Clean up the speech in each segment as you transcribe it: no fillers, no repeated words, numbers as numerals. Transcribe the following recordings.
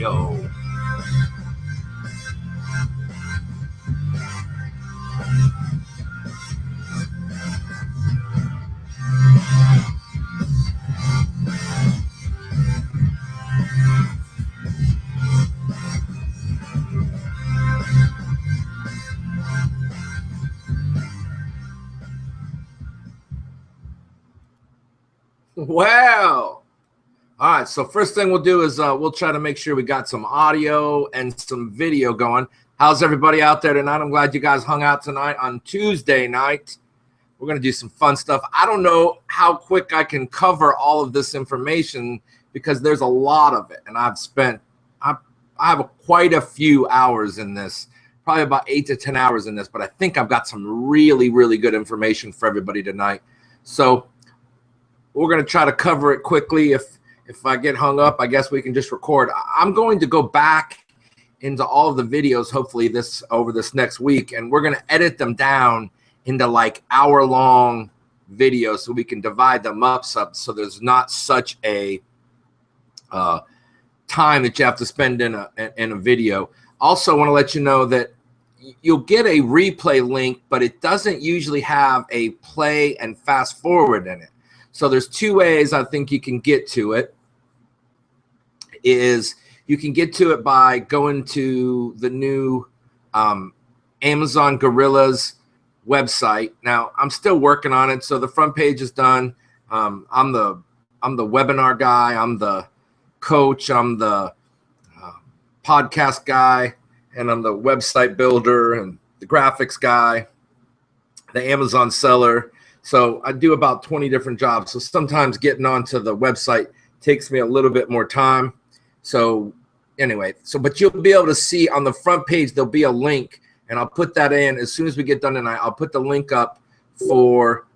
Yo. Wow. All right, so first thing we'll do is we'll try to make sure we got some audio and some video going. How's everybody out there tonight? I'm glad you guys hung out tonight on Tuesday night. We're going to do some fun stuff. I don't know how quick I can cover all of this information because there's a lot of it, and I have quite a few hours in this, probably about 8 to 10 hours in this, but I think I've got some really, really good information for everybody tonight. So we're going to try to cover it quickly. If I get hung up, I guess we can just record. I'm going to go back into all of the videos, hopefully over this next week, and we're going to edit them down into like hour-long videos so we can divide them up so there's not such a time that you have to spend in a video. Also want to let you know that you'll get a replay link, but it doesn't usually have a play and fast forward in it. So there's two ways I think you can get to it. You can get to it by going to the new Amazon GorillAz website. Now I'm still working on it, so the front page is done. I'm the webinar guy. I'm the coach. I'm the podcast guy, and I'm the website builder and the graphics guy, the Amazon seller. So I do about 20 different jobs. So sometimes getting onto the website takes me a little bit more time. So anyway, but you'll be able to see on the front page, there'll be a link, and I'll put that in as soon as we get done tonight. I'll put the link up for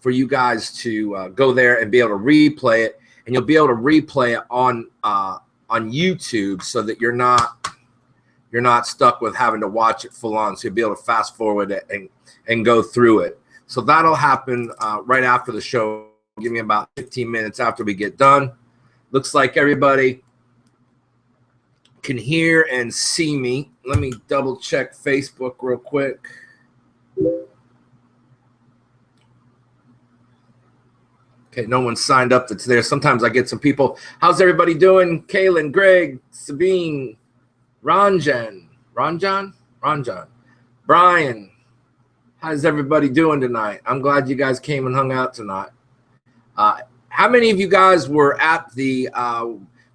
you guys to go there and be able to replay it, and you'll be able to replay it on YouTube so that you're not stuck with having to watch it full on. So you'll be able to fast forward it and go through it. So that'll happen right after the show. Give me about 15 minutes after we get done. Looks like everybody can hear and see me. Let me double check Facebook real quick. Okay, no one signed up that's there. Sometimes I get some people. How's everybody doing? Kaylin, Greg, Sabine, Ranjan, Brian. How's everybody doing tonight? I'm glad you guys came and hung out tonight. How many of you guys were at the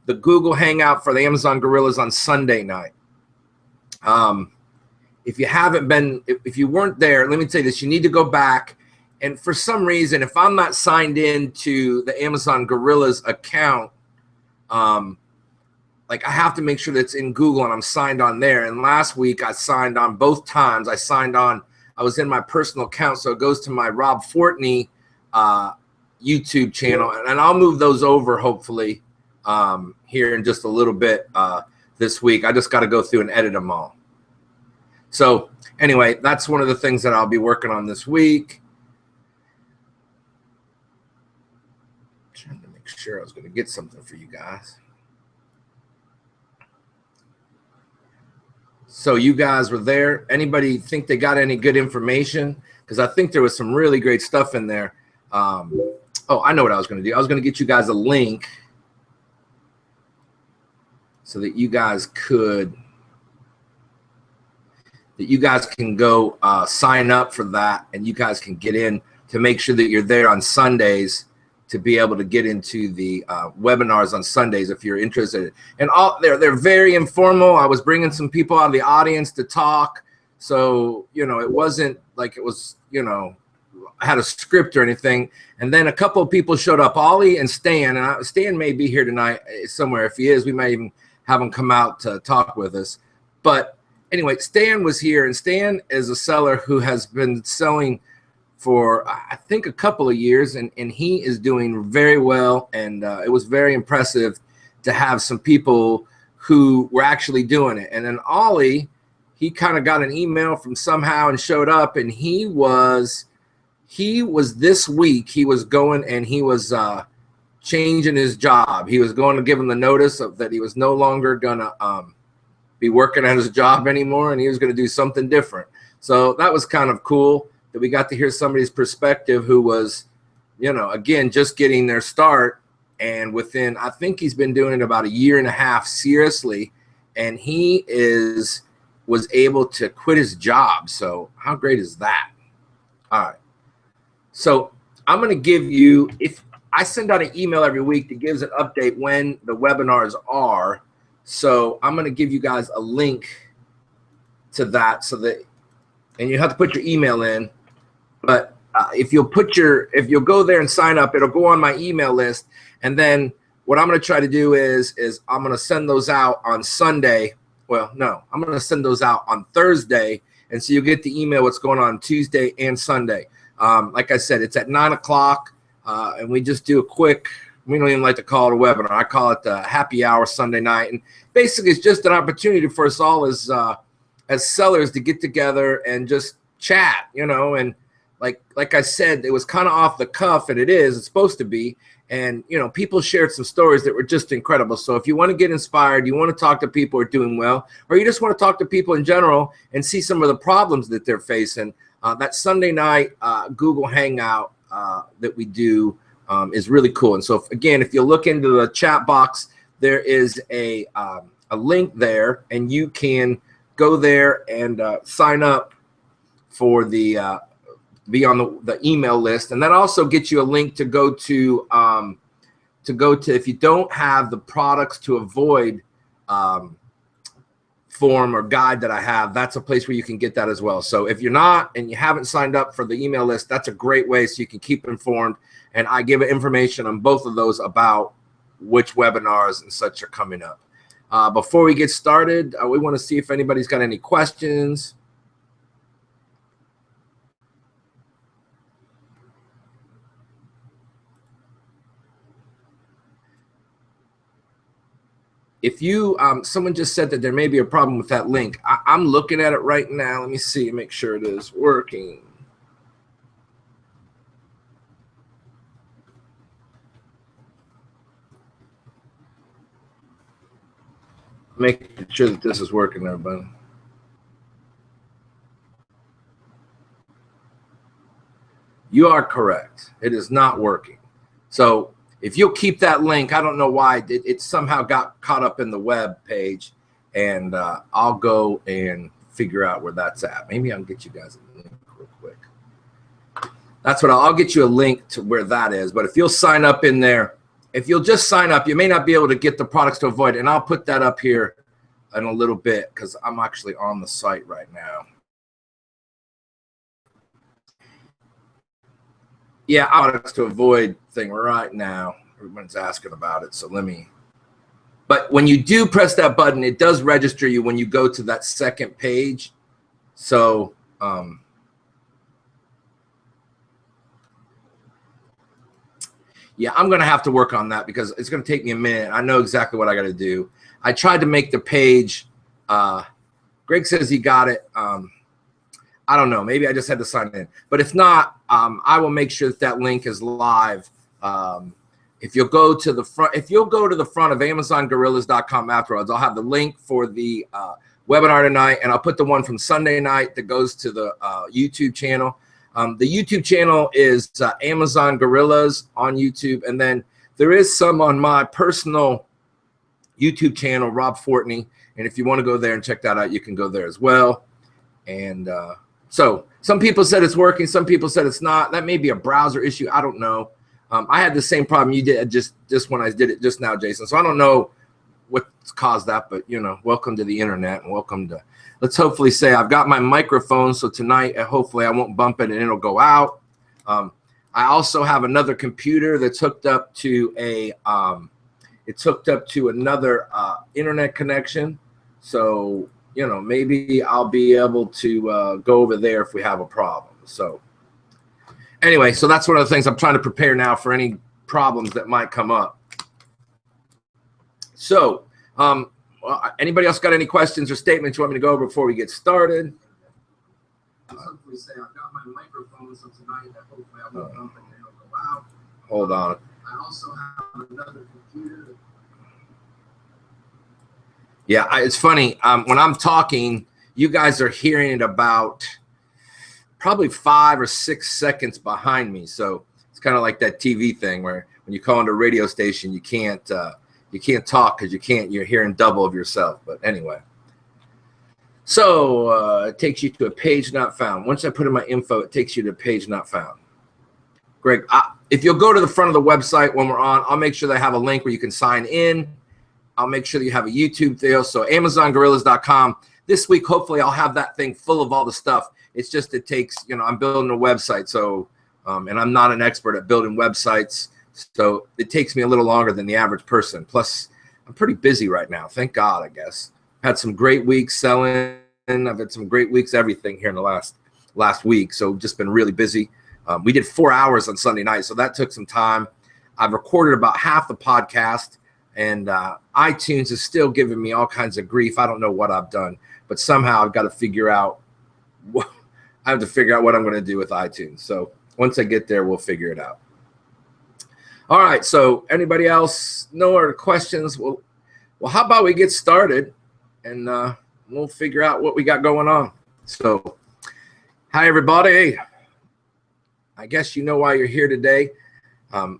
Google Hangout for the Amazon GorillAz on Sunday night? If you haven't been, if you weren't there, let me tell you this: you need to go back. And for some reason, if I'm not signed in to the Amazon GorillAz account, like I have to make sure that it's in Google and I'm signed on there. And last week I signed on both times. I was in my personal account, so it goes to my Rob Fortney YouTube channel, and I'll move those over hopefully here in just a little bit this week. I just got to go through and edit them all. So anyway, that's one of the things that I'll be working on this week. Trying to make sure I was going to get something for you guys. So you guys were there. Anybody think they got any good information? Because I think there was some really great stuff in there. Oh, I know what I was going to do. I was going to get you guys a link so that you guys can go sign up for that, and you guys can get in to make sure that you're there on Sundays to be able to get into the webinars on Sundays if you're interested. And they're very informal. I was bringing some people out of the audience to talk, so it wasn't like it was I had a script or anything. And then a couple of people showed up, Ollie and Stan, and Stan may be here tonight somewhere. If he is, we might even have him come out to talk with us. But anyway, Stan was here, and Stan is a seller who has been selling for I think a couple of years, and he is doing very well, and it was very impressive to have some people who were actually doing it. And then Ollie, he kind of got an email from somehow and showed up, and he was this week, he was going and he was changing his job. He was going to give him the notice of that he was no longer going to be working at his job anymore, and he was going to do something different. So that was kind of cool that we got to hear somebody's perspective who was, you know, again, just getting their start. And within, I think he's been doing it about 1.5 years seriously, and he was able to quit his job. So how great is that? All right. So I'm going to give you, if I send out an email every week that gives an update when the webinars are. So I'm going to give you guys a link to that, so that, and you have to put your email in, but if you'll go there and sign up, it'll go on my email list. And then what I'm going to try to do is I'm going to send those out on Sunday. Well, no, I'm going to send those out on Thursday. And so you'll get the email what's going on Tuesday and Sunday. Like I said, it's at 9 o'clock, and we just do a quick, we don't even like to call it a webinar. I call it the happy hour Sunday night. And basically it's just an opportunity for us all as sellers to get together and just chat, you know. And like I said, it was kind of off the cuff, and it's supposed to be. And, you know, people shared some stories that were just incredible. So if you want to get inspired, you want to talk to people who are doing well, or you just want to talk to people in general and see some of the problems that they're facing, that Sunday night Google Hangout that we do is really cool. And so, if you look into the chat box, there is a link there, and you can go there and sign up for the be on the email list. And that also gets you a link to go to if you don't have the products to avoid form or guide that I have, that's a place where you can get that as well. So if you're not and you haven't signed up for the email list, that's a great way so you can keep informed. And I give information on both of those about which webinars and such are coming up. Before we get started, we want to see if anybody's got any questions. If you, someone just said that there may be a problem with that link. I'm looking at it right now. Let me see, make sure it is working. Making sure that this is working, everybody. You are correct. It is not working. So if you'll keep that link, I don't know why it somehow got caught up in the web page, and I'll go and figure out where that's at. Maybe I'll get you guys a link real quick. That's what I'll get you a link to where that is. But if you'll sign up in there, if you'll just sign up, you may not be able to get the products to avoid, and I'll put that up here in a little bit because I'm actually on the site right now. Yeah, products to avoid thing right now. Everyone's asking about it, so let me. But when you do press that button, it does register you when you go to that second page. So yeah, I'm gonna have to work on that because it's gonna take me a minute. I know exactly what I got to do. I tried to make the page. Greg says he got it. I don't know. Maybe I just had to sign in. But if not, I will make sure that that link is live. If you'll go to the front, of AmazonGorillaz.com afterwards, I'll have the link for the webinar tonight, and I'll put the one from Sunday night that goes to the YouTube channel. The YouTube channel is Amazon GorillAz on YouTube, and then there is some on my personal YouTube channel, Rob Fortney. And if you want to go there and check that out, you can go there as well. And so some people said it's working, some people said it's not. That may be a browser issue. I don't know. I had the same problem you did just when I did it just now, Jason. So I don't know what's caused that, but you know, welcome to the internet and welcome to. Let's hopefully say I've got my microphone, so tonight hopefully I won't bump it and it'll go out. I also have another computer that's hooked up to a. It's hooked up to another internet connection, so you know, maybe I'll be able to go over there if we have a problem. So anyway, so that's one of the things I'm trying to prepare now for any problems that might come up. So anybody else got any questions or statements you want me to go over before we get started? Say I've got my microphone, so tonight hopefully I won't bump it and it'll go out. Hold on. Yeah, it's funny. When I'm talking, you guys are hearing it about probably 5 or 6 seconds behind me. So it's kind of like that TV thing where when you call into a radio station, you can't talk because you're hearing double of yourself. But anyway, so it takes you to a page not found. Once I put in my info, it takes you to a page not found. Greg, if you'll go to the front of the website when we're on, I'll make sure they have a link where you can sign in. I'll make sure that you have a YouTube video. So AmazonGorillaz.com. This week, hopefully, I'll have that thing full of all the stuff. It's just it takes, I'm building a website. So, and I'm not an expert at building websites. So it takes me a little longer than the average person. Plus, I'm pretty busy right now. Thank God, I guess. Had some great weeks selling. I've had some great weeks, everything here in the last week. So just been really busy. We did 4 hours on Sunday night. So that took some time. I've recorded about half the podcast. And iTunes is still giving me all kinds of grief. I don't know what I've done, but somehow I've got to figure out what I'm going to do with iTunes. So once I get there, we'll figure it out. All right. So anybody else? No other questions? Well, how about we get started and we'll figure out what we got going on. So, hi everybody. I guess you know why you're here today.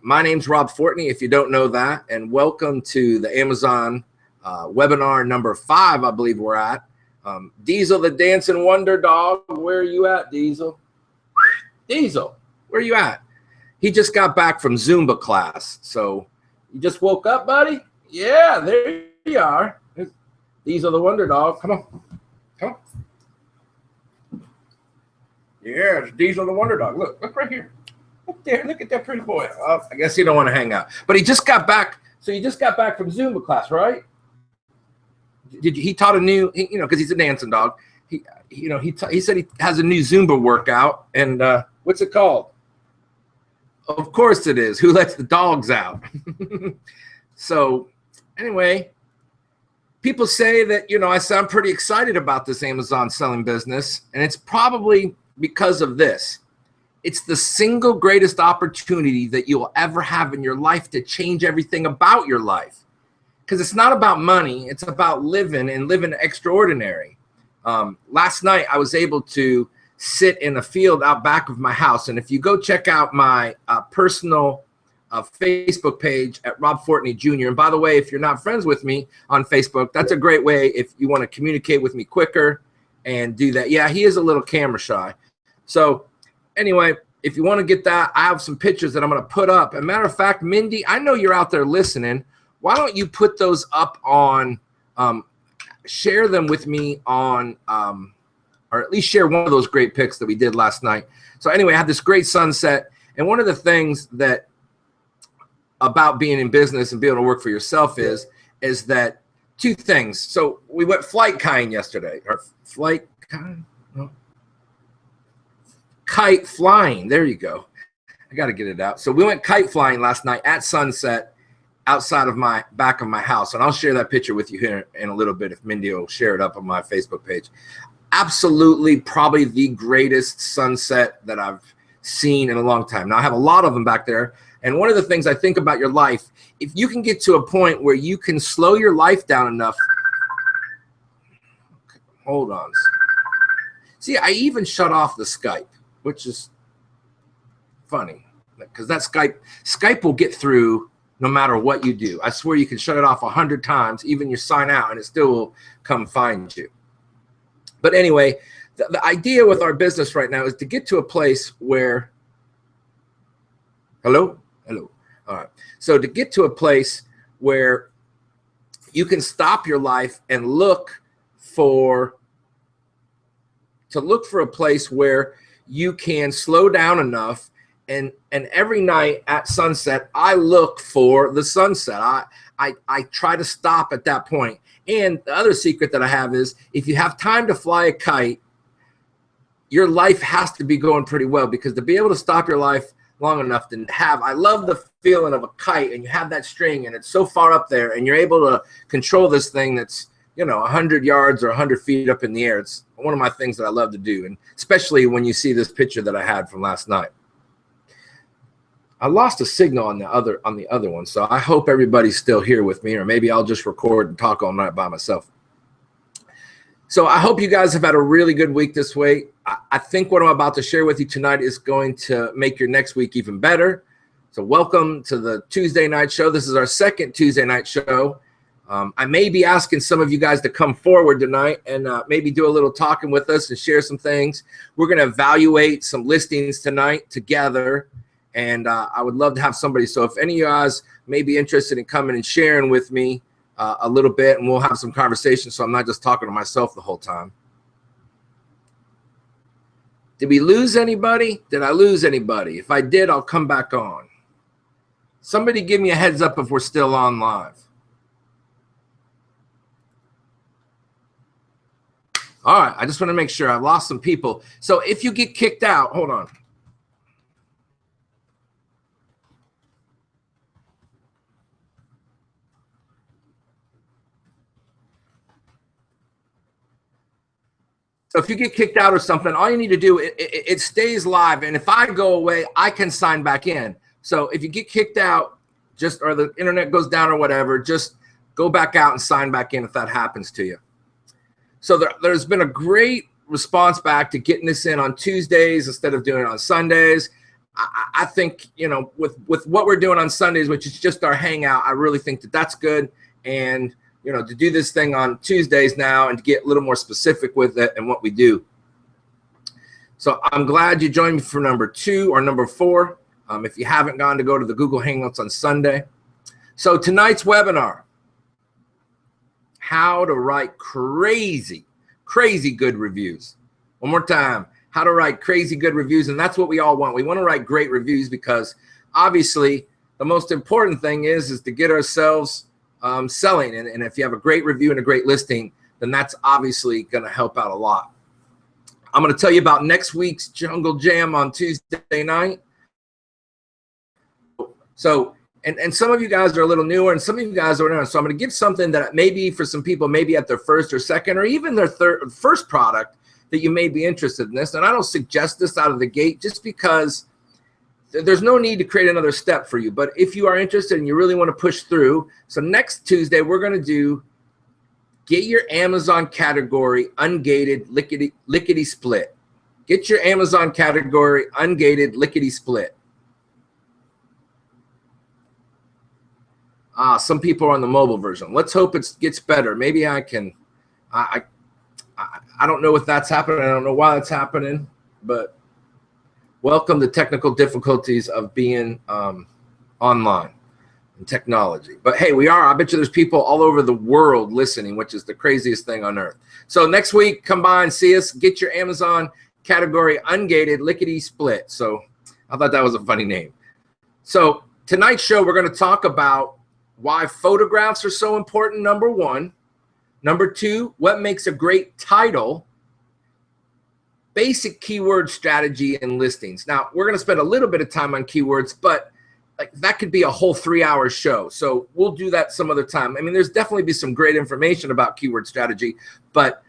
My name's Rob Fortney, if you don't know that, and welcome to the Amazon webinar number 5, I believe we're at. Diesel, the dancing wonder dog, where are you at, Diesel? Diesel, where are you at? He just got back from Zumba class, so you just woke up, buddy? Yeah, there you are. Diesel, the wonder dog, come on. Yeah, it's Diesel, the wonder dog. Look right here. Look there, look at that pretty boy. I guess you don't want to hang out. But he just got back. So you just got back from Zumba class, right? He taught a new, because he's a dancing dog. He said he has a new Zumba workout. And what's it called? Of course it is. Who lets the dogs out? So anyway, people say that, I sound pretty excited about this Amazon selling business. And it's probably because of this. It's the single greatest opportunity that you'll ever have in your life to change everything about your life. Because it's not about money. It's about living and living extraordinary. Last night, I was able to sit in a field out back of my house. And if you go check out my personal Facebook page at Rob Fortney Jr. And by the way, if you're not friends with me on Facebook, that's a great way if you want to communicate with me quicker and do that. Yeah, he is a little camera shy. So anyway, if you want to get that, I have some pictures that I'm going to put up. As a matter of fact, Mindy, I know you're out there listening. Why don't you put those up on, share them with me on, or at least share one of those great pics that we did last night. So anyway, I had this great sunset. And one of the things that about being in business and being able to work for yourself is that 2 things. So we went flight kite yesterday, or flight kite. No. Kite flying. There you go. I got to get it out. So we went kite flying last night at sunset outside of my back of my house. And I'll share that picture with you here in a little bit if Mindy will share it up on my Facebook page. Absolutely, probably the greatest sunset that I've seen in a long time. Now, I have a lot of them back there. And one of the things I think about your life, if you can get to a point where you can slow your life down enough. Hold on. See, I even shut off the Skype, which is funny because that Skype will get through no matter what you do. I swear you can shut it off 100 times, even you sign out, and it still will come find you. But anyway, the idea with our business right now is to get to a place where, hello? All right. So to get to a place where you can stop your life and look for a place where you can slow down enough, and every night at sunset I look for the sunset. I try to stop at that point. And the other secret that I have is if you have time to fly a kite, your life has to be going pretty well, because to be able to stop your life long enough to have, I love the feeling of a kite, and you have that string and it's so far up there and you're able to control this thing that's 100 yards or 100 feet up in the air. It's one of my things that I love to do, and especially when you see this picture that I had from last night. I lost a signal on the other one, so I hope everybody's still here with me, or maybe I'll just record and talk all night by myself. So I hope you guys have had a really good week this week. I think what I'm about to share with you tonight is going to make your next week even better. So welcome to the Tuesday night show. This is our second Tuesday night show. I may be asking some of you guys to come forward tonight and maybe do a little talking with us and share some things. We're going to evaluate some listings tonight together, and I would love to have somebody. So if any of you guys may be interested in coming and sharing with me a little bit, and we'll have some conversation so I'm not just talking to myself the whole time. Did we lose anybody? Did I lose anybody? If I did, I'll come back on. Somebody give me a heads up if we're still on live. All right, I just want to make sure. I lost some people. So if you get kicked out, hold on. So if you get kicked out or something, all you need to do, it stays live. And if I go away, I can sign back in. So if you get kicked out, or the internet goes down or whatever, just go back out and sign back in if that happens to you. So there's been a great response back to getting this in on Tuesdays instead of doing it on Sundays. I think, you know, with what we're doing on Sundays, which is just our hangout, I really think that that's good. And, you know, to do this thing on Tuesdays now and to get a little more specific with it and what we do. So I'm glad you joined me for number 2 or number 4. If you haven't gone to go to the Google Hangouts on Sunday. So tonight's webinar, how to write crazy good reviews. One more time, how to write crazy good reviews. And that's what we all want. We want to write great reviews because obviously the most important thing is to get ourselves selling. And if you have a great review and a great listing, then that's obviously going to help out a lot. I'm going to tell you about next week's Jungle Jam on Tuesday night. So, and some of you guys are a little newer and some of you guys are newer. So I'm going to give something that maybe for some people, maybe at their first or second or even their first product that you may be interested in this. And I don't suggest this out of the gate just because there's no need to create another step for you. But if you are interested and you really want to push through, so next Tuesday, we're going to do get your Amazon category ungated lickety split. Get your Amazon category ungated lickety split. Some people are on the mobile version. Let's hope it gets better. Maybe I can. I don't know if that's happening. I don't know why that's happening. But welcome to technical difficulties of being online and technology. But hey, we are. I bet you there's people all over the world listening, which is the craziest thing on earth. So next week, come by and see us. Get your Amazon category ungated lickety split. So I thought that was a funny name. So tonight's show, we're going to talk about why photographs are so important, number 1. Number 2, what makes a great title, basic keyword strategy and listings. Now, we're going to spend a little bit of time on keywords, but like that could be a whole 3-hour show. So we'll do that some other time. I mean, there's definitely be some great information about keyword strategy, but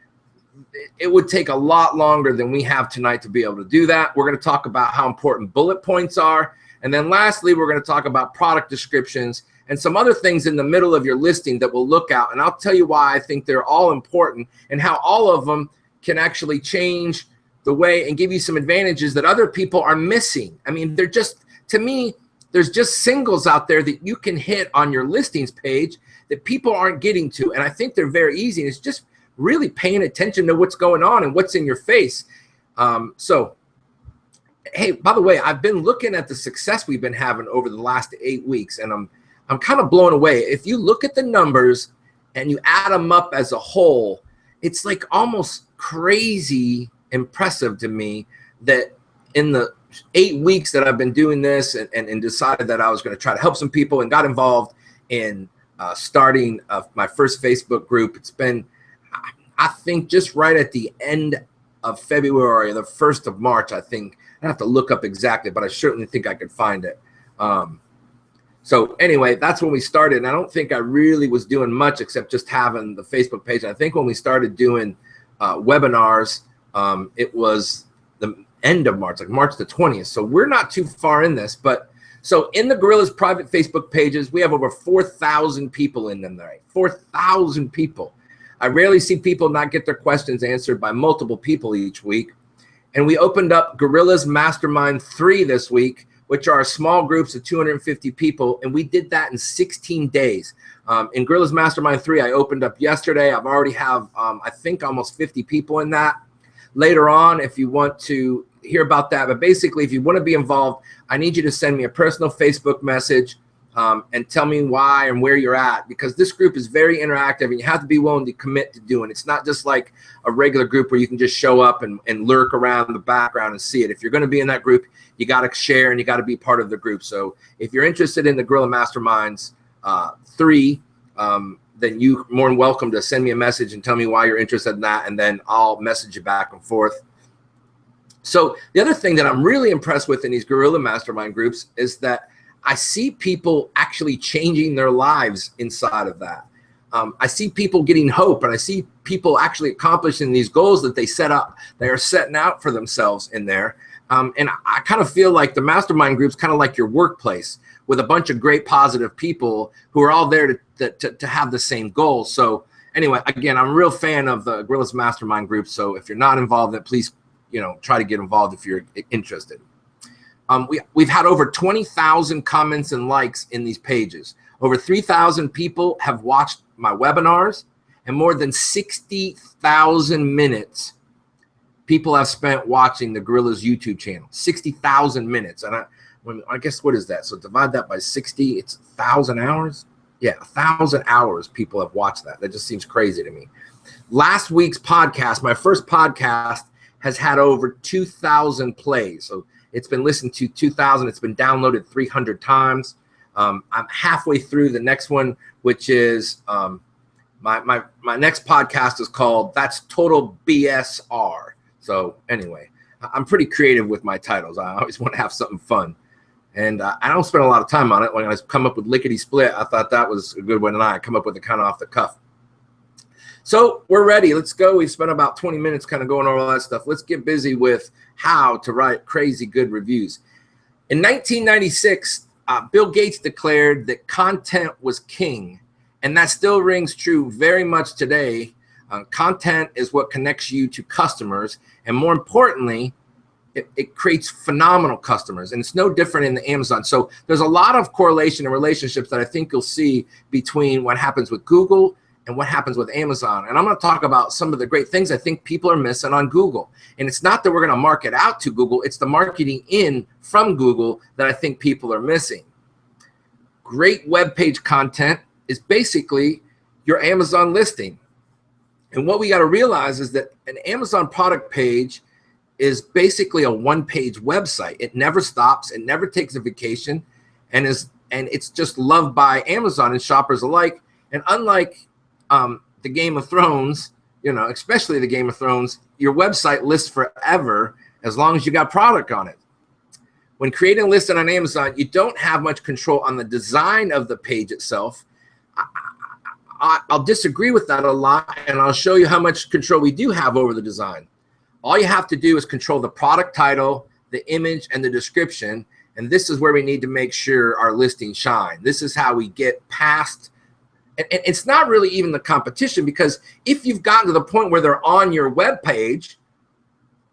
it would take a lot longer than we have tonight to be able to do that. We're going to talk about how important bullet points are. And then lastly, we're going to talk about product descriptions and some other things in the middle of your listing that we'll look at. And I'll tell you why I think they're all important and how all of them can actually change the way and give you some advantages that other people are missing. I mean, they're just, to me, there's just singles out there that you can hit on your listings page that people aren't getting to. And I think they're very easy. And it's just really paying attention to what's going on and what's in your face. So, hey, by the way, I've been looking at the success we've been having over the last 8 weeks, and I'm kind of blown away. If you look at the numbers and you add them up as a whole, it's like almost crazy impressive to me that in the 8 weeks that I've been doing this and decided that I was going to try to help some people and got involved in starting my first Facebook group. It's been, I think, just right at the end of February, the 1st of March, I think. I have to look up exactly, but I certainly think I could find it. So anyway, that's when we started. And I don't think I really was doing much except just having the Facebook page. And I think when we started doing webinars, it was the end of March, like March the 20th. So we're not too far in this, but So in the GorillAz private Facebook pages, we have over 4,000 people in them there. 4,000 people. I rarely see people not get their questions answered by multiple people each week. And we opened up GorillAz Mastermind 3 this week, which are small groups of 250 people. And we did that in 16 days. In GorillAz Mastermind 3, I opened up yesterday. I've already have, I think, almost 50 people in that. Later on, if you want to hear about that, but basically, if you want to be involved, I need you to send me a personal Facebook message and tell me why and where you're at, because this group is very interactive and you have to be willing to commit to doing it. It's not just like a regular group where you can just show up and lurk around in the background and see it. If you're going to be in that group, you got to share and you got to be part of the group. So if you're interested in the GorillAz Masterminds 3, then you're more than welcome to send me a message and tell me why you're interested in that, and then I'll message you back and forth. So the other thing that I'm really impressed with in these GorillAz Mastermind groups is that I see people actually changing their lives inside of that. I see people getting hope, and I see people actually accomplishing these goals that they set up, they are setting out for themselves in there. And I kind of feel like the mastermind group's kind of like your workplace with a bunch of great positive people who are all there to have the same goals. So anyway, again, I'm a real fan of the GorillAz Mastermind group. So if you're not involved, then please, try to get involved if you're interested. We've had over 20,000 comments and likes in these pages. Over 3,000 people have watched my webinars, and more than 60,000 minutes people have spent watching the GorillAz YouTube channel. 60,000 minutes. And I guess, what is that? So divide that by 60, it's 1,000 hours. Yeah, 1,000 hours people have watched that. That just seems crazy to me. Last week's podcast, my first podcast, has had over 2,000 plays. So it's been listened to 2,000. It's been downloaded 300 times. I'm halfway through the next one, which is my next podcast is called That's Total BSR. So anyway, I'm pretty creative with my titles. I always want to have something fun. And I don't spend a lot of time on it. When I come up with Lickety Split, I thought that was a good one, and I come up with it kind of off the cuff. So we're ready. Let's go. We've spent about 20 minutes kind of going over all that stuff. Let's get busy with how to write crazy good reviews. In 1996, Bill Gates declared that content was king, and that still rings true very much today. Content is what connects you to customers, and more importantly, it creates phenomenal customers, and it's no different in the Amazon. So there's a lot of correlation and relationships that I think you'll see between what happens with Google and what happens with Amazon. And I'm going to talk about some of the great things I think people are missing on Google. And it's not that we're going to market out to Google, it's the marketing in from Google that I think people are missing. Great web page content is basically your Amazon listing. And what we got to realize is that an Amazon product page is basically a one-page website. It never stops, it never takes a vacation, and it's just loved by Amazon and shoppers alike. And unlike the Game of Thrones, especially the Game of Thrones, your website lists forever as long as you got product on it. When creating a listing on Amazon, you don't have much control on the design of the page itself. I'll disagree with that a lot, and I'll show you how much control we do have over the design. All you have to do is control the product title, the image, and the description, and this is where we need to make sure our listings shine. This is how we get past, and it's not really even the competition, because if you've gotten to the point where they're on your web page,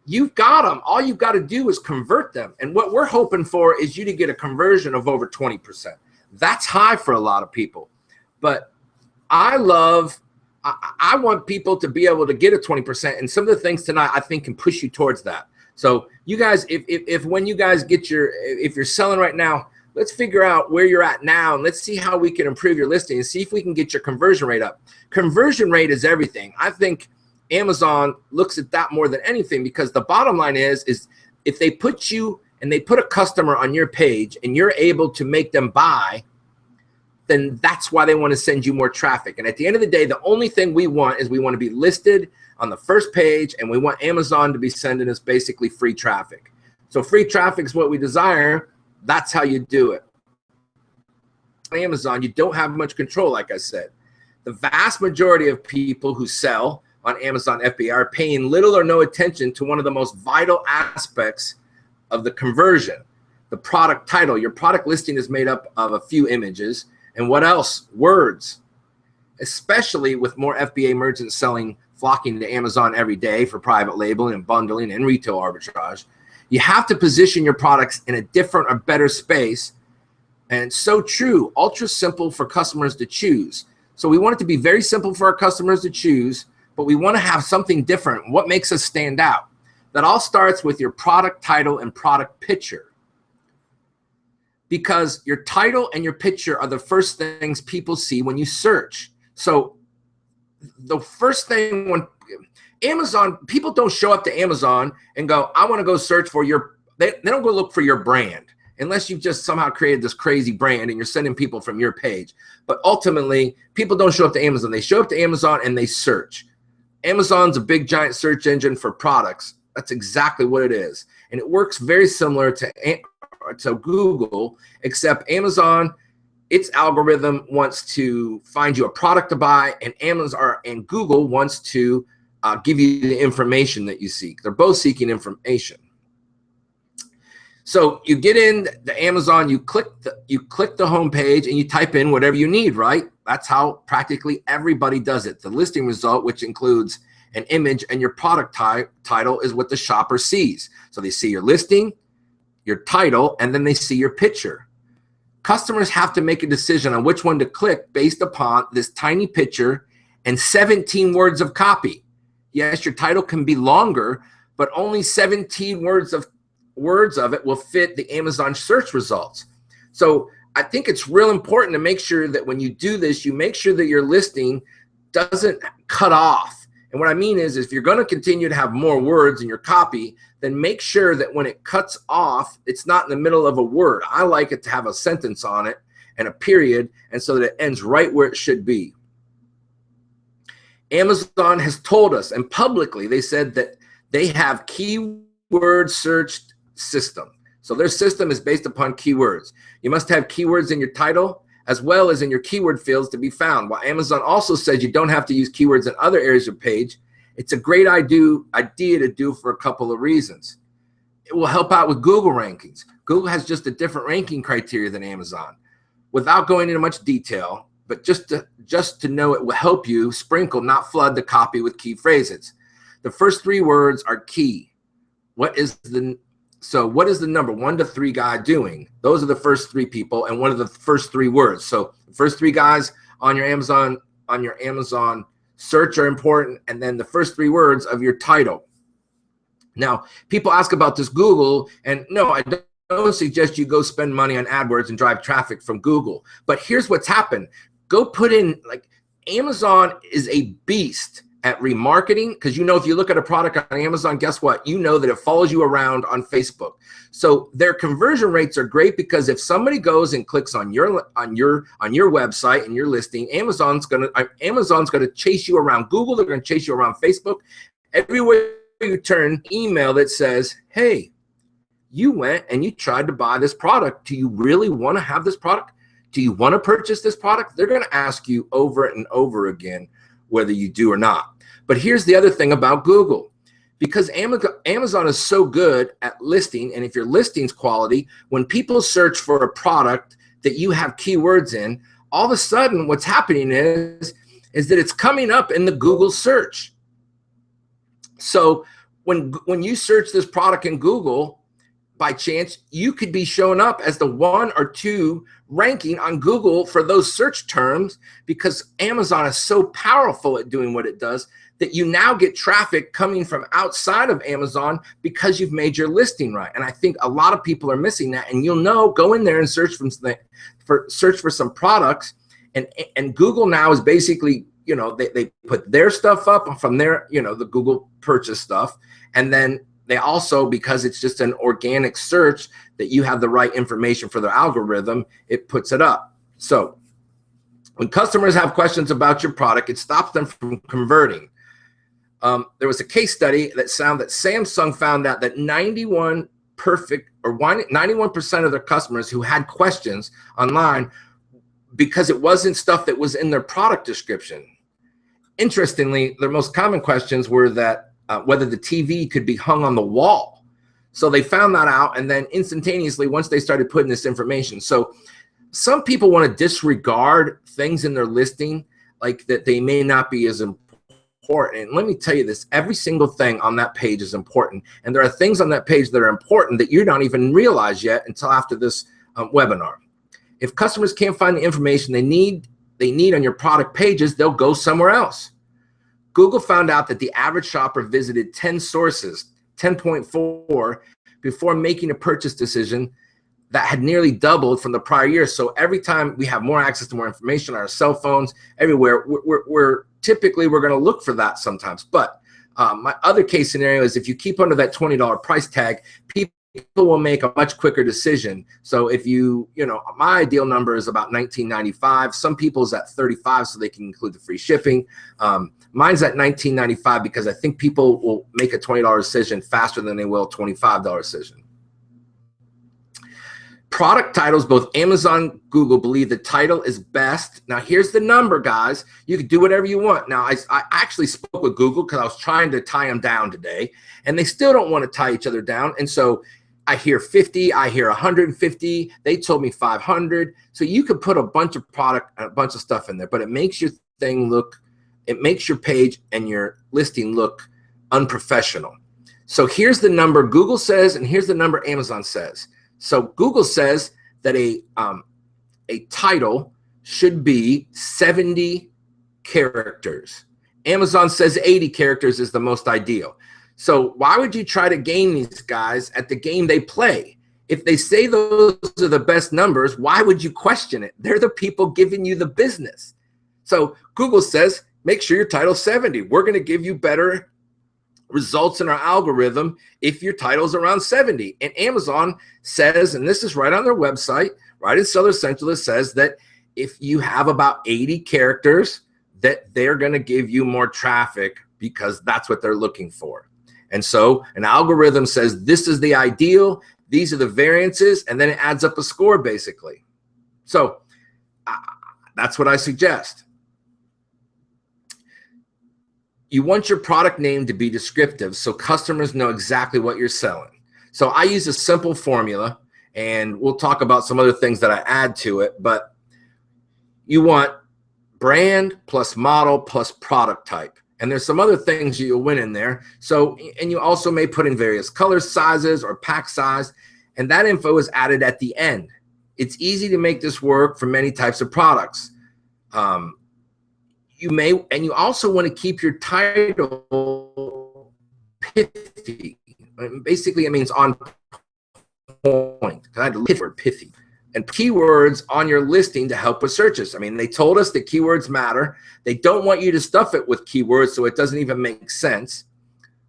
you've got them. All you've got to do is convert them, and what we're hoping for is you to get a conversion of over 20%. That's high for a lot of people, but I want people to be able to get a 20%, and some of the things tonight I think can push you towards that. So you guys, if when you guys get if you're selling right now, let's figure out where you're at now, and let's see how we can improve your listing and see if we can get your conversion rate up. Conversion rate is everything. I think Amazon looks at that more than anything, because the bottom line is if they put you and they put a customer on your page and you're able to make them buy, then that's why they want to send you more traffic. And at the end of the day, the only thing we want is we want to be listed on the first page, and we want Amazon to be sending us basically free traffic. So free traffic is what we desire. That's how you do it. On Amazon, you don't have much control, like I said. The vast majority of people who sell on Amazon FBA are paying little or no attention to one of the most vital aspects of the conversion. the product title. Your product listing is made up of a few images. And what else? Words. Especially with more FBA merchants flocking to Amazon every day for private labeling and bundling and retail arbitrage. You have to position your products in a different or better space. And it's so true, ultra simple for customers to choose. So we want it to be very simple for our customers to choose, but we want to have something different. What makes us stand out? That all starts with your product title and product picture. Because your title and your picture are the first things people see when you search. So the first thing when Amazon, people don't show up to Amazon and go, I want to go search for your, they don't go look for your brand unless you've just somehow created this crazy brand and you're sending people from your page. But ultimately, people don't show up to Amazon. They show up to Amazon and they search. Amazon's a big giant search engine for products. That's exactly what it is. And it works very similar to Google, except Amazon, its algorithm wants to find you a product to buy, and Amazon and Google wants to give you the information that you seek. They're both seeking information. So you get in the Amazon, you click the home page, and you type in whatever you need, right? That's how practically everybody does it. The listing result, which includes an image and your product title, is what the shopper sees. So they see your listing, your title, and then they see your picture. Customers have to make a decision on which one to click based upon this tiny picture and 17 words of copy. Yes, your title can be longer, but only 17 words of it will fit the Amazon search results. So I think it's real important to make sure that when you do this, you make sure that your listing doesn't cut off. And what I mean is if you're going to continue to have more words in your copy, then make sure that when it cuts off, it's not in the middle of a word. I like it to have a sentence on it and a period, and so that it ends right where it should be. Amazon has told us, and publicly they said that they have keyword search system. So their system is based upon keywords. You must have keywords in your title as well as in your keyword fields to be found. While Amazon also says you don't have to use keywords in other areas of page, it's a great idea to do for a couple of reasons. It will help out with Google rankings. Google has just a different ranking criteria than Amazon. Without going into much detail, but just to know it will help you sprinkle, not flood the copy with key phrases. The first three words are key. What is the number 1 to 3 guy doing? Those are the first 3 people, and what are the first 3 words? So the first 3 guys on your Amazon search are important, and then the first 3 words of your title. Now, people ask about this Google, and no, I don't suggest you go spend money on AdWords and drive traffic from Google. But here's what's happened. Go put in, like, Amazon is a beast at remarketing, because you know if you look at a product on Amazon, guess what? You know that it follows you around on Facebook. So their conversion rates are great because if somebody goes and clicks on your website and your listing, Amazon's gonna chase you around Google. They're gonna chase you around Facebook. Everywhere you turn, email that says, hey, you went and you tried to buy this product. Do you really want to have this product? Do you want to purchase this product? They're going to ask you over and over again whether you do or not. But here's the other thing about Google. Because Amazon is so good at listing, and if your listing's quality, when people search for a product that you have keywords in, all of a sudden what's happening is that it's coming up in the Google search. So when you search this product in Google, by chance, you could be showing up as the 1 or 2 ranking on Google for those search terms, because Amazon is so powerful at doing what it does that you now get traffic coming from outside of Amazon because you've made your listing right. And I think a lot of people are missing that. And you'll know, go in there and search for some products, and Google now is basically, you know, they put their stuff up from their, you know, the Google purchase stuff, and then they also, because it's just an organic search that you have the right information for their algorithm, it puts it up. So when customers have questions about your product, it stops them from converting. There was a case study that found that Samsung found out that 91% of their customers who had questions online, because it wasn't stuff that was in their product description. Interestingly, their most common questions were that whether the TV could be hung on the wall. So they found that out, and then instantaneously, once they started putting this information. So some people want to disregard things in their listing, like that they may not be as important. And let me tell you this, every single thing on that page is important. And there are things on that page that are important that you don't even realize yet until after this webinar. If customers can't find the information they need on your product pages, they'll go somewhere else. Google found out that the average shopper visited 10 sources, 10.4, before making a purchase decision. That had nearly doubled from the prior year. So every time we have more access to more information on our cell phones, everywhere, we're typically going to look for that sometimes. But my other case scenario is if you keep under that $20 price tag, people will make a much quicker decision. So if my ideal number is about $19.95. Some people's at $35, so they can include the free shipping. Mine's at $19.95 because I think people will make a $20 decision faster than they will a $25 decision. Product titles, both Amazon, Google believe the title is best. Now, here's the number, guys. You can do whatever you want. Now, I actually spoke with Google because I was trying to tie them down today, and they still don't want to tie each other down. And so I hear 50, I hear 150. They told me 500. So you could put a bunch of product and a bunch of stuff in there, but it makes your thing look, it makes your page and your listing look unprofessional. So here's the number Google says, and here's the number Amazon says. So Google says that a title should be 70 characters. Amazon says 80 characters is the most ideal. So why would you try to game these guys at the game they play? If they say those are the best numbers, why would you question it? They're the people giving you the business. So Google says, make sure your title's 70. We're going to give you better results in our algorithm if your title's around 70. And Amazon says, and this is right on their website, right in Seller Central, it says that if you have about 80 characters, that they're going to give you more traffic because that's what they're looking for. And so an algorithm says this is the ideal, these are the variances, and then it adds up a score basically. So that's what I suggest. You want your product name to be descriptive so customers know exactly what you're selling. So I use a simple formula, and we'll talk about some other things that I add to it, but you want brand plus model plus product type. And there's some other things you'll win in there. So, and you also may put in various color sizes or pack size, and that info is added at the end. It's easy to make this work for many types of products. You also want to keep your title pithy. Basically, it means on point. I had to look for pithy. And keywords on your listing to help with searches. I mean, they told us that keywords matter. They don't want you to stuff it with keywords, so it doesn't even make sense.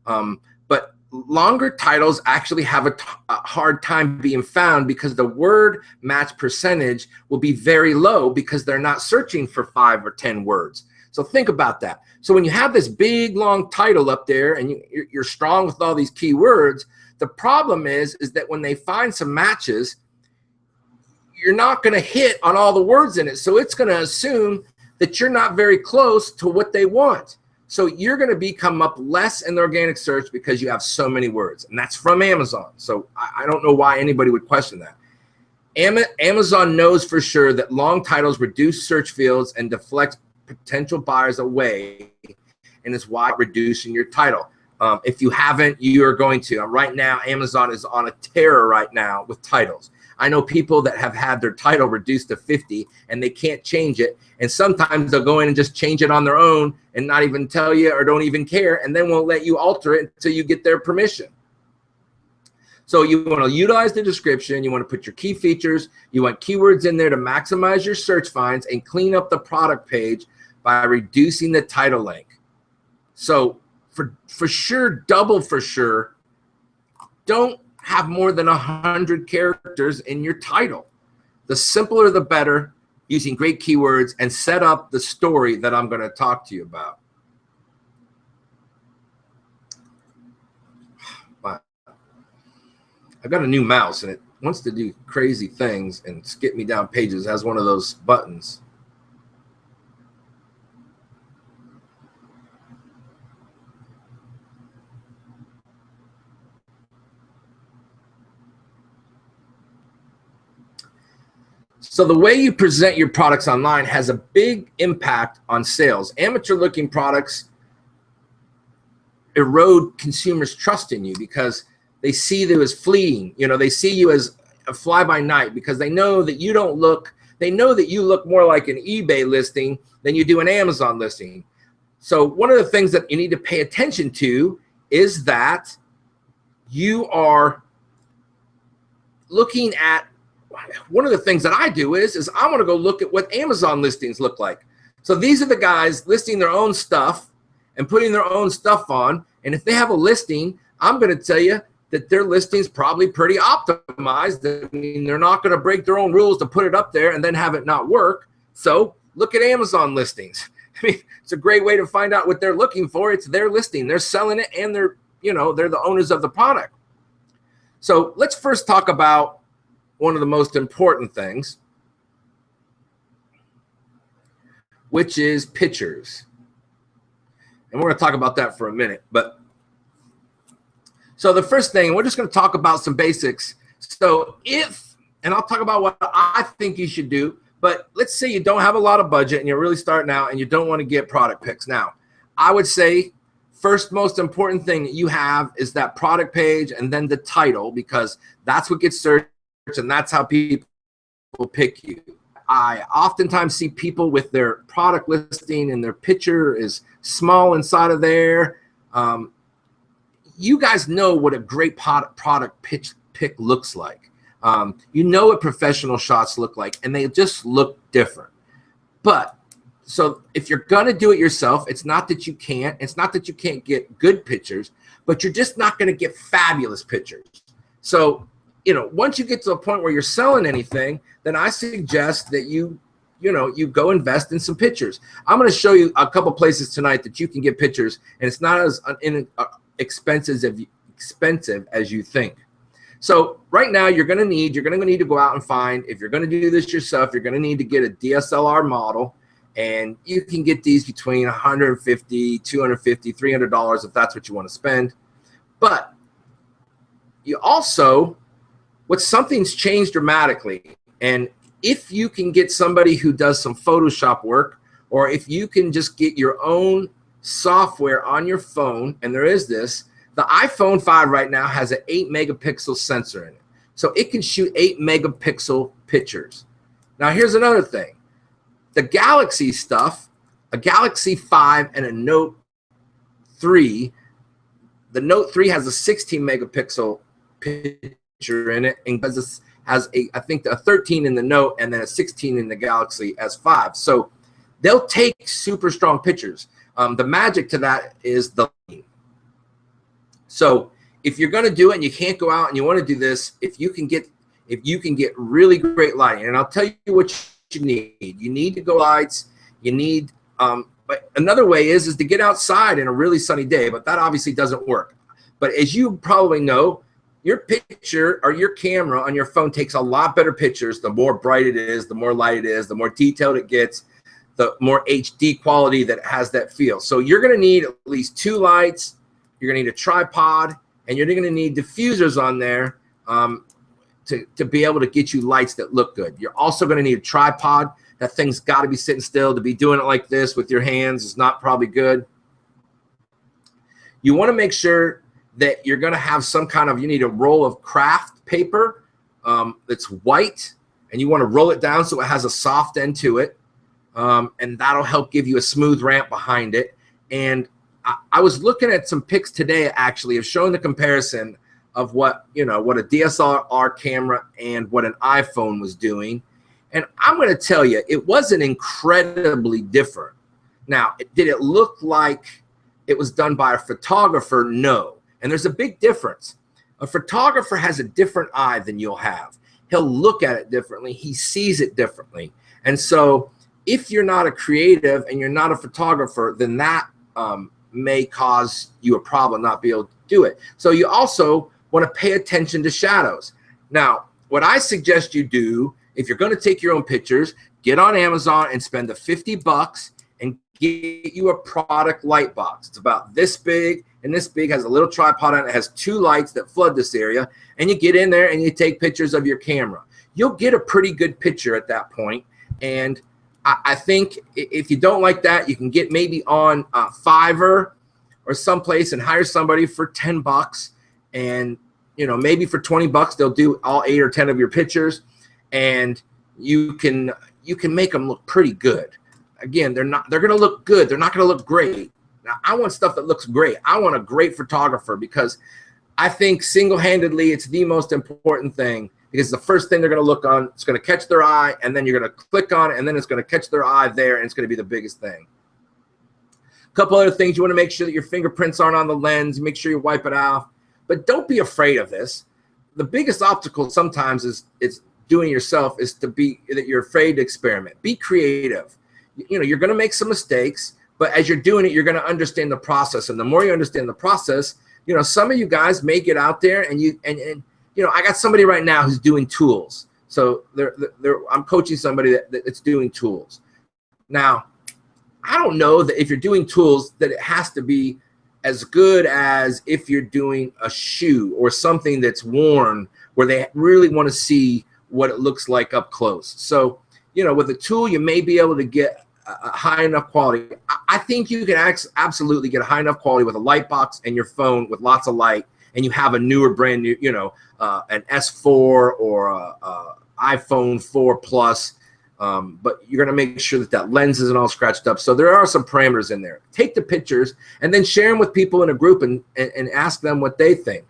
But longer titles actually have a hard time being found because the word match percentage will be very low because they're not searching for 5 or 10 words. So think about that. So when you have this big, long title up there and you're strong with all these keywords, the problem is that when they find some matches, you're not going to hit on all the words in it. So it's going to assume that you're not very close to what they want. So you're going to become up less in the organic search because you have so many words. And that's from Amazon. So I don't know why anybody would question that. Amazon knows for sure that long titles reduce search fields and deflect potential buyers away, and is why reducing your title. If you haven't, you are going to. Right now, Amazon is on a tear right now with titles. I know people that have had their title reduced to 50 and they can't change it. And sometimes they'll go in and just change it on their own and not even tell you or don't even care, and then won't let you alter it until you get their permission. So you want to utilize the description. You want to put your key features. You want keywords in there to maximize your search finds and clean up the product page by reducing the title length. So for sure, double for sure, don't have more than 100 characters in your title. The simpler, the better, using great keywords, and set up the story that I'm going to talk to you about. I've got a new mouse, and it wants to do crazy things and skip me down pages. It has one of those buttons. So the way you present your products online has a big impact on sales. Amateur looking products erode consumers' trust in you because they see you as fleeting. You know, they see you as a fly by night because they know that you don't look, they know that you look more like an eBay listing than you do an Amazon listing. So one of the things that you need to pay attention to is that you are looking at, one of the things that I do is I want to go look at what Amazon listings look like. So these are the guys listing their own stuff and putting their own stuff on. And if they have a listing, I'm going to tell you that their listing's probably pretty optimized. I mean, they're not going to break their own rules to put it up there and then have it not work. So look at Amazon listings. I mean, it's a great way to find out what they're looking for. It's their listing. They're selling it, and they're the owners of the product. So let's first talk about one of the most important things, which is pictures. And we're going to talk about that for a minute. But so the first thing, we're just going to talk about some basics. So and I'll talk about what I think you should do, but let's say you don't have a lot of budget and you're really starting out and you don't want to get product pics. Now, I would say first most important thing that you have is that product page and then the title, because that's what gets searched and that's how people pick you. I oftentimes see people with their product listing and their picture is small inside of there. You guys know what a great product pic looks like. You know what professional shots look like, and they just look different. But so if you're going to do it yourself, it's not that you can't. It's not that you can't get good pictures, but you're just not going to get fabulous pictures. So, once you get to a point where you're selling anything, then I suggest that you go invest in some pictures. I'm going to show you a couple places tonight that you can get pictures, and it's not as expensive as you think. So right now you're going to need to go out and find, if you're going to do this yourself, you're going to need to get a DSLR model, and you can get these between $150, $250, $300 if that's what you want to spend. But you also, something's changed dramatically, and if you can get somebody who does some Photoshop work, or if you can just get your own software on your phone, and there is this, the iPhone 5 right now has an 8 megapixel sensor in it. So it can shoot 8 megapixel pictures. Now here's another thing. The Galaxy stuff, a Galaxy 5 and a Note 3, the Note 3 has a 16 megapixel picture in it, and has I think a 13 in the Note and then a 16 in the Galaxy S5. So they'll take super strong pictures. The magic to that is the lighting. So if you're going to do it and you can't go out and you want to do this, if you can get really great lighting, and I'll tell you what you need. You need to go lights. You need but another way is to get outside in a really sunny day, but that obviously doesn't work. But as you probably know, your picture or your camera on your phone takes a lot better pictures. The more bright it is, the more light it is, the more detailed it gets, the more HD quality that has that feel. So you're going to need at least 2 lights. You're going to need a tripod, and you're going to need diffusers on there to be able to get you lights that look good. You're also going to need a tripod. That thing's got to be sitting still. To be doing it like this with your hands is not probably good. You want to make sure that you're going to have some kind of, you need a roll of craft paper that's white, and you want to roll it down so it has a soft end to it, and that'll help give you a smooth ramp behind it. And I was looking at some pics today, actually, of showing the comparison of what a DSLR camera and what an iPhone was doing. And I'm going to tell you, it wasn't incredibly different. Now, did it look like it was done by a photographer? No. And there's a big difference. A photographer has a different eye than you'll have. He'll look at it differently. He sees it differently. And so if you're not a creative and you're not a photographer, then that may cause you a problem not be able to do it. So you also want to pay attention to shadows. Now, what I suggest you do, if you're going to take your own pictures, get on Amazon and spend the $50 and get you a product light box. It's about this big, and this big, has a little tripod on it. It has 2 lights that flood this area, and you get in there and you take pictures of your camera. you'll get a pretty good picture at that point. And I think if you don't like that, you can get maybe on Fiverr or someplace and hire somebody for $10, and maybe for $20 they'll do all 8 or 10 of your pictures, and you can make them look pretty good. Again, they're going to look good. They're not going to look great. Now, I want stuff that looks great. I want a great photographer, because I think single-handedly it's the most important thing, because the first thing they're going to look on, it's going to catch their eye, and then you're going to click on it, and then it's going to catch their eye there, and it's going to be the biggest thing. A couple other things: you want to make sure that your fingerprints aren't on the lens. Make sure you wipe it off. But don't be afraid of this. The biggest obstacle sometimes is doing it yourself, is that you're afraid to experiment. Be creative. You're going to make some mistakes, but as you're doing it, you're going to understand the process. And the more you understand the process, some of you guys may get out there and I got somebody right now who's doing tools. So I'm coaching somebody that's doing tools. Now, I don't know that if you're doing tools that it has to be as good as if you're doing a shoe or something that's worn, where they really want to see what it looks like up close. So, with a tool, you may be able to get a high enough quality. I think you can absolutely get a high enough quality with a light box and your phone with lots of light, and you have a newer, brand new, an S4 or a iPhone 4 Plus. But you're going to make sure that lens isn't all scratched up. So there are some parameters in there. Take the pictures and then share them with people in a group and ask them what they think.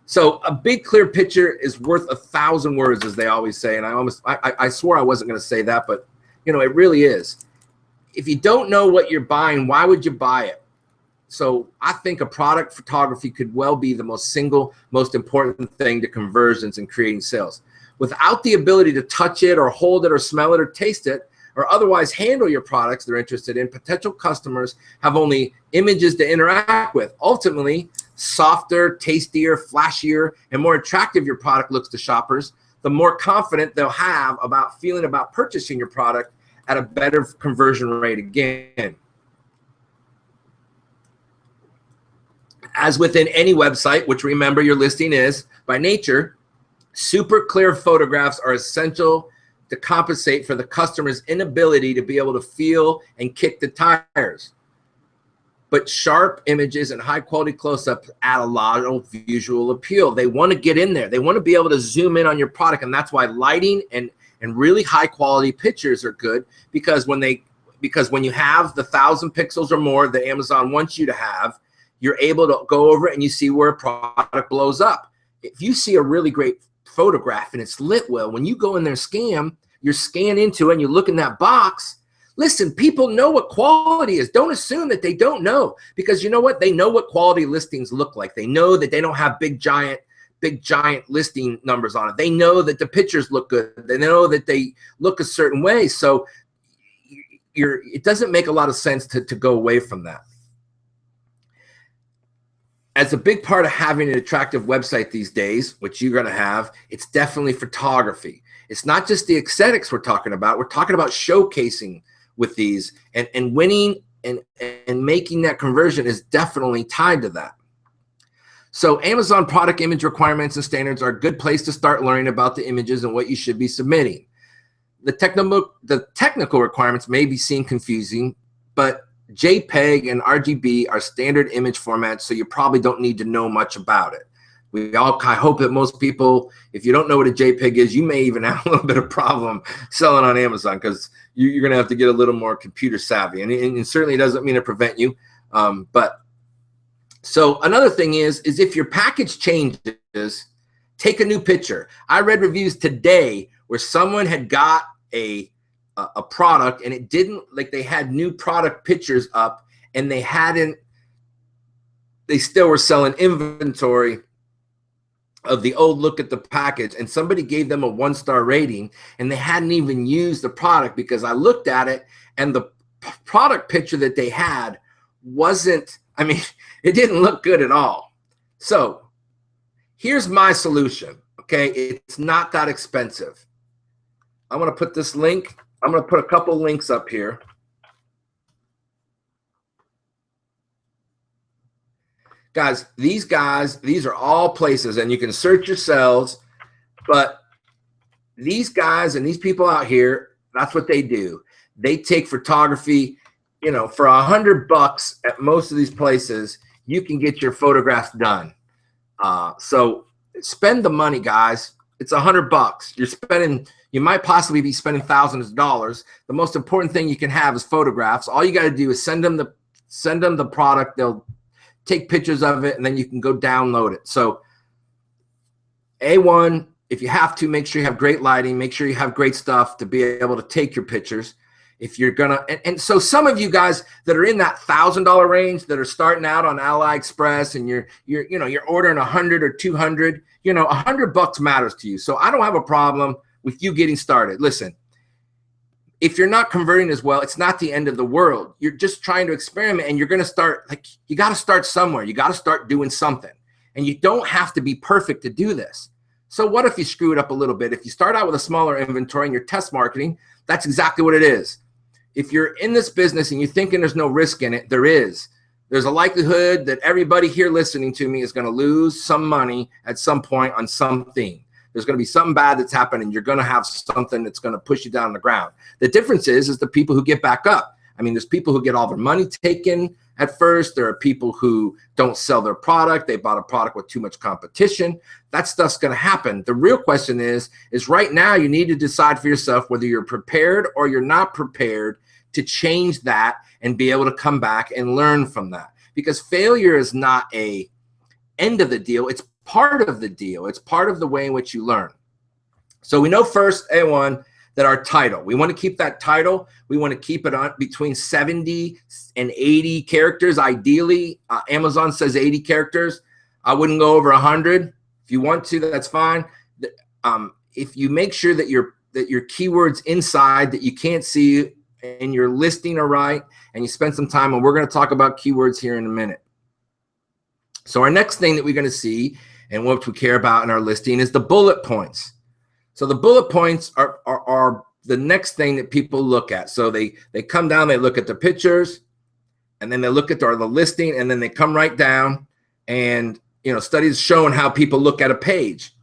So a big clear picture is worth 1,000 words, as they always say. And I swore I wasn't going to say that, but it really is. If you don't know what you're buying, why would you buy it? So I think a product photography could well be the most important thing to conversions and creating sales. Without the ability to touch it or hold it or smell it or taste it or otherwise handle your products they're interested in, potential customers have only images to interact with. Ultimately, softer, tastier, flashier, and more attractive your product looks to shoppers, the more confident they'll have about purchasing your product at a better conversion rate again. As within any website, which remember your listing is by nature, super clear photographs are essential to compensate for the customer's inability to be able to feel and kick the tires. But sharp images and high quality close-ups add a lot of visual appeal. They want to get in there. They want to be able to zoom in on your product, and that's why lighting and really high quality pictures are good, because when you have the 1,000 pixels or more that Amazon wants you to have, you're able to go over it and you see where a product blows up. If you see a really great photograph and it's lit well, when you go in there you scan into it and you look in that box, listen, people know what quality is. Don't assume that they don't know, because you know what? They know what quality listings look like. They know that they don't have big giant listing numbers on it. They know that the pictures look good. They know that they look a certain way. So it doesn't make a lot of sense to go away from that. As a big part of having an attractive website these days, which you're going to have, it's definitely photography. It's not just the aesthetics we're talking about. We're talking about showcasing with these, and winning and making that conversion is definitely tied to that. So Amazon product image requirements and standards are a good place to start learning about the images and what you should be submitting. The technical requirements may be seen confusing, but JPEG and RGB are standard image formats, so you probably don't need to know much about it. I hope that most people, if you don't know what a JPEG is, you may even have a little bit of problem selling on Amazon, because you're going to have to get a little more computer savvy. And it certainly doesn't mean to prevent you. So another thing is if your package changes, take a new picture. I read reviews today where someone had got a product and it didn't, like, they had new product pictures up and they still were selling inventory of the old look at the package, and somebody gave them a 1-star rating and they hadn't even used the product, because I looked at it and the product picture that they had wasn't, it didn't look good at all. So here's my solution. Okay, it's not that expensive. I'm going to put this link. I'm going to put a couple links up here. Guys, these are all places, and you can search yourselves But these guys and these people out here, that's what they do. They take photography, you know, for $100 at most of these places, you can get your photographs done. So spend the money, guys. It's $100. You're spending, you might possibly be spending thousands of dollars. The most important thing you can have is photographs. All you got to do is send them the product. They'll take pictures of it, and then you can go download it. So A1, if you have to, make sure you have great lighting, make sure you have great stuff to be able to take your pictures. If you're gonna, and so some of you guys that are in that $1,000 range that are starting out on AliExpress, and you're ordering 100 or 200, you know, $100 matters to you. So I don't have a problem with you getting started. Listen, if you're not converting as well, it's not the end of the world. You're just trying to experiment, and you're going to start, like, you got to start somewhere. You got to start doing something, and you don't have to be perfect to do this. So what if you screw it up a little bit? If you start out with a smaller inventory and you're test marketing, that's exactly what it is. If you're in this business and you're thinking there's no risk in it, there is. There's a likelihood that everybody here listening to me is going to lose some money at some point on something. There's going to be something bad that's happening. You're going to have something that's going to push you down on the ground. The difference is the people who get back up. I mean, there's people who get all their money taken at first. There are people who don't sell their product. They bought a product with too much competition. That stuff's going to happen. The real question is right now you need to decide for yourself whether you're prepared or you're not prepared to change that and be able to come back and learn from that. Because failure is not a end of the deal. It's part of the deal. It's part of the way in which you learn. So we know first, A1, that our title, we want to keep that title. We want to keep it on between 70 and 80 characters. Ideally, Amazon says 80 characters. I wouldn't go over 100. If you want to, that's fine. If you make sure that your keywords inside that you can't see and your listing are right, and you spend some time, and we're going to talk about keywords here in a minute. So our next thing that we're going to see and what we care about in our listing is the bullet points. So the bullet points are the next thing that people look at. So they come down, they look at the pictures, and then they look at the listing, and then they come right down. And you know, studies showing how people look at a page.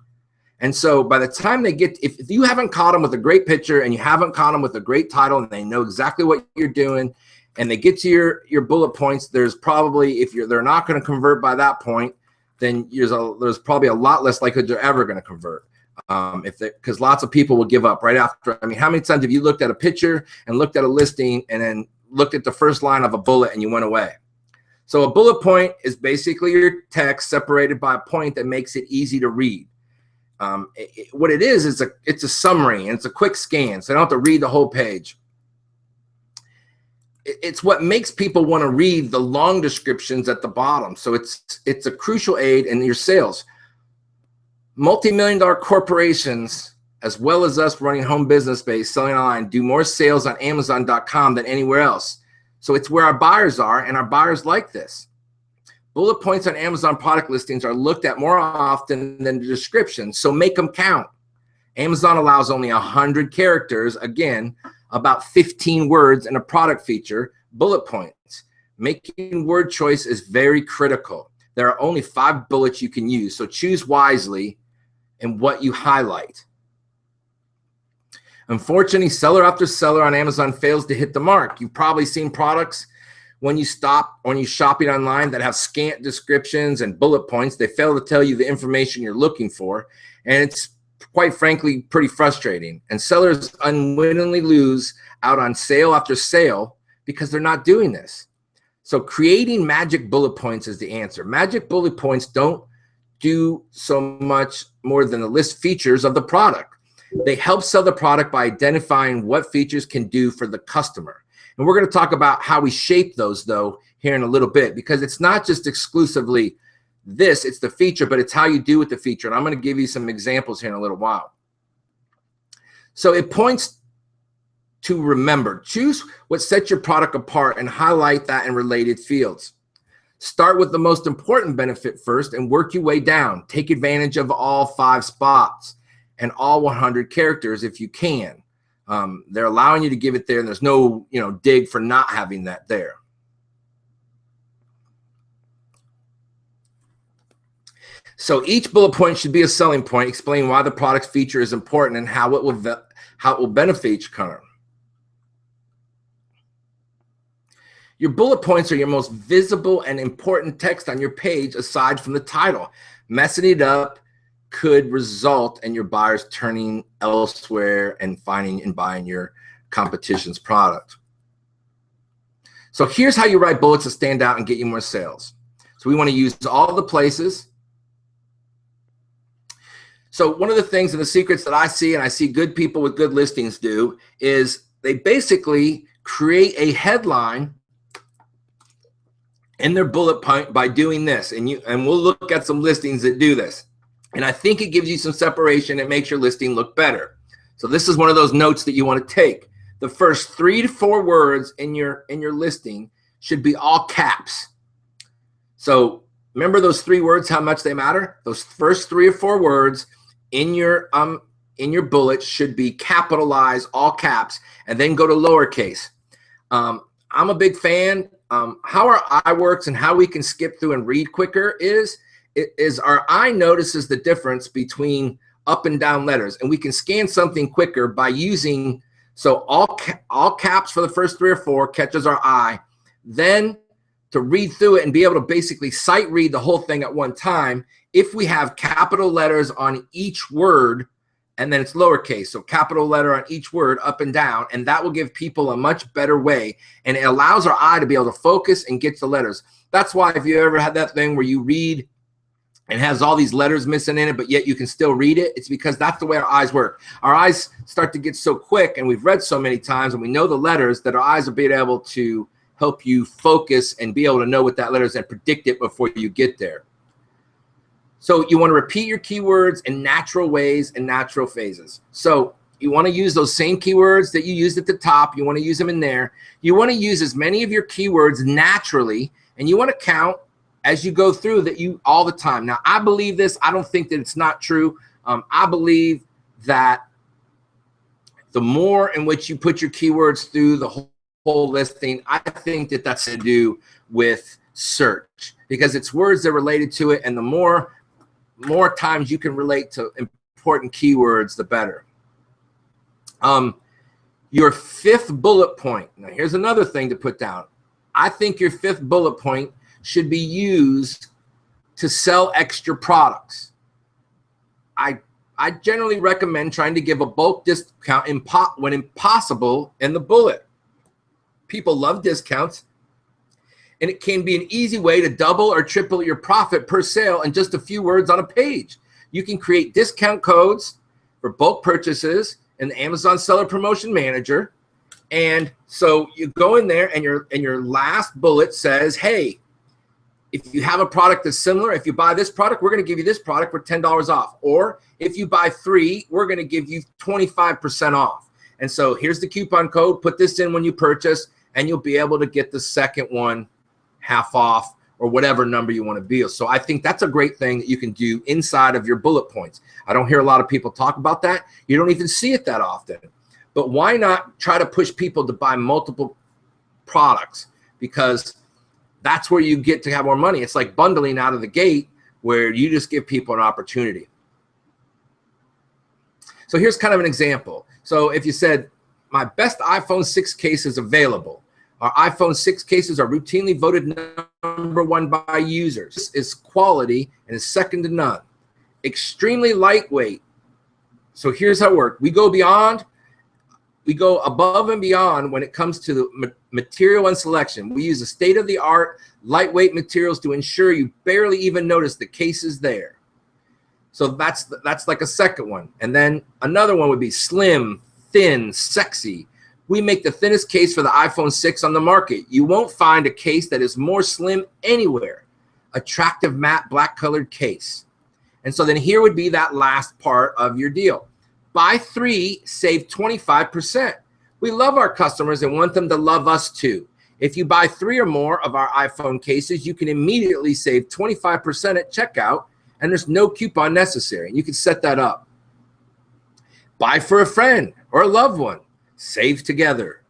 And so by the time they get, if you haven't caught them with a great picture and you haven't caught them with a great title, and they know exactly what you're doing, and they get to your bullet points, there's probably, if they're not going to convert by that point, then there's probably a lot less likelihood they're ever going to convert. Because lots of people will give up right after. I mean, how many times have you looked at a picture and looked at a listing and then looked at the first line of a bullet and you went away? So a bullet point is basically your text separated by a point that makes it easy to read. What it is it's a summary, and it's a quick scan, so I don't have to read the whole page. It's what makes people want to read the long descriptions at the bottom. So it's a crucial aid in your sales. Multi-million-dollar corporations, as well as us running home business based, selling online, do more sales on Amazon.com than anywhere else. So it's where our buyers are, and our buyers like this. Bullet points on Amazon product listings are looked at more often than the description, so make them count. Amazon allows only 100 characters, again, about 15 words in a product feature, bullet points. Making word choice is very critical. There are only 5 bullets you can use, so choose wisely in what you highlight. Unfortunately, seller after seller on Amazon fails to hit the mark. You've probably seen products when you're shopping online that have scant descriptions and bullet points. They fail to tell you the information you're looking for, and it's quite frankly pretty frustrating. And sellers unwittingly lose out on sale after sale because they're not doing this. So creating magic bullet points is the answer. Magic bullet points don't do so much more than the list features of the product. They help sell the product by identifying what features can do for the customer. And we're going to talk about how we shape those, though, here in a little bit, because it's not just exclusively this, it's the feature, but it's how you do with the feature. And I'm going to give you some examples here in a little while. So it points to remember. Choose what sets your product apart and highlight that in related fields. Start with the most important benefit first and work your way down. Take advantage of all 5 spots and all 100 characters if you can. They're allowing you to give it there, and there's no dig for not having that there. So each bullet point should be a selling point, explain why the product's feature is important and how it will benefit each customer. Your bullet points are your most visible and important text on your page aside from the title. Messing it up could result in your buyers turning elsewhere and finding and buying your competition's product. So here's how you write bullets to stand out and get you more sales. So we want to use all the places. So one of the things and the secrets that I see, and I see good people with good listings do, is they basically create a headline in their bullet point by doing this. And we'll look at some listings that do this. And I think it gives you some separation. It makes your listing look better. So this is one of those notes that you want to take. The first 3 to 4 words in your listing should be all caps. So remember those 3 words, how much they matter? Those first 3 or 4 words in your bullet should be capitalized, all caps, and then go to lowercase. I'm a big fan. How our eye works and how we can skip through and read quicker is our eye notices the difference between up and down letters, and we can scan something quicker by using, so all caps for the first 3 or 4 catches our eye. Then to read through it and be able to basically sight read the whole thing at one time, if we have capital letters on each word, and then it's lowercase, so capital letter on each word up and down, and that will give people a much better way, and it allows our eye to be able to focus and get to letters. That's why if you ever had that thing where you read and has all these letters missing in it, but yet you can still read it, it's because that's the way our eyes work. Our eyes start to get so quick, and we've read so many times, and we know the letters, that our eyes will be able to help you focus and be able to know what that letter is and predict it before you get there. So you want to repeat your keywords in natural ways and natural phases. So you want to use those same keywords that you used at the top. You want to use them in there. You want to use as many of your keywords naturally, and you want to count as you go through that you all the time. Now, I believe this. I don't think that it's not true. I believe that the more in which you put your keywords through the whole listing, I think that that's to do with search, because it's words that are related to it, and the more times you can relate to important keywords, the better. Your 5th bullet point. Now, here's another thing to put down. I think your 5th bullet point should be used to sell extra products. I generally recommend trying to give a bulk discount when impossible in the bullet. People love discounts, and it can be an easy way to double or triple your profit per sale in just a few words on a page. You can create discount codes for bulk purchases in the Amazon Seller Promotion Manager. And so you go in there, and your last bullet says, hey, if you have a product that's similar, if you buy this product, we're going to give you this product for $10 off. Or if you buy 3, we're going to give you 25% off. And so here's the coupon code. Put this in when you purchase, and you'll be able to get the second one half off, or whatever number you want to be. So I think that's a great thing that you can do inside of your bullet points. I don't hear a lot of people talk about that. You don't even see it that often. But why not try to push people to buy multiple products? Because that's where you get to have more money. It's like bundling out of the gate, where you just give people an opportunity. So here's kind of an example. So if you said, my best iPhone 6 case is available. Our iPhone 6 cases are routinely voted #1 by users. This is quality and is second to none. Extremely lightweight. So here's how it works. We go above and beyond when it comes to the material and selection. We use a state-of-the-art lightweight materials to ensure you barely even notice the case is there. So that's like a second one. And then another one would be slim, thin, sexy. We make the thinnest case for the iPhone 6 on the market. You won't find a case that is more slim anywhere. Attractive matte black colored case. And so then here would be that last part of your deal. Buy 3, save 25%. We love our customers and want them to love us too. If you buy 3 or more of our iPhone cases, you can immediately save 25% at checkout, and there's no coupon necessary. And you can set that up. Buy for a friend or a loved one. Save together.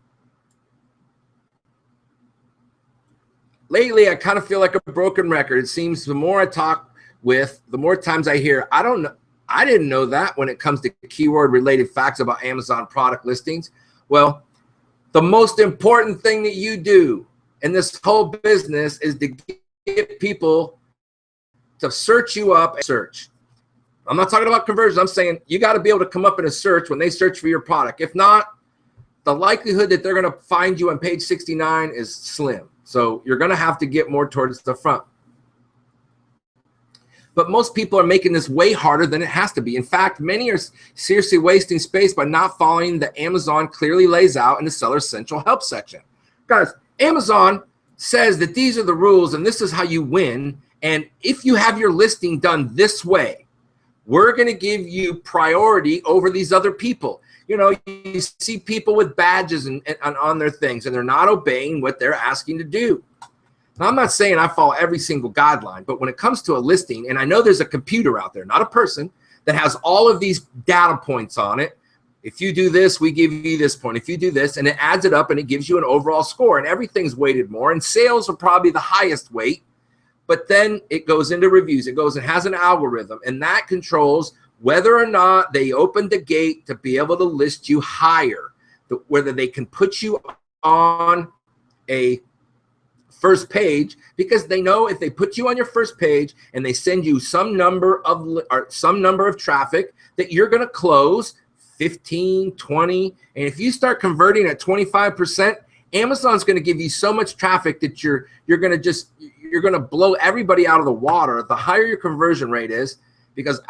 Lately, I kind of feel like a broken record. It seems the more I talk with, the more times I hear, I didn't know that when it comes to keyword related facts about Amazon product listings. Well, the most important thing that you do in this whole business is to get people to search you up and search. I'm not talking about conversions. I'm saying you got to be able to come up in a search when they search for your product. If not, the likelihood that they're going to find you on page 69 is slim. So you're going to have to get more towards the front. But most people are making this way harder than it has to be. In fact, many are seriously wasting space by not following the Amazon clearly lays out in the Seller Central Help section. Guys, Amazon says that these are the rules and this is how you win. And if you have your listing done this way, we're going to give you priority over these other people. You know, you see people with badges and on their things, and they're not obeying what they're asking to do. Now, I'm not saying I follow every single guideline, but when it comes to a listing, and I know there's a computer out there, not a person, that has all of these data points on it. If you do this, we give you this point. If you do this, and it adds it up and it gives you an overall score, and everything's weighted more, and sales are probably the highest weight, but then it goes into reviews. It goes and has an algorithm, and that controls whether or not they open the gate to be able to list you higher, whether they can put you on a first page, because they know if they put you on your first page and they send you some number of traffic that you're going to close 15, 20. And if you start converting at 25%, Amazon's going to give you so much traffic that you're going to blow everybody out of the water. The higher your conversion rate is, because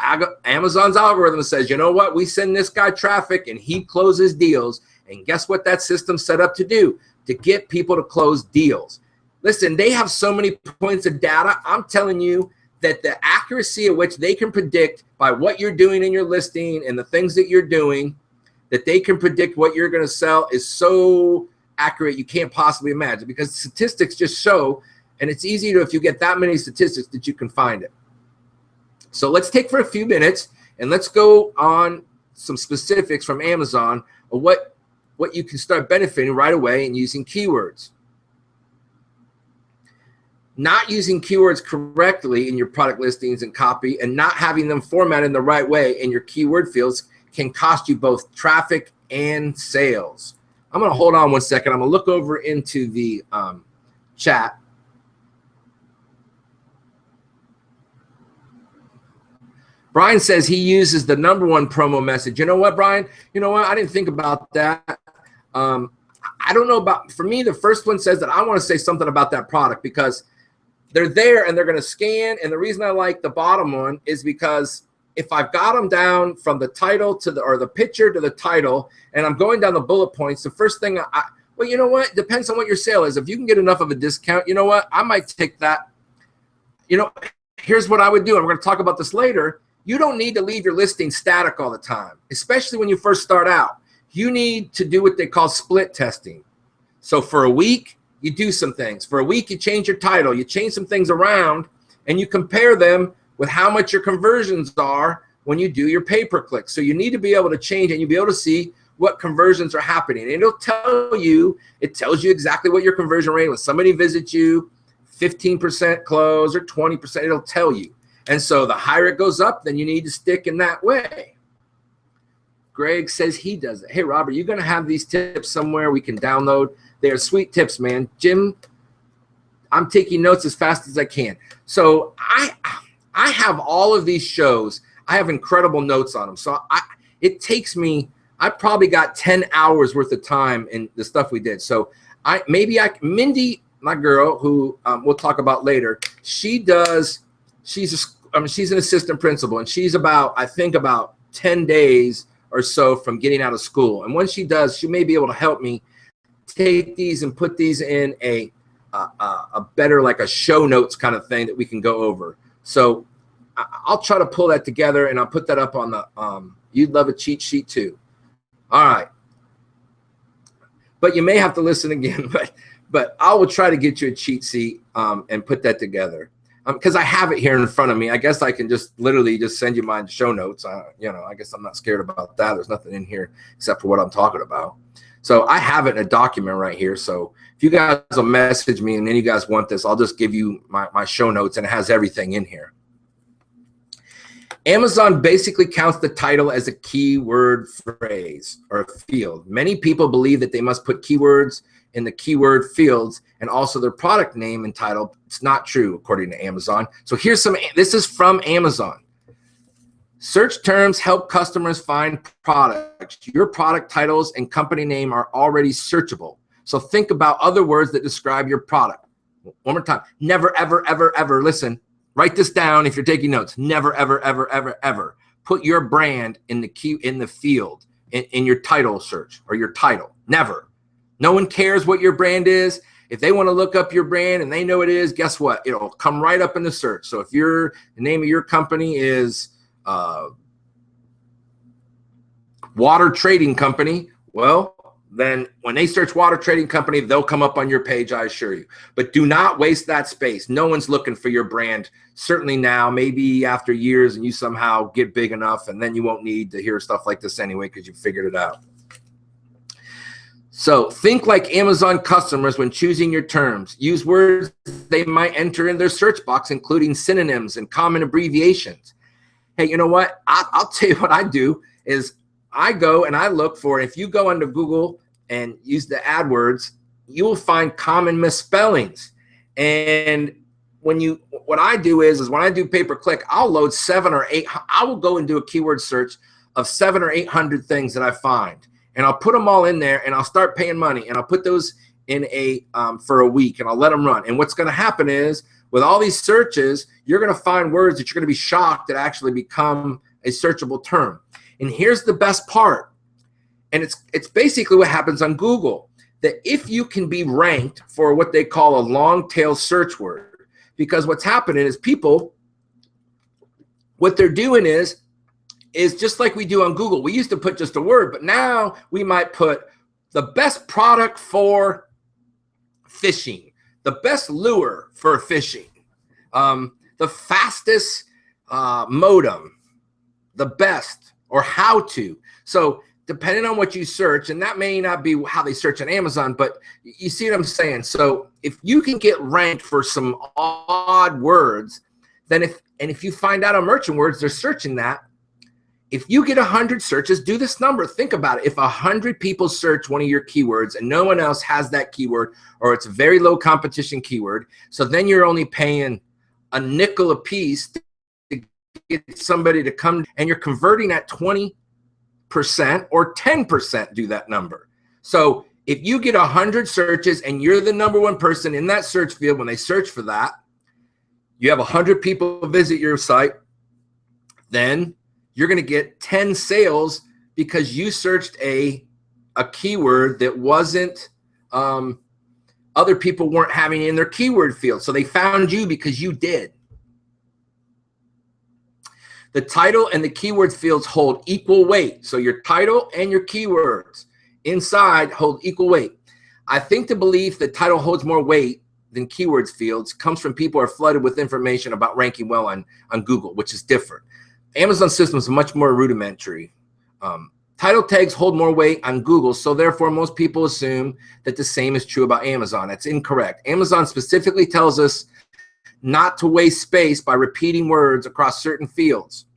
Amazon's algorithm says, you know what, we send this guy traffic and he closes deals. And guess what that system's set up to do? To get people to close deals. Listen, they have so many points of data. I'm telling you that the accuracy at which they can predict by what you're doing in your listing and the things that you're doing, that they can predict what you're going to sell is so accurate you can't possibly imagine, because statistics just show, and it's easy to, if you get that many statistics, that you can find it. So let's take for a few minutes and let's go on some specifics from Amazon of what you can start benefiting right away and using keywords. Not using keywords correctly in your product listings and copy, and not having them formatted in the right way in your keyword fields, can cost you both traffic and sales. I'm going to hold on one second. I'm going to look over into the chat. Brian says he uses the #1 promo message. You know what, Brian? You know what? I didn't think about that. I don't know about, for me, the first one says that I want to say something about that product because they're there and they're going to scan. And the reason I like the bottom one is because if I've got them down from the title to the picture to the title, and I'm going down the bullet points, the first thing well, you know what? Depends on what your sale is. If you can get enough of a discount, you know what? I might take that. You know, here's what I would do. And we're going to talk about this later. You don't need to leave your listing static all the time, especially when you first start out. You need to do what they call split testing. So for a week, you do some things. For a week, you change your title. You change some things around, and you compare them with how much your conversions are when you do your pay-per-click. So you need to be able to change, and you'll be able to see what conversions are happening. And it'll tell you, it tells you exactly what your conversion rate, when somebody visits you, 15% close or 20%, it'll tell you. And so the higher it goes up, then you need to stick in that way. Greg says he does it. Hey, Robert, you're going to have these tips somewhere we can download. They are sweet tips, man. Jim, I'm taking notes as fast as I can. So I have all of these shows. I have incredible notes on them. So it takes me, I probably got 10 hours worth of time in the stuff we did. So Mindy, my girl, who we'll talk about later, she's an assistant principal, and she's about, I think, about 10 days or so from getting out of school. And when she does, she may be able to help me take these and put these in a better, like a show notes kind of thing that we can go over. So I'll try to pull that together, and I'll put that up on the You'd Love a Cheat Sheet too. All right. But you may have to listen again, but I will try to get you a cheat sheet and put that together. Because I have it here in front of me. I guess I can just literally just send you my show notes. You know, I guess I'm not scared about that. There's nothing in here except for what I'm talking about. So I have it in a document right here. So if you guys will message me and then you guys want this, I'll just give you my show notes, and it has everything in here. Amazon basically counts the title as a keyword phrase or a field. Many people believe that they must put keywords in the keyword fields and also their product name and title. It's not true, according to Amazon. So here's this is from Amazon. Search terms help customers find products. Your product titles and company name are already searchable. So think about other words that describe your product. One more time. Never, ever, ever, ever. Listen, write this down if you're taking notes. Never, ever, ever, ever, ever put your brand in the field in your title search or your title. Never. No one cares what your brand is. If they want to look up your brand and they know it is, guess what? It'll come right up in the search. So if the name of your company is Water Trading Company, well, then when they search Water Trading Company, they'll come up on your page, I assure you. But do not waste that space. No one's looking for your brand. Certainly now, maybe after years and you somehow get big enough, and then you won't need to hear stuff like this anyway because you figured it out. So think like Amazon customers when choosing your terms. Use words they might enter in their search box, including synonyms and common abbreviations. Hey, you know what? I'll tell you what I do is I go and I look for, if you go into Google and use the AdWords, you will find common misspellings. And what I do is when I do pay-per-click, I'll load 7 or 8. I will go and do a keyword search of 700 or 800 things that I find. And I'll put them all in there and I'll start paying money. And I'll put those in for a week and I'll let them run. And what's going to happen is with all these searches, you're going to find words that you're going to be shocked that actually become a searchable term. And here's the best part. And it's basically what happens on Google, that if you can be ranked for what they call a long tail search word, because what's happening is people, what they're doing is just like we do on Google. We used to put just a word, but now we might put the best product for fishing, the best lure for fishing, the fastest modem, the best, or how to. So depending on what you search, and that may not be how they search on Amazon, but you see what I'm saying? So if you can get ranked for some odd words, then if you find out on Merchant Words, they're searching that. If you get 100 searches, do this number. Think about it. If 100 people search one of your keywords and no one else has that keyword, or it's a very low competition keyword, so then you're only paying a nickel a piece to get somebody to come, and you're converting at 20% or 10% do that number. So if you get 100 searches and you're the #1 person in that search field, when they search for that, you have 100 people visit your site, then you're going to get 10 sales because you searched a keyword that wasn't, other people weren't having in their keyword field. So they found you because you did. The title and the keywords fields hold equal weight. So your title and your keywords inside hold equal weight. I think the belief that title holds more weight than keywords fields comes from people who are flooded with information about ranking well on Google, which is different. Amazon system is much more rudimentary. Title tags hold more weight on Google, so therefore most people assume that the same is true about Amazon. That's incorrect. Amazon specifically tells us not to waste space by repeating words across certain fields.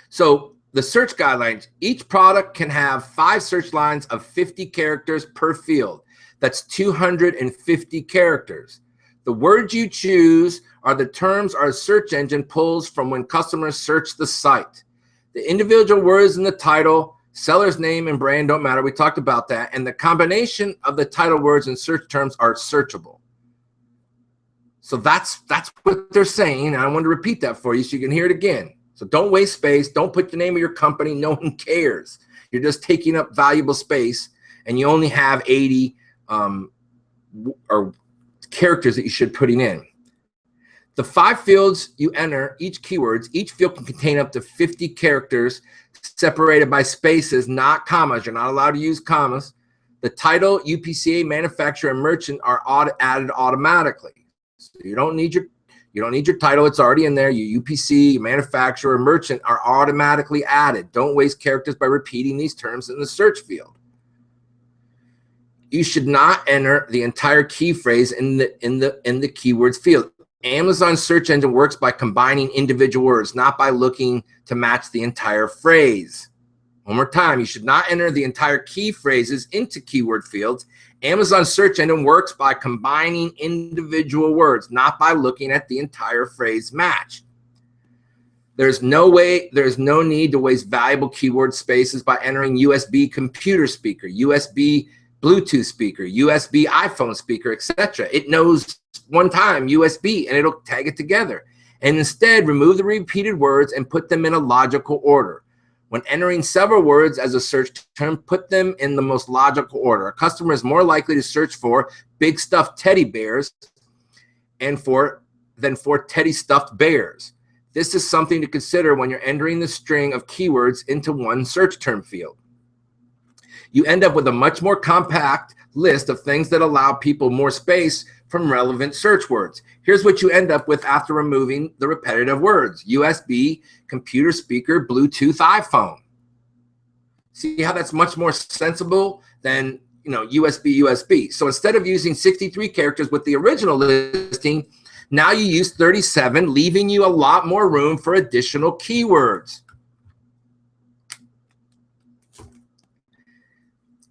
So the search guidelines, each product can have 5 search lines of 50 characters per field. That's 250 characters. The words you choose are the terms our search engine pulls from when customers search the site. The individual words in the title, seller's name and brand don't matter. We talked about that. And the combination of the title words and search terms are searchable. So that's what they're saying. And I want to repeat that for you so you can hear it again. So don't waste space. Don't put the name of your company. No one cares. You're just taking up valuable space, and you only have 80 or characters that you should putting in. The 5 fields you enter, each field can contain up to 50 characters separated by spaces, not commas. You're not allowed to use commas. The title, UPCA, manufacturer, and merchant are added automatically. So you don't need your title. It's already in there. Your UPC, your manufacturer, merchant are automatically added. Don't waste characters by repeating these terms in the search field. You should not enter the entire key phrase in the keywords field. Amazon search engine works by combining individual words, not by looking to match the entire phrase. One more time, you should not enter the entire key phrases into keyword fields. Amazon search engine works by combining individual words, not by looking at the entire phrase match. There's no need to waste valuable keyword spaces by entering USB computer speaker, USB Bluetooth speaker, USB iPhone speaker, etc. It knows one time USB and it'll tag it together. And instead, remove the repeated words and put them in a logical order. When entering several words as a search term, put them in the most logical order. A customer is more likely to search for big stuffed teddy bears than for teddy stuffed bears. This is something to consider when you're entering the string of keywords into one search term field. You end up with a much more compact list of things that allow people more space from relevant search words. Here's what you end up with after removing the repetitive words: USB, computer speaker, Bluetooth, iPhone. See how that's much more sensible than, USB. So instead of using 63 characters with the original listing, now you use 37, leaving you a lot more room for additional keywords.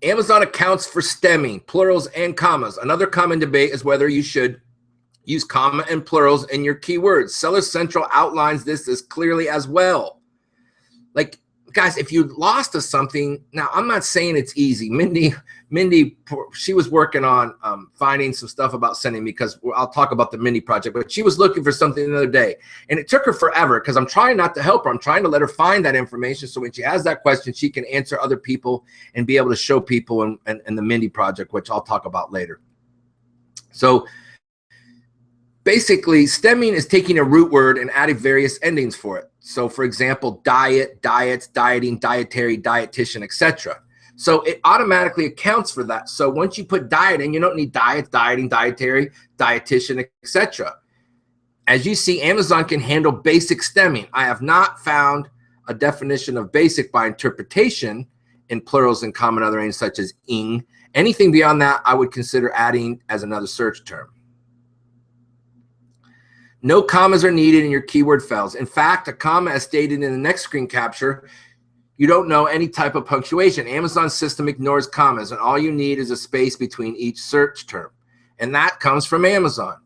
Amazon accounts for stemming, plurals, and commas. Another common debate is whether you should use comma and plurals in your keywords. Seller Central outlines this as clearly as well. Like, guys, if you lost to something, now I'm not saying it's easy. Mindy, she was working on finding some stuff about sending me, because I'll talk about the Mindy project, but she was looking for something the other day, and it took her forever because I'm trying not to help her. I'm trying to let her find that information so when she has that question, she can answer other people and be able to show people in the Mindy project, which I'll talk about later. So basically, stemming is taking a root word and adding various endings for it. So for example, diet, diets, dieting, dietary, dietitian, etc. So it automatically accounts for that. So once you put diet in, you don't need diets, dieting, dietary, dietitian, etc. As you see, Amazon can handle basic stemming. I have not found a definition of basic by interpretation in plurals and common other names such as ing. Anything beyond that, I would consider adding as another search term. No commas are needed in your keyword fields. In fact, a comma, as stated in the next screen capture, you don't know any type of punctuation. Amazon's system ignores commas, and all you need is a space between each search term. And that comes from Amazon.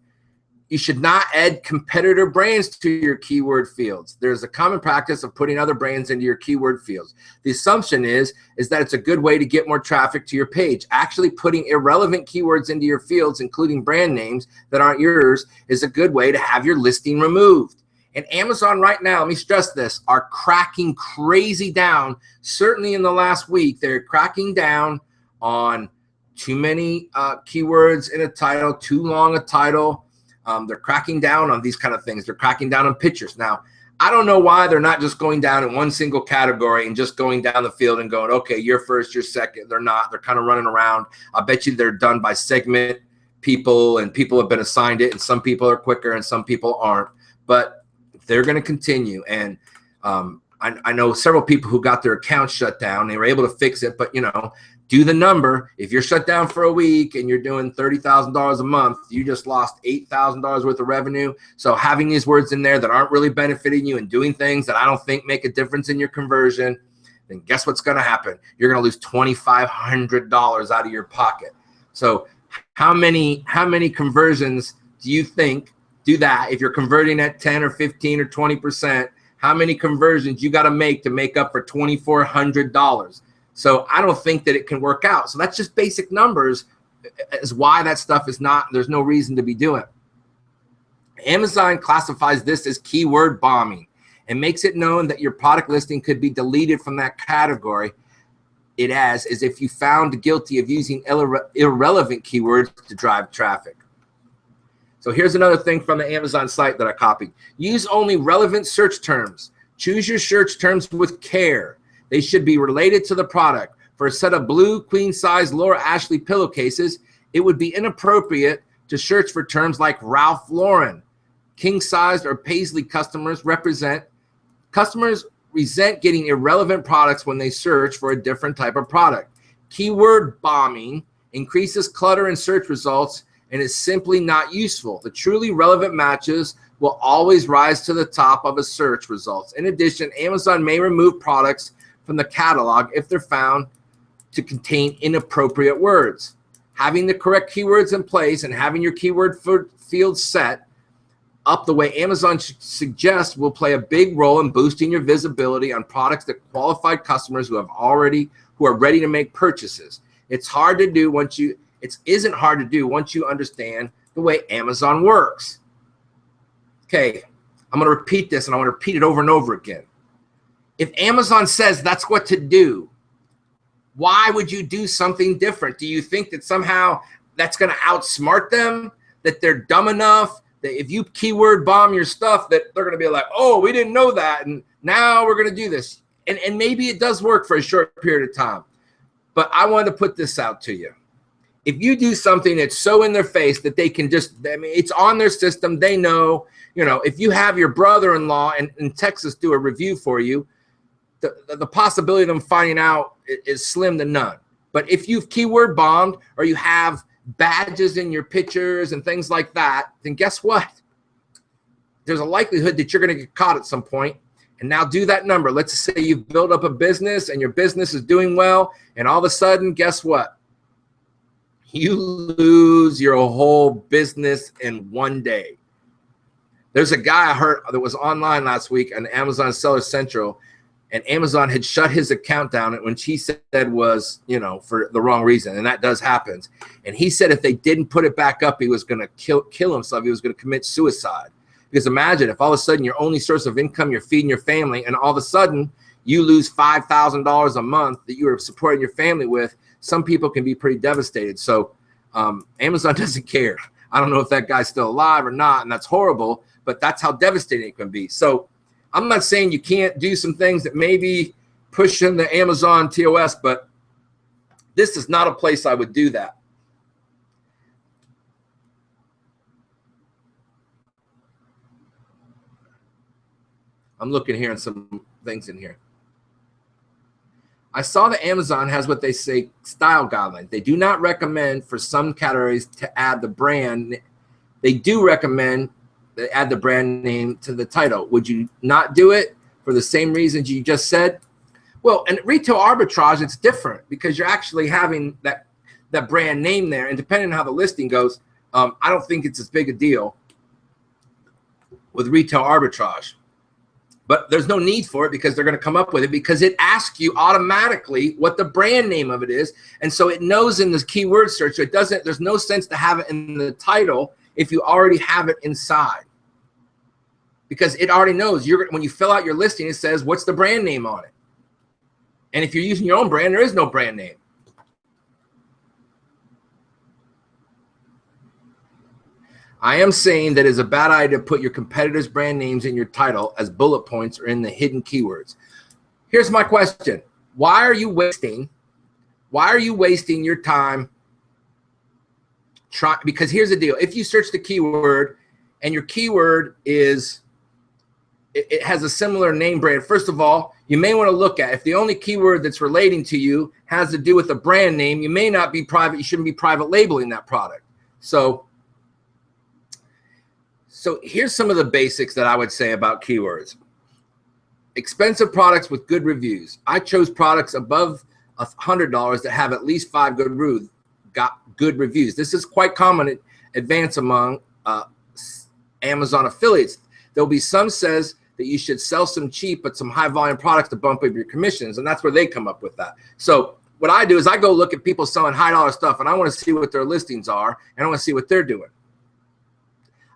You should not add competitor brands to your keyword fields. There's a common practice of putting other brands into your keyword fields. The assumption is that it's a good way to get more traffic to your page. Actually putting irrelevant keywords into your fields, including brand names that aren't yours, is a good way to have your listing removed. And Amazon right now, let me stress this, are cracking crazy down. Certainly in the last week, they're cracking down on too many keywords in a title, too long a title. They're cracking down on these kind of things. They're cracking down on pictures. Now, I don't know why they're not just going down in one single category and just going down the field and going, okay, you're first, you're second. They're not. They're kind of running around. I bet you they're done by segment people, and people have been assigned it, and some people are quicker and some people aren't. But they're going to continue. And I know several people who got their accounts shut down. They were able to fix it, but, do the number. If you're shut down for a week and you're doing $30,000 a month, you just lost $8,000 worth of revenue. So having these words in there that aren't really benefiting you and doing things that I don't think make a difference in your conversion, then guess what's going to happen? You're going to lose $2,500 out of your pocket. So how many conversions do you think do that? If you're converting at 10 or 15 or 20%, how many conversions you got to make up for $2,400? So I don't think that it can work out. So that's just basic numbers, is why that stuff is not, there's no reason to be doing it. Amazon classifies this as keyword bombing and makes it known that your product listing could be deleted from that category. It as if you found guilty of using irrelevant keywords to drive traffic. So here's another thing from the Amazon site that I copied. Use only relevant search terms. Choose your search terms with care. They should be related to the product. For a set of blue queen-size Laura Ashley pillowcases, it would be inappropriate to search for terms like Ralph Lauren. King-sized or Paisley customers resent getting irrelevant products when they search for a different type of product. Keyword bombing increases clutter in search results and is simply not useful. The truly relevant matches will always rise to the top of a search results. In addition, Amazon may remove products from the catalog if they're found to contain inappropriate words. Having the correct keywords in place and having your keyword field set up the way Amazon suggests will play a big role in boosting your visibility on products that qualified customers who are ready to make purchases. It isn't hard to do once you understand the way Amazon works. Okay, I'm going to repeat this, and I want to repeat it over and over again. If Amazon says that's what to do, why would you do something different? Do you think that somehow that's going to outsmart them, that they're dumb enough that if you keyword bomb your stuff, that they're going to be like, oh, we didn't know that, and now we're going to do this? And maybe it does work for a short period of time. But I wanted to put this out to you. If you do something that's so in their face that they can just, I mean, it's on their system, they know, if you have your brother-in-law in Texas do a review for you, the possibility of them finding out is slim to none. But if you've keyword bombed or you have badges in your pictures and things like that, then guess what? There's a likelihood that you're going to get caught at some point. And now do that number. Let's say you've built up a business and your business is doing well, and all of a sudden, guess what? You lose your whole business in one day. There's a guy I heard that was online last week on Amazon Seller Central, and Amazon had shut his account down, and when she said was, for the wrong reason, and that does happen. And he said if they didn't put it back up, he was going to kill himself. He was going to commit suicide. Because imagine if all of a sudden your only source of income, you're feeding your family, and all of a sudden you lose $5,000 a month that you were supporting your family with. Some people can be pretty devastated. So Amazon doesn't care. I don't know if that guy's still alive or not, and that's horrible, but that's how devastating it can be. So I'm not saying you can't do some things that maybe push in the Amazon TOS, but this is not a place I would do that. I'm looking here at some things in here. I saw that Amazon has what they say style guidelines. They do not recommend for some categories to add the brand. They do recommend to add the brand name to the title. Would you not do it for the same reasons you just said? Well, in retail arbitrage, it's different because you're actually having that brand name there. And depending on how the listing goes, I don't think it's as big a deal with retail arbitrage. But there's no need for it because they're going to come up with it because it asks you automatically what the brand name of it is. And so it knows in this keyword search. So there's no sense to have it in the title if you already have it inside. Because it already knows when you fill out your listing, it says, what's the brand name on it? And if you're using your own brand, there is no brand name. I am saying that it's a bad idea to put your competitors' brand names in your title as bullet points or in the hidden keywords. Here's my question. Why are you wasting your time because here's the deal. If you search the keyword and your keyword is it has a similar name brand, first of all, you may want to look at if the only keyword that's relating to you has to do with a brand name, you may not be private, you shouldn't be private labeling that product. So here's some of the basics that I would say about keywords. Expensive products with good reviews. I chose products above $100 that have at least 5 good reviews. This is quite common at advance among Amazon affiliates. There'll be some says that you should sell some cheap but some high volume products to bump up your commissions, and that's where they come up with that. So what I do is I go look at people selling high dollar stuff, and I want to see what their listings are, and I want to see what they're doing.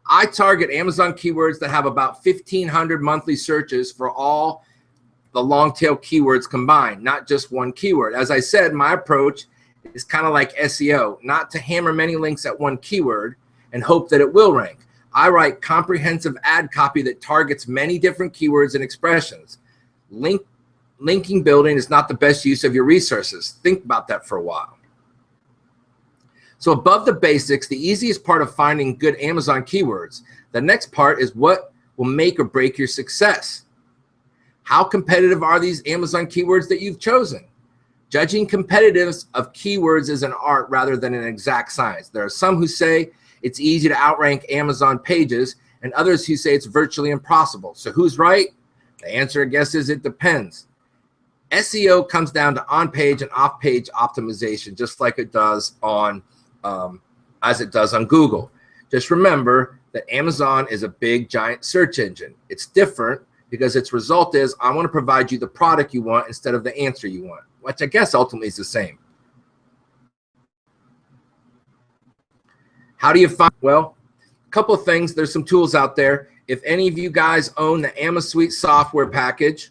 I target Amazon keywords that have about 1,500 monthly searches for all the long tail keywords combined, not just one keyword. As I said, my approach is kind of like SEO, not to hammer many links at one keyword and hope that it will rank. I write comprehensive ad copy that targets many different keywords and expressions. Linking building is not the best use of your resources. Think about that for a while. So above the basics, the easiest part of finding good Amazon keywords. The next part is what will make or break your success. How competitive are these Amazon keywords that you've chosen? Judging competitiveness of keywords is an art rather than an exact science. There are some who say it's easy to outrank Amazon pages, and others who say it's virtually impossible. So who's right? The answer, I guess, is it depends. SEO comes down to on-page and off-page optimization, just like it does on, as it does on Google. Just remember that Amazon is a big, giant search engine. It's different because its result is I want to provide you the product you want instead of the answer you want, which I guess ultimately is the same. How do you find? Well, a couple of things. There's some tools out there. If any of you guys own the AmaSuite software package,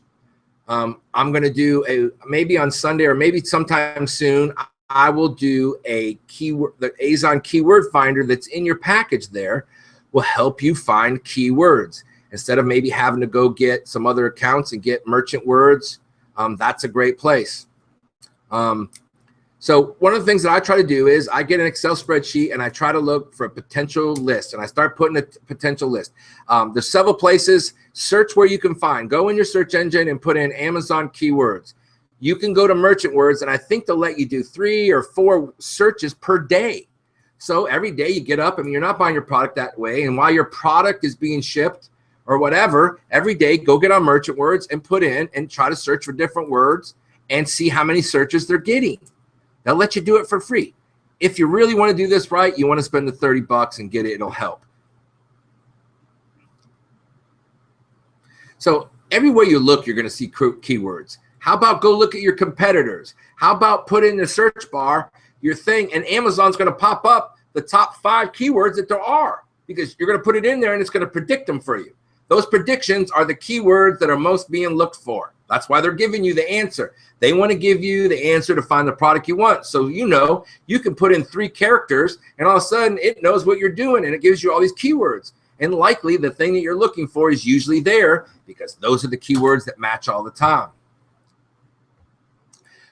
I'm going to do maybe on Sunday or maybe sometime soon, I will do a keyword, the Amazon keyword finder that's in your package there will help you find keywords. Instead of maybe having to go get some other accounts and get merchant words, that's a great place. So one of the things that I try to do is I get an Excel spreadsheet and I try to look for a potential list, and I start putting a potential list. There's several places. Search where you can find. Go in your search engine and put in Amazon keywords. You can go to merchant words, and I think they'll let you do 3 or 4 searches per day. So every day you get up, I mean, you're not buying your product that way, and while your product is being shipped or whatever, every day go get on merchant words and put in and try to search for different words and see how many searches they're getting. They'll let you do it for free. If you really want to do this right, you want to spend the $30 and get it, it'll help. So everywhere you look, you're going to see keywords. How about go look at your competitors? How about put in the search bar your thing, and Amazon's going to pop up the top 5 keywords that there are, because you're going to put it in there and it's going to predict them for you. Those predictions are the keywords that are most being looked for. That's why they're giving you the answer. They want to give you the answer to find the product you want. So you know you can put in 3 characters and all of a sudden it knows what you're doing and it gives you all these keywords. And likely the thing that you're looking for is usually there because those are the keywords that match all the time.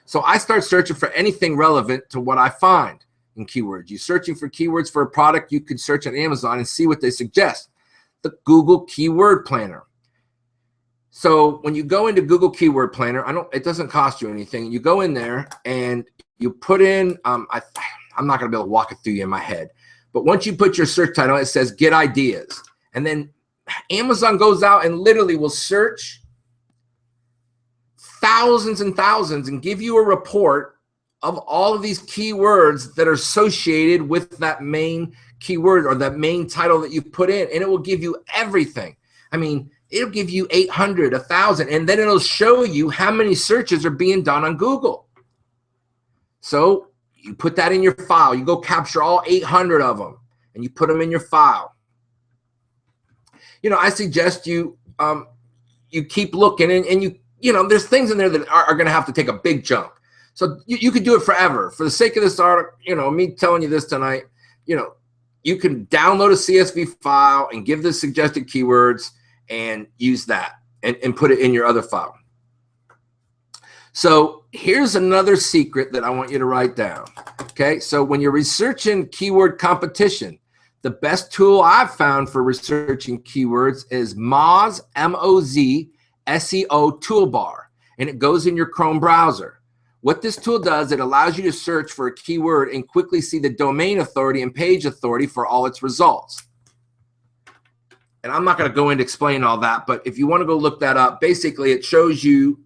So I start searching for anything relevant to what I find in keywords. You're searching for keywords for a product, you could search on Amazon and see what they suggest. The Google Keyword Planner. So when you go into Google Keyword Planner, it doesn't cost you anything. You go in there and you put in, I'm not going to be able to walk it through you in my head, but once you put your search title, it says get ideas. And then Amazon goes out and literally will search thousands and thousands and give you a report of all of these keywords that are associated with that main keyword or that main title that you put in, and it will give you everything. I mean, it'll give you 800, 1,000, and then it'll show you how many searches are being done on Google. So you put that in your file. You go capture all 800 of them, and you put them in your file. You know, I suggest you you keep looking, and you know, there's things in there that are going to have to take a big jump. So you could do it forever. For the sake of this article, you know, me telling you this tonight, you know, you can download a CSV file and give the suggested keywords and use that and put it in your other file. So here's another secret that I want you to write down. Okay, so when you're researching keyword competition, the best tool I've found for researching keywords is Moz, M-O-Z, SEO toolbar, and it goes in your Chrome browser. What this tool does, it allows you to search for a keyword and quickly see the domain authority and page authority for all its results. And I'm not going to go into explain all that, but if you want to go look that up, basically it shows you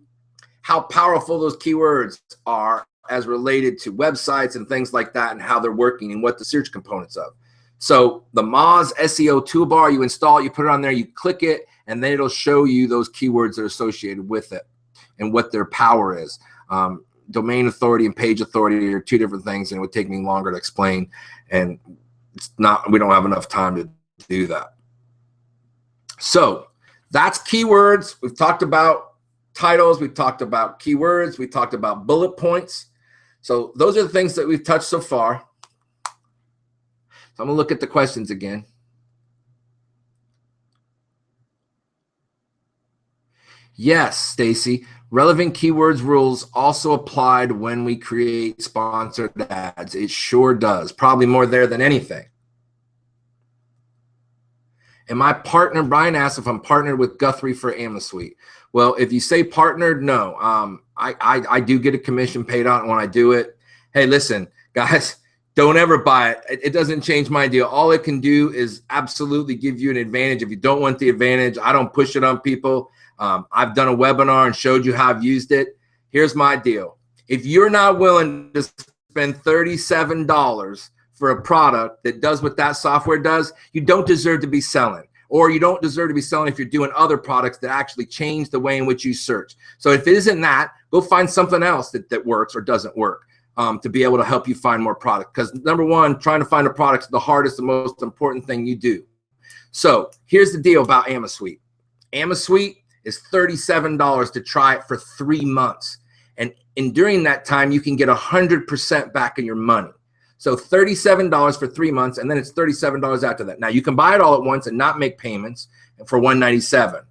how powerful those keywords are as related to websites and things like that and how they're working and what the search components of. So the Moz SEO toolbar, you install it, you put it on there, you click it, and then it'll show you those keywords that are associated with it and what their power is. Domain authority and page authority are 2 different things, and it would take me longer to explain, and we don't have enough time to do that. So that's keywords. We've talked about titles, we've talked about keywords, we talked about bullet points. So those are the things that we've touched so far. So I'm gonna look at the questions again. Yes, Stacy. Relevant keywords rules also applied when we create sponsored ads. It sure does. Probably more there than anything. Am I partnered? Brian asked if I'm partnered with Guthrie for AmaSuite. Well, if you say partnered, no. I do get a commission paid out when I do it. Hey, listen, guys, Don't ever buy it. It doesn't change my deal. All it can do is absolutely give you an advantage. If you don't want the advantage, I don't push it on people. I've done a webinar and showed you how I've used it. Here's my deal. If you're not willing to spend $37 for a product that does what that software does, you don't deserve to be selling. Or you don't deserve to be selling if you're doing other products that actually change the way in which you search. So if it isn't that, go find something else that works or doesn't work. To be able to help you find more product. Because number one, trying to find a product is the hardest, the most important thing you do. So here's the deal about AmaSuite. AmaSuite is $37 to try it for 3 months. And during that time, you can get 100% back in your money. So $37 for 3 months, and then it's $37 after that. Now you can buy it all at once and not make payments for $197.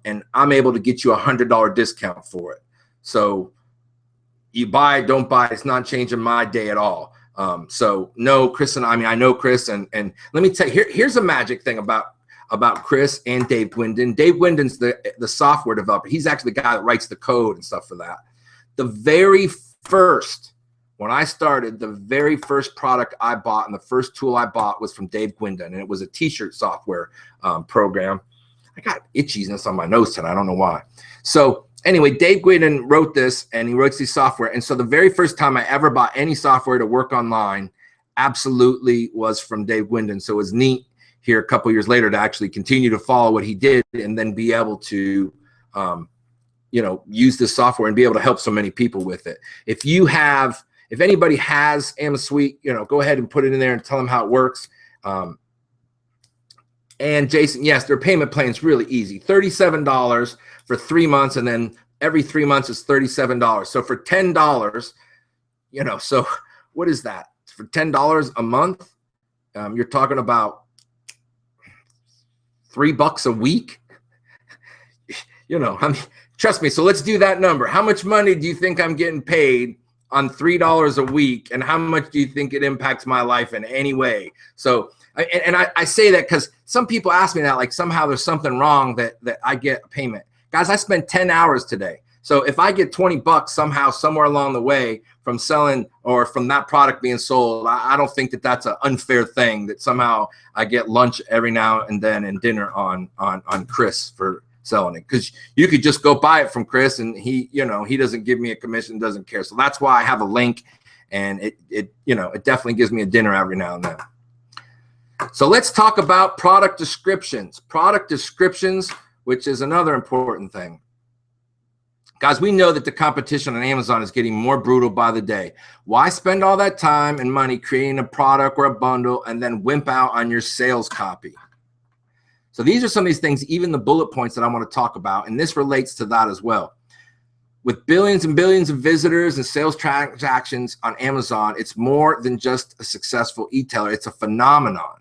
And I'm able to get you a $100 discount for it. So you buy it, don't buy it, it's not changing my day at all. So no, Chris and I know Chris, and let me tell you, here's a magic thing about Chris and Dave Gwindon. Dave Gwindon's the software developer. He's actually the guy that writes the code and stuff for that. The very first, when I started, the very first product I bought and the first tool I bought was from Dave Gwindon, and it was a t-shirt software program. I got itchiness on my nose tonight, I don't know why. So anyway, Dave Gwindon wrote this, and he wrote these software. And so the very first time I ever bought any software to work online absolutely was from Dave Gwindon. So it was neat here a couple years later to actually continue to follow what he did and then be able to, use this software and be able to help so many people with it. If anybody has AmaSuite, go ahead and put it in there and tell them how it works. And Jason, yes, their payment plan is really easy. $37 for 3 months, and then every 3 months is $37. So for $10, so what is that? For $10 a month, you're talking about $3 a week. Trust me. So let's do that number. How much money do you think I'm getting paid on $3 a week, and how much do you think it impacts my life in any way? So, I say that because some people ask me that, like somehow there's something wrong that I get a payment. Guys, I spent 10 hours today. So if I get $20 somehow, somewhere along the way from selling or from that product being sold, I don't think that that's an unfair thing that somehow I get lunch every now and then and dinner on Chris for selling it. Because you could just go buy it from Chris, and he doesn't give me a commission, doesn't care. So that's why I have a link, and it definitely gives me a dinner every now and then. So let's talk about product descriptions. Product descriptions, which is another important thing. Guys, we know that the competition on Amazon is getting more brutal by the day. Why spend all that time and money creating a product or a bundle and then wimp out on your sales copy? So these are some of these things, even the bullet points that I want to talk about, and this relates to that as well. With billions and billions of visitors and sales transactions on Amazon, it's more than just a successful e-tailer. It's a phenomenon.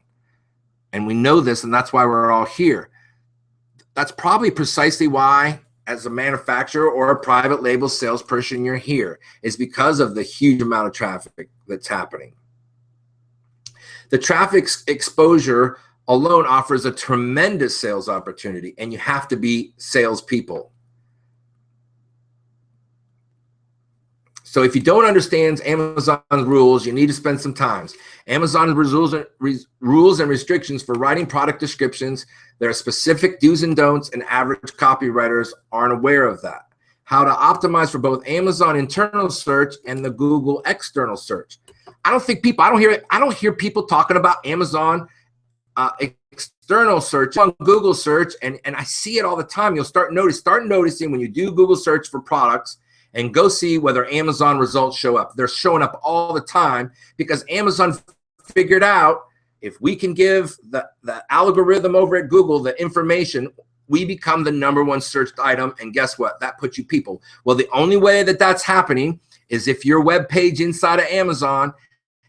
And we know this, and that's why we're all here. That's probably precisely why, as a manufacturer or a private label salesperson, you're here. It's because of the huge amount of traffic that's happening. The traffic exposure alone offers a tremendous sales opportunity, and you have to be salespeople. So if you don't understand Amazon's rules, you need to spend some time. Amazon's rules and restrictions for writing product descriptions. There are specific do's and don'ts, and average copywriters aren't aware of that. How to optimize for both Amazon internal search and the Google external search. I don't hear people talking about Amazon external search on Google search, and I see it all the time. You'll start noticing when you do Google search for products, and go see whether Amazon results show up. They're showing up all the time because Amazon figured out if we can give the algorithm over at Google the information, we become the #1 searched item. And guess what? That puts you people. Well, the only way that that's happening is if your web page inside of Amazon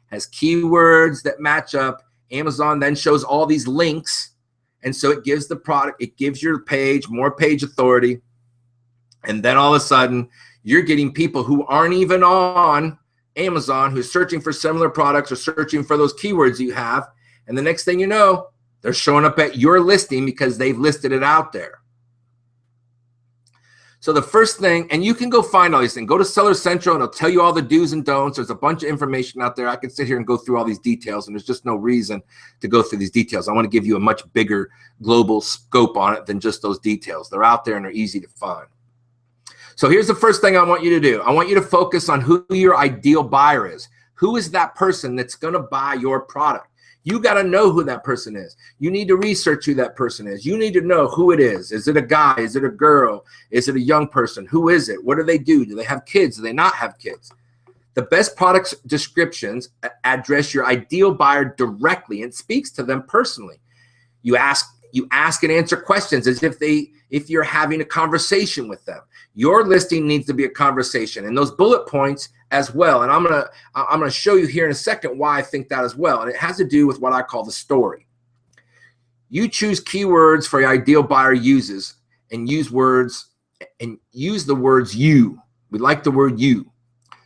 has keywords that match up. Amazon then shows all these links. And so it gives the product, it gives your page more page authority. And then all of a sudden, you're getting people who aren't even on Amazon who's searching for similar products or searching for those keywords you have. And the next thing you know, they're showing up at your listing because they've listed it out there. So the first thing, and you can go find all these things. Go to Seller Central and it'll tell you all the do's and don'ts. There's a bunch of information out there. I could sit here and go through all these details, and there's just no reason to go through these details. I want to give you a much bigger global scope on it than just those details. They're out there and they're easy to find. So here's the first thing I want you to do. I want you to focus on who your ideal buyer is. Who is that person that's going to buy your product? You got to know who that person is. You need to research who that person is. You need to know who it is. Is it a guy? Is it a girl? Is it a young person? Who is it? What do they do? Do they have kids? Do they not have kids? The best product descriptions address your ideal buyer directly and speaks to them personally. You ask and answer questions as if you're having a conversation with them. Your listing needs to be a conversation, and those bullet points as well. And I'm gonna show you here in a second why I think that as well. And it has to do with what I call the story. You choose keywords for your ideal buyer uses, and use the words you. We like the word you.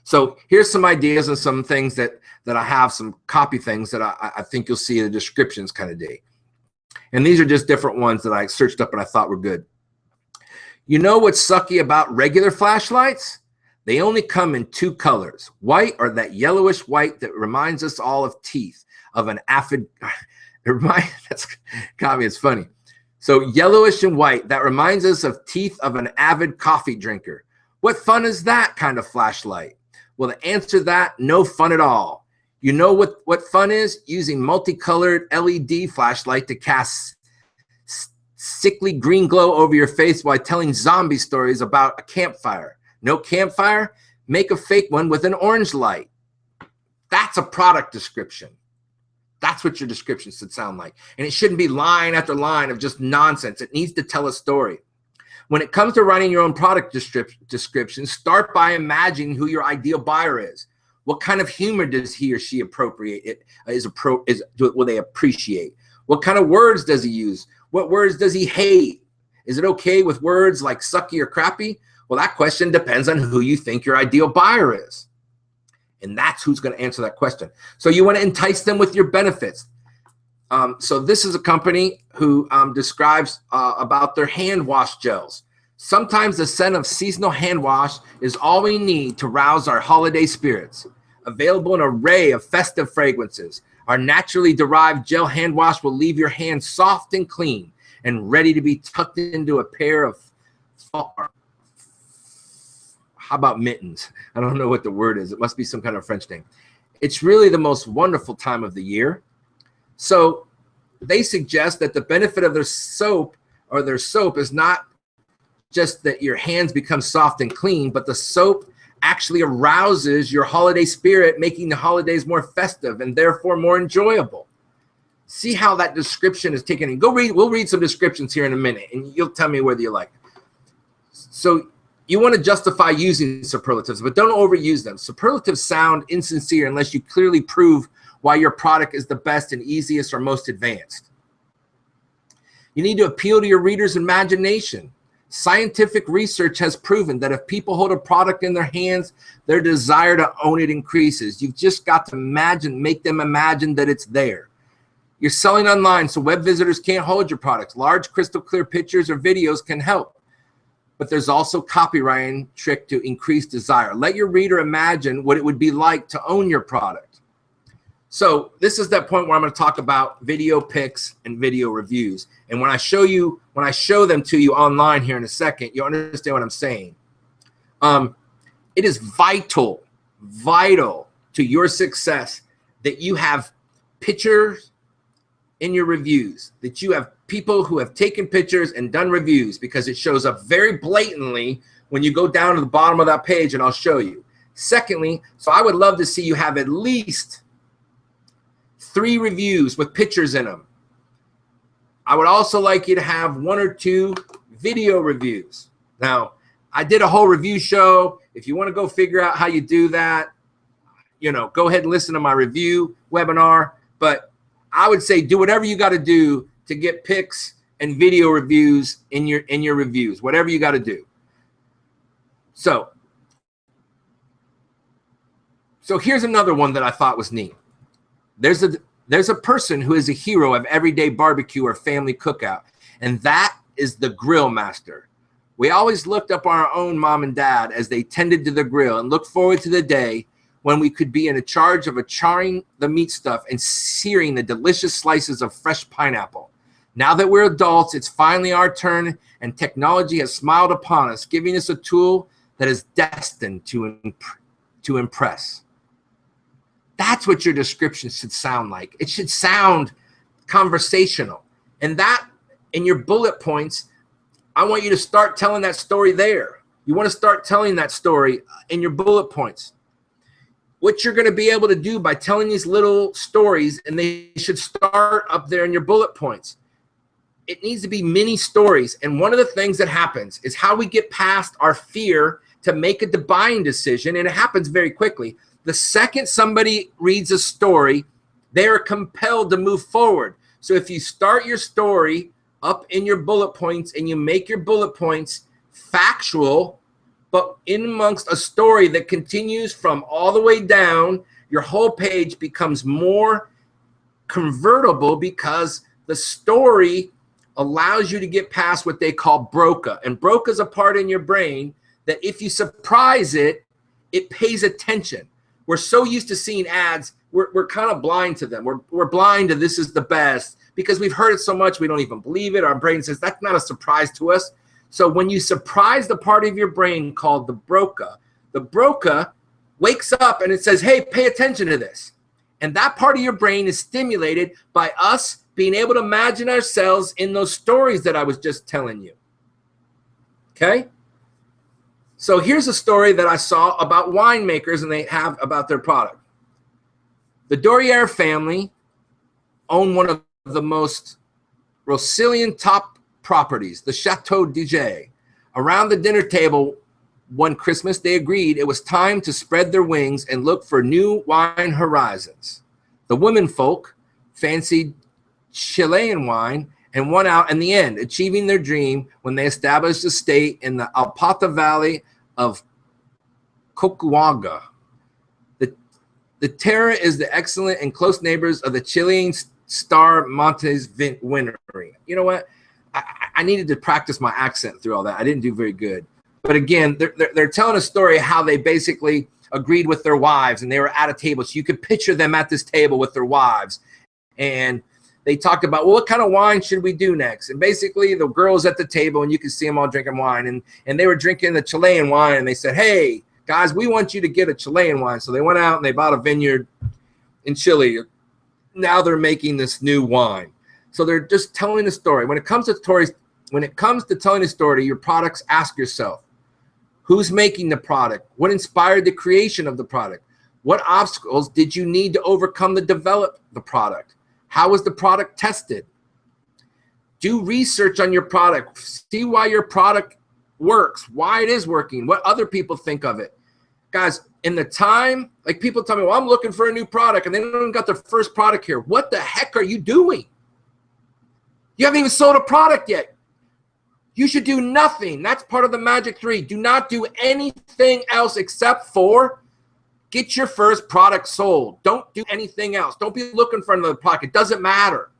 So here's some ideas and some things that I have, some copy things that I think you'll see in the descriptions kind of day. And these are just different ones that I searched up and I thought were good. You know what's sucky about regular flashlights? They only come in two colors, white or that yellowish white that reminds us all of teeth of an avid, that's got me, it's funny. So yellowish and white, that reminds us of teeth of an avid coffee drinker. What fun is that kind of flashlight? Well, the answer to that, no fun at all. You know what fun is? Using multicolored LED flashlight to cast sickly green glow over your face while telling zombie stories about a campfire. No campfire? Make a fake one with an orange light. That's a product description. That's what your description should sound like. And it shouldn't be line after line of just nonsense. It needs to tell a story. When it comes to writing your own product description, start by imagining who your ideal buyer is. What kind of humor does he or she appropriate? Will they appreciate? What kind of words does he use? What words does he hate? Is it okay with words like sucky or crappy? Well, that question depends on who you think your ideal buyer is. And that's who's going to answer that question. So you want to entice them with your benefits. So this is a company who describes about their hand wash gels. Sometimes the scent of seasonal hand wash is all we need to rouse our holiday spirits. Available in an array of festive fragrances, our naturally derived gel hand wash will leave your hands soft and clean and ready to be tucked into a pair of, how about mittens? I don't know what the word is. It must be some kind of French name. It's really the most wonderful time of the year. So they suggest that the benefit of their soap is not just that your hands become soft and clean, but the soap actually arouses your holiday spirit, making the holidays more festive and therefore more enjoyable. See how that description is taken. We'll read some descriptions here in a minute, and you'll tell me whether you like it. So you want to justify using superlatives, but don't overuse them. Superlatives sound insincere unless you clearly prove why your product is the best and easiest or most advanced. You need to appeal to your reader's imagination. Scientific research has proven that if people hold a product in their hands, their desire to own it increases. You've just got to make them imagine that it's there. You're selling online, so web visitors can't hold your products. Large crystal clear pictures or videos can help. But there's also copywriting trick to increase desire. Let your reader imagine what it would be like to own your product. So this is that point where I'm going to talk about video pics and video reviews. And when I show them to you online here in a second, you'll understand what I'm saying. It is vital to your success that you have pictures in your reviews, that you have people who have taken pictures and done reviews, because it shows up very blatantly when you go down to the bottom of that page, and I'll show you. Secondly, so I would love to see you have at least 3 reviews with pictures in them. I would also like you to have 1 or 2 video reviews. Now, I did a whole review show. If you want to go figure out how you do that, go ahead and listen to my review webinar. But I would say do whatever you got to do to get pics and video reviews in your reviews, whatever you got to do. So here's another one that I thought was neat. There's a person who is a hero of everyday barbecue or family cookout, and that is the grill master. We always looked up our own mom and dad as they tended to the grill and looked forward to the day when we could be in charge of charring the meat stuff and searing the delicious slices of fresh pineapple. Now that we're adults, it's finally our turn, and technology has smiled upon us, giving us a tool that is destined to impress. That's what your description should sound like. It should sound conversational. And that, in your bullet points, I want you to start telling that story there. You want to start telling that story in your bullet points. What you're going to be able to do by telling these little stories, and they should start up there in your bullet points. It needs to be mini stories. And one of the things that happens is how we get past our fear to make a buying decision, and it happens very quickly. The second somebody reads a story, they are compelled to move forward. So if you start your story up in your bullet points and you make your bullet points factual, but in amongst a story that continues from all the way down, your whole page becomes more convertible because the story allows you to get past what they call broca. And broca is a part in your brain that if you surprise it, it pays attention. We're so used to seeing ads, we're kind of blind to them. We're blind to this is the best because we've heard it so much we don't even believe it. Our brain says that's not a surprise to us. So when you surprise the part of your brain called the broca wakes up and it says, hey, pay attention to this. And that part of your brain is stimulated by us being able to imagine ourselves in those stories that I was just telling you. Okay? So here's a story that I saw about winemakers and they have about their product. The Dorrier family own one of the most Rossillian top properties, the Chateau d'Ige. Around the dinner table one Christmas, they agreed it was time to spread their wings and look for new wine horizons. The womenfolk fancied Chilean wine and won out in the end, achieving their dream when they established a estate in the Alpata Valley of Cocuaga. The Terra is the excellent and close neighbors of the Chilean Star Montes winery. You know what? I needed to practice my accent through all that. I didn't do very good. But again, they're telling a story of how they basically agreed with their wives and they were at a table. So you could picture them at this table with their wives. And they talked about, well, what kind of wine should we do next? And basically the girls at the table and you could see them all drinking wine. And they were drinking the Chilean wine. And they said, hey, guys, we want you to get a Chilean wine. So they went out and they bought a vineyard in Chile. Now they're making this new wine. So they're just telling a story. When it comes to telling a story, your products, ask yourself, who's making the product? What inspired the creation of the product? What obstacles did you need to overcome to develop the product? How was the product tested? Do research on your product. See why your product works, why it is working, what other people think of it. Guys, in the time, like people tell me, well, I'm looking for a new product and they don't even got their first product here. What the heck are you doing? You haven't even sold a product yet. You should do nothing. That's part of the Magic 3. Do not do anything else except for get your first product sold. Don't do anything else. Don't be looking for another product. It doesn't matter.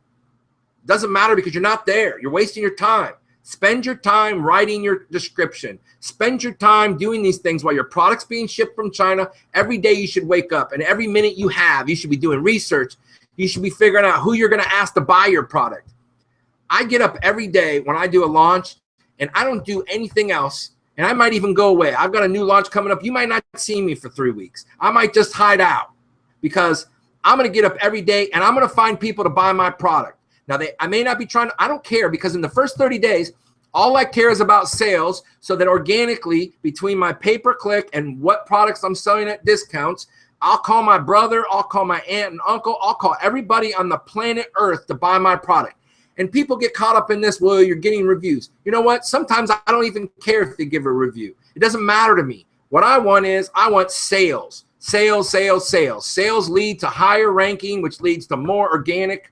It doesn't matter because you're not there. You're wasting your time. Spend your time writing your description. Spend your time doing these things while your product's being shipped from China. Every day you should wake up, and every minute you have, you should be doing research. You should be figuring out who you're going to ask to buy your product. I get up every day when I do a launch, and I don't do anything else, and I might even go away. I've got a new launch coming up. You might not see me for 3 weeks. I might just hide out because I'm going to get up every day, and I'm going to find people to buy my product. Now, I may not be trying to – I don't care because in the first 30 days, all I care is about sales so that organically between my pay-per-click and what products I'm selling at discounts, I'll call my brother, I'll call my aunt and uncle, I'll call everybody on the planet Earth to buy my product. And people get caught up in this, well, you're getting reviews. You know what? Sometimes I don't even care if they give a review. It doesn't matter to me. What I want is I want sales. Sales, sales, sales. Sales lead to higher ranking, which leads to more organic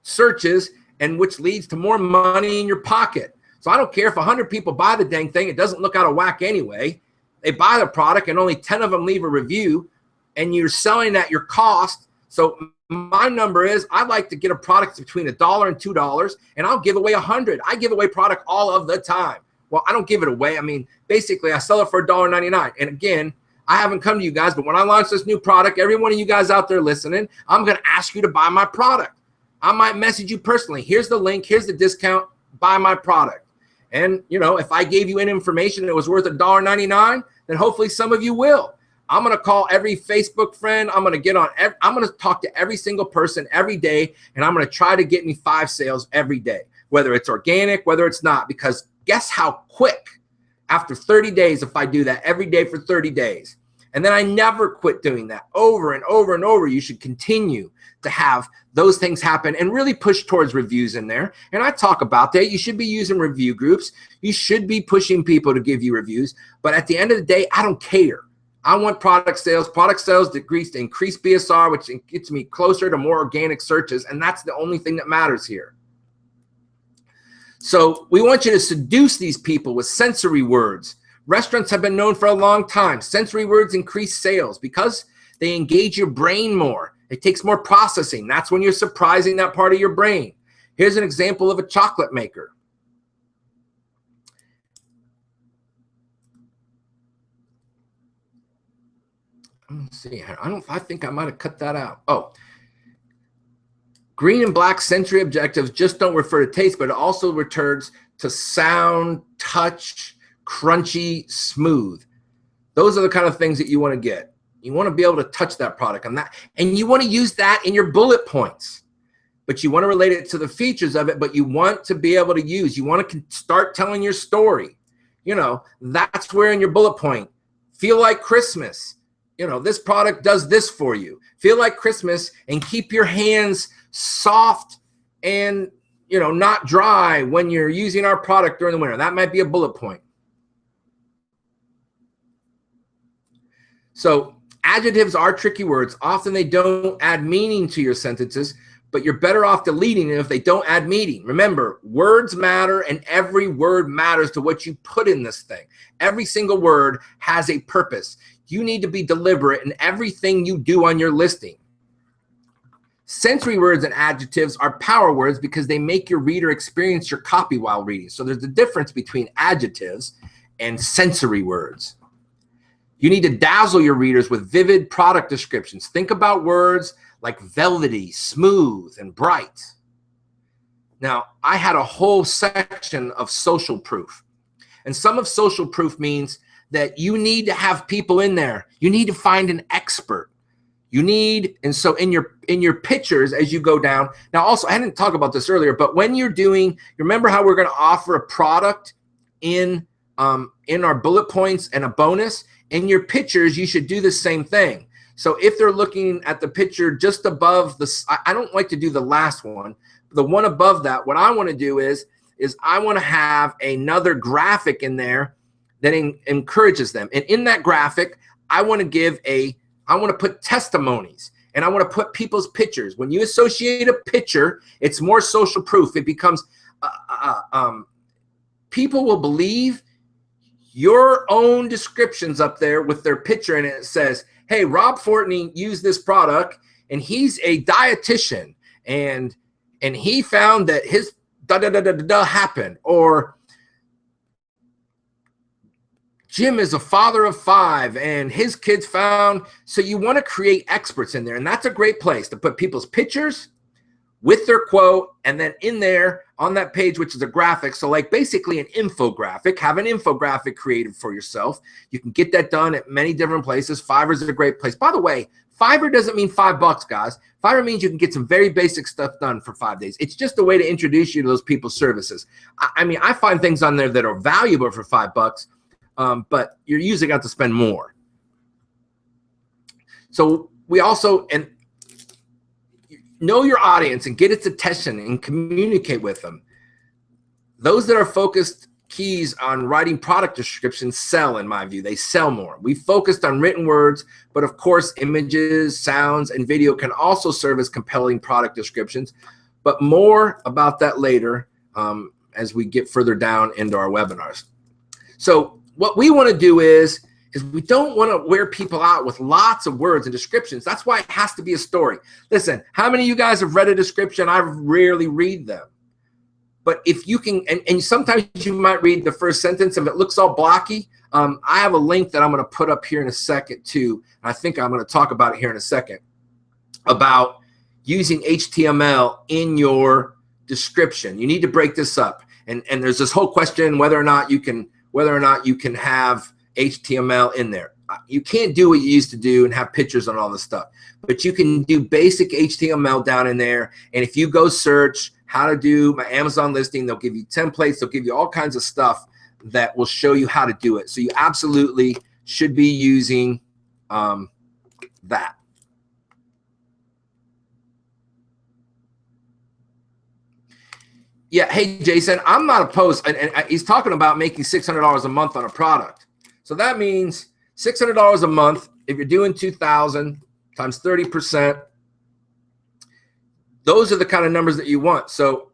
searches, and which leads to more money in your pocket. So I don't care if 100 people buy the dang thing. It doesn't look out of whack anyway. They buy the product and only 10 of them leave a review, and you're selling at your cost. So my number is, I'd like to get a product between $1 and $2, and I'll give away 100. I give away product all of the time. Well, I don't give it away. I mean, basically, I sell it for $1.99. And again, I haven't come to you guys, but when I launch this new product, every one of you guys out there listening, I'm going to ask you to buy my product. I might message you personally. Here's the link. Here's the discount. Buy my product. And, you know, if I gave you any information that was worth $1.99, then hopefully some of you will. I'm going to call every Facebook friend. I'm going to talk to every single person every day, and I'm going to try to get me 5 sales every day, whether it's organic, whether it's not, because guess how quick after 30 days, if I do that every day for 30 days, and then I never quit doing that over and over and over, you should continue to have those things happen and really push towards reviews in there. And I talk about that. You should be using review groups. You should be pushing people to give you reviews. But at the end of the day, I don't care. I want product sales to increase BSR, which gets me closer to more organic searches. And that's the only thing that matters here. So we want you to seduce these people with sensory words. Restaurants have been known for a long time. Sensory words increase sales because they engage your brain more. It takes more processing. That's when you're surprising that part of your brain. Here's an example of a chocolate maker. Let's see here. I think I might have cut that out. Oh. Green and black sensory objectives just don't refer to taste, but it also returns to sound, touch, crunchy, smooth. Those are the kind of things that you want to get. You want to be able to touch that product and you want to use that in your bullet points, but you want to relate it to the features of it, but you want to be able to you want to start telling your story. You know, that's where in your bullet point, feel like Christmas. You know, this product does this for you. Feel like Christmas and keep your hands soft and, you know, not dry when you're using our product during the winter. That might be a bullet point. So adjectives are tricky words. Often they don't add meaning to your sentences, but you're better off deleting it if they don't add meaning. Remember, words matter, and every word matters to what you put in this thing. Every single word has a purpose. You need to be deliberate in everything you do on your listing. Sensory words and adjectives are power words because they make your reader experience your copy while reading. So there's a difference between adjectives and sensory words. You need to dazzle your readers with vivid product descriptions. Think about words like velvety, smooth, and bright. Now, I had a whole section of social proof. And some of social proof means that you need to have people in there. You need to find an expert. And so in your pictures as you go down. Now, also, I didn't talk about this earlier, but when you're doing, you remember how we're going to offer a product in our bullet points and a bonus? In your pictures, you should do the same thing. So if they're looking at the picture just above I don't like to do the last one, the one above that, what I want to do is I want to have another graphic in there that encourages them. And in that graphic, I want to put testimonies, and I want to put people's pictures. When you associate a picture, it's more social proof. It becomes, people will believe your own descriptions up there with their picture, and it says, hey, Rob Fortney used this product, and he's a dietitian, and he found that his da-da-da-da-da happened, or Jim is a father of 5 and his kids found. So you want to create experts in there. And that's a great place to put people's pictures with their quote. And then in there on that page, which is a graphic. So like basically an infographic, have an infographic created for yourself. You can get that done at many different places. Fiverr is a great place. By the way, Fiverr doesn't mean $5, guys. Fiverr means you can get some very basic stuff done for 5 days. It's just a way to introduce you to those people's services. I mean, I find things on there that are valuable for $5. But you're usually got to spend more. So we also know your audience and get its attention and communicate with them. Those that are focused keys on writing product descriptions sell, in my view. They sell more. We focused on written words, but of course, images, sounds, and video can also serve as compelling product descriptions. But more about that later as we get further down into our webinars. So what we want to do is is we don't want to wear people out with lots of words and descriptions. That's why it has to be a story. Listen, how many of you guys have read a description? I rarely read them. But if you can, and sometimes you might read the first sentence, if it looks all blocky, I have a link that I'm going to put up here in a second too. I think I'm going to talk about it here in a second about using HTML in your description. You need to break this up. And there's this whole question whether or not you can have HTML in there. You can't do what you used to do and have pictures on all this stuff, but you can do basic HTML down in there. And if you go search how to do my Amazon listing, they'll give you templates, they'll give you all kinds of stuff that will show you how to do it. So you absolutely should be using that. Yeah, hey, Jason, I'm not opposed. And he's talking about making $600 a month on a product. So that means $600 a month. If you're doing 2,000 times 30%, those are the kind of numbers that you want. So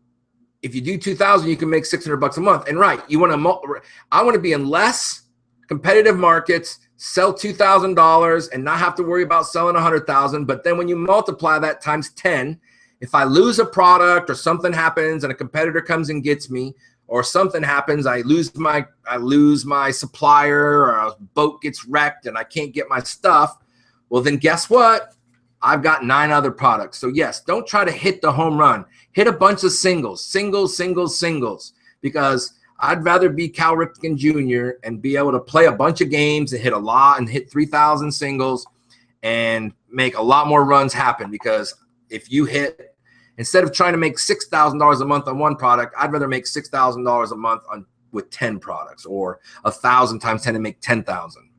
if you do 2,000, you can make $600 a month. And right, you want to, I want to be in less competitive markets, sell $2,000 and not have to worry about selling 100,000. But then when you multiply that times 10, if I lose a product or something happens and a competitor comes and gets me, or something happens, I lose my supplier, or a boat gets wrecked and I can't get my stuff, well then guess what? I've got 9 other products. So yes, don't try to hit the home run. Hit a bunch of singles, because I'd rather be Cal Ripken Jr. and be able to play a bunch of games and hit a lot and hit 3,000 singles and make a lot more runs happen. Because if you hit, instead of trying to make $6,000 a month on one product, I'd rather make $6,000 a month with 10 products, or 1,000 times 10 and make 10,000.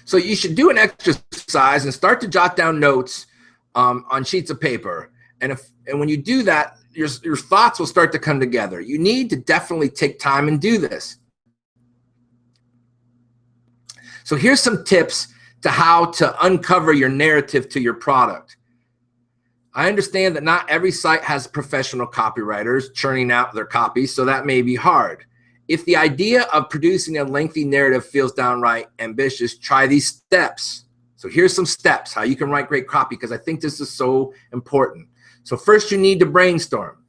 So you should do an exercise and start to jot down notes on sheets of paper. And when you do that, your thoughts will start to come together. You need to definitely take time and do this. So here's some tips to how to uncover your narrative to your product. I understand that not every site has professional copywriters churning out their copy, so that may be hard. If the idea of producing a lengthy narrative feels downright ambitious, try these steps. So here's some steps how you can write great copy, because I think this is so important. So first, you need to brainstorm.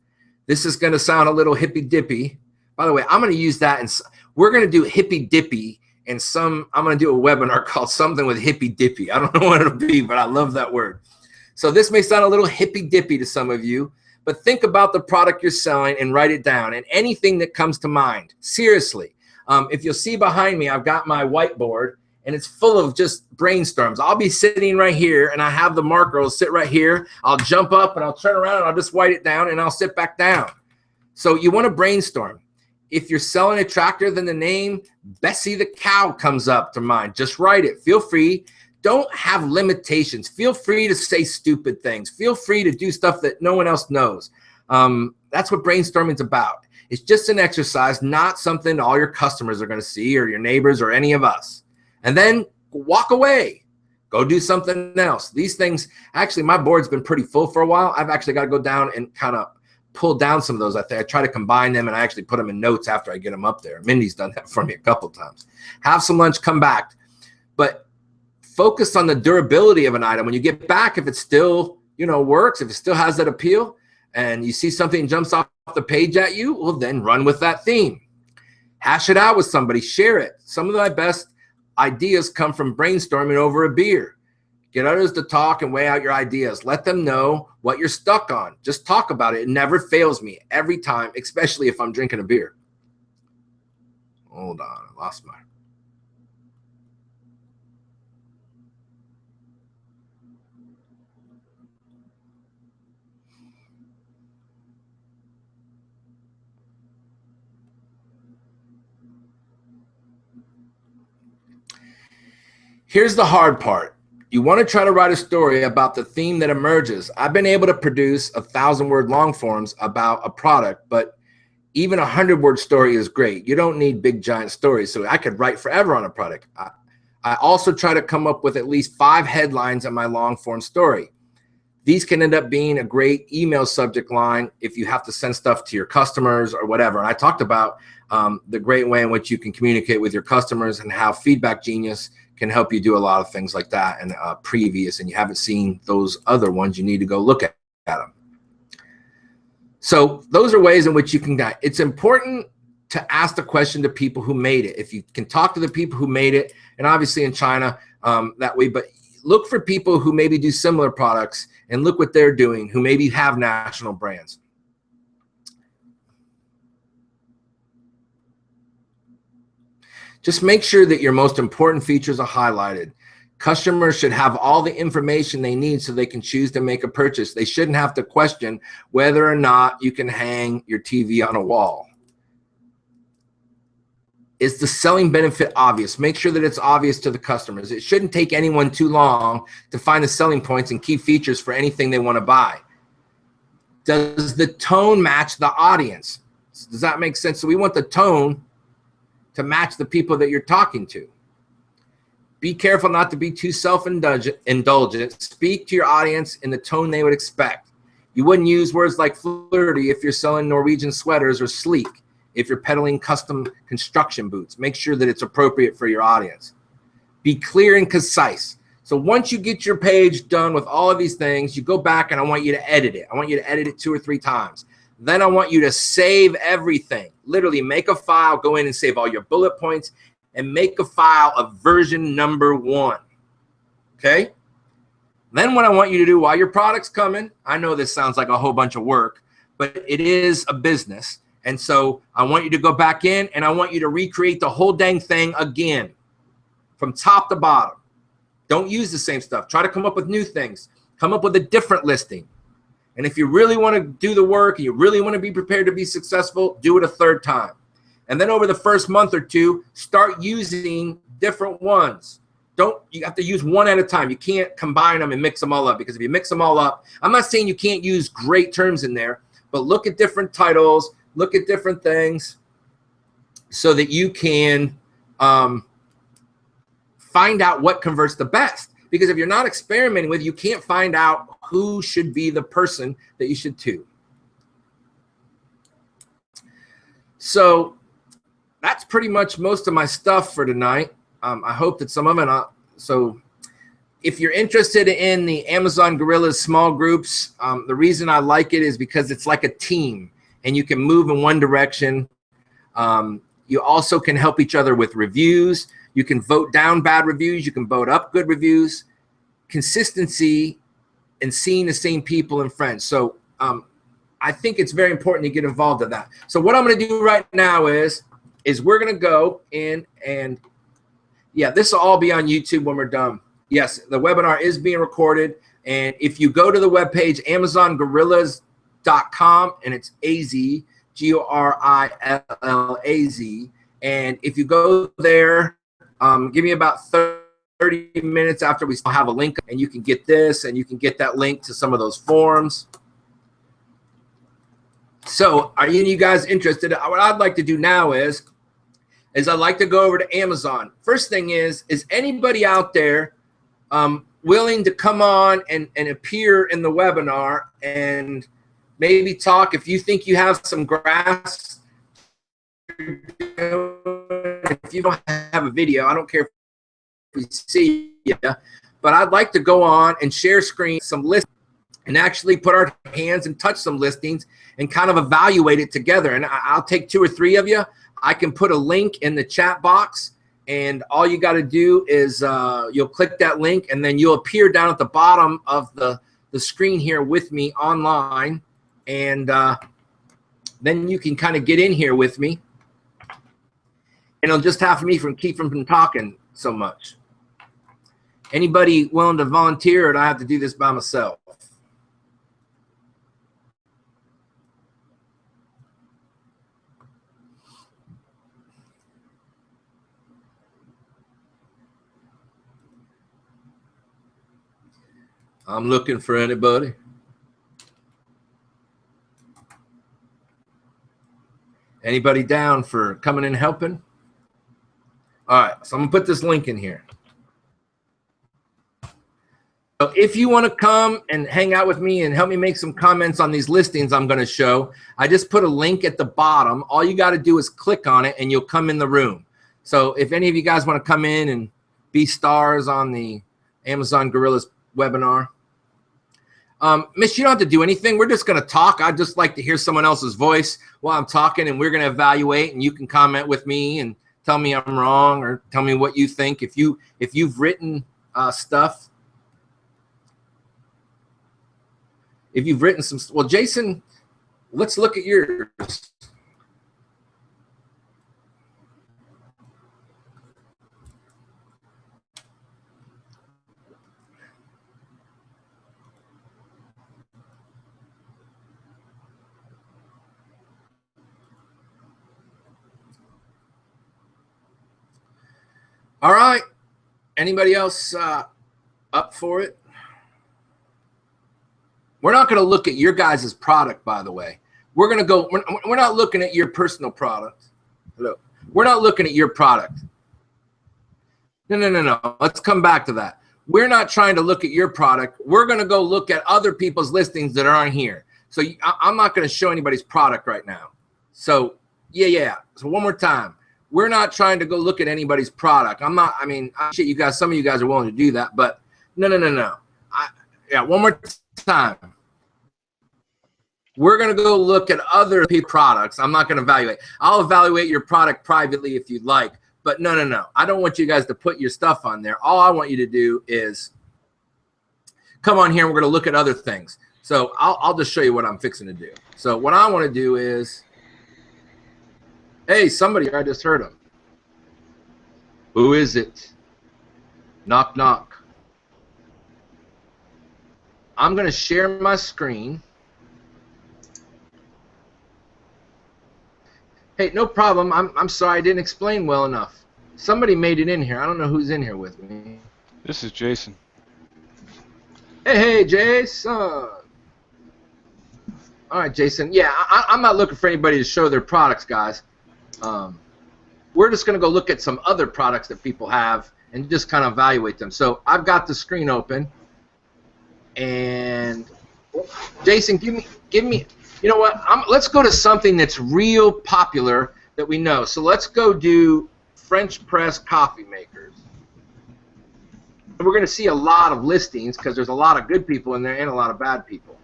This is going to sound a little hippy-dippy. By the way, I'm going to use that, and we're going to do hippy-dippy, and I'm going to do a webinar called Something with Hippy-Dippy. I don't know what it'll be, but I love that word. So this may sound a little hippy-dippy to some of you, but think about the product you're selling and write it down, and anything that comes to mind. Seriously. If you'll see behind me, I've got my whiteboard, and it's full of just brainstorms. I'll be sitting right here, and I have the marker. I'll sit right here. I'll jump up, and I'll turn around, and I'll just write it down, and I'll sit back down. So you want to brainstorm. If you're selling a tractor, then the name Bessie the Cow comes up to mind. Just write it. Feel free. Don't have limitations. Feel free to say stupid things. Feel free to do stuff that no one else knows. That's what brainstorming is about. It's just an exercise, not something all your customers are going to see, or your neighbors, or any of us. And then walk away. Go do something else. These things, actually, my board's been pretty full for a while. I've actually got to go down and kind of pull down some of those. I try to combine them, and I actually put them in notes after I get them up there. Mindy's done that for me a couple times. Have some lunch, come back. But focus on the durability of an item. When you get back, if it still, works, if it still has that appeal, and you see something jumps off the page at you, well, then run with that theme. Hash it out with somebody. Share it. Some of my best ideas come from brainstorming over a beer. Get others to talk and weigh out your ideas. Let them know what you're stuck on. Just talk about it. It never fails me every time, especially if I'm drinking a beer. Hold on, I lost my... Here's the hard part. You want to try to write a story about the theme that emerges. I've been able to produce 1,000-word long forms about a product, but even a 100-word story is great. You don't need big, giant stories. So I could write forever on a product. I also try to come up with at least 5 headlines in my long form story. These can end up being a great email subject line if you have to send stuff to your customers or whatever. And I talked about the great way in which you can communicate with your customers and how Feedback Genius can help you do a lot of things like that. And previous, and you haven't seen those other ones, you need to go look at them. So those are ways in which you can guide. It's important to ask the question to people who made it. If you can talk to the people who made it, and obviously in China that way, but look for people who maybe do similar products and look what they're doing, who maybe have national brands. Just make sure that your most important features are highlighted. Customers should have all the information they need so they can choose to make a purchase. They shouldn't have to question whether or not you can hang your TV on a wall. Is the selling benefit obvious? Make sure that it's obvious to the customers. It shouldn't take anyone too long to find the selling points and key features for anything they want to buy. Does the tone match the audience? Does that make sense? So we want the tone to match the people that you're talking to. Be careful not to be too self-indulgent. Speak to your audience in the tone they would expect. You wouldn't use words like flirty if you're selling Norwegian sweaters, or sleek if you're peddling custom construction boots. Make sure that it's appropriate for your audience. Be clear and concise. So once you get your page done with all of these things, you go back and I want you to edit it. I want you to edit it 2 or 3 times. Then I want you to save everything. Literally make a file, go in and save all your bullet points, and make a file of version number 1. Okay? Then what I want you to do while your product's coming, I know this sounds like a whole bunch of work, but it is a business. And so I want you to go back in and I want you to recreate the whole dang thing again from top to bottom. Don't use the same stuff. Try to come up with new things. Come up with a different listing. And if you really want to do the work and you really want to be prepared to be successful, do it a 3rd time. And then over the first month or 2, start using different ones. You have to use one at a time. You can't combine them and mix them all up, because if you mix them all up, I'm not saying you can't use great terms in there, but look at different titles, look at different things so that you can find out what converts the best. Because if you're not experimenting with, you can't find out who should be the person that you should to. So that's pretty much most of my stuff for tonight. I hope that some of it. So if you're interested in the Amazon GorillAz small groups, the reason I like it is because it's like a team and you can move in one direction. You also can help each other with reviews. You can vote down bad reviews. You can vote up good reviews. Consistency and seeing the same people and friends. So I think it's very important to get involved in that. So what I'm going to do right now is we're going to go in and, yeah, this will all be on YouTube when we're done. Yes, the webinar is being recorded. And if you go to the webpage, AmazonGorillaz.com, and it's AZ, GorillAz. And if you go there, give me about 30 minutes after we still have a link, and you can get this, and you can get that link to some of those forums. So are any of you guys interested? What I'd like to do now is I'd like to go over to Amazon. First thing is anybody out there willing to come on and appear in the webinar and maybe talk? If you think you have some graphs, if you don't have a video, I don't care if we see you, but I'd like to go on and share screen some listings and actually put our hands and touch some listings and kind of evaluate it together. And I'll take 2 or 3 of you. I can put a link in the chat box, and all you got to do is you'll click that link, and then you'll appear down at the bottom of the screen here with me online, and then you can kind of get in here with me, and it'll just have me keep from talking so much. Anybody willing to volunteer, or do I have to do this by myself? I'm looking for anybody. Anybody down for coming and helping? All right, so I'm gonna put this link in here. So if you want to come and hang out with me and help me make some comments on these listings I'm going to show, I just put a link at the bottom. All you got to do is click on it and you'll come in the room. So if any of you guys want to come in and be stars on the Amazon GorillAz webinar, Miss, you don't have to do anything. We're just going to talk. I'd just like to hear someone else's voice while I'm talking, and we're going to evaluate, and you can comment with me and tell me I'm wrong or tell me what you think. If you've written stuff, if you've written some, well, Jason, let's look at yours. All right. Anybody else up for it? We're not going to look at your guys' product, by the way. We're going to go, we're not looking at your personal product. Hello. We're not looking at your product. No. Let's come back to that. We're not trying to look at your product. We're going to go look at other people's listings that aren't here. So I'm not going to show anybody's product right now. So yeah. So one more time. We're not trying to go look at anybody's product. I'm not, I mean, shit, you guys, some of you guys are willing to do that, but no. Yeah, one more time. We're going to go look at other people's products. I'm not going to evaluate. I'll evaluate your product privately if you'd like, but no. I don't want you guys to put your stuff on there. All I want you to do is come on here and we're going to look at other things. So I'll just show you what I'm fixing to do. So what I want to do is, hey, somebody, I just heard him. Who is it? Knock, knock. I'm going to share my screen. Hey, no problem. I'm sorry I didn't explain well enough. Somebody made it in here. I don't know who's in here with me. This is Jason. Hey, Jason. All right, Jason. Yeah, I'm not looking for anybody to show their products, guys. We're just going to go look at some other products that people have and just kind of evaluate them. So I've got the screen open, and Jason, give me. You know what? Let's go to something that's real popular that we know. So let's go do French press coffee makers. We're going to see a lot of listings because there's a lot of good people in there and a lot of bad people.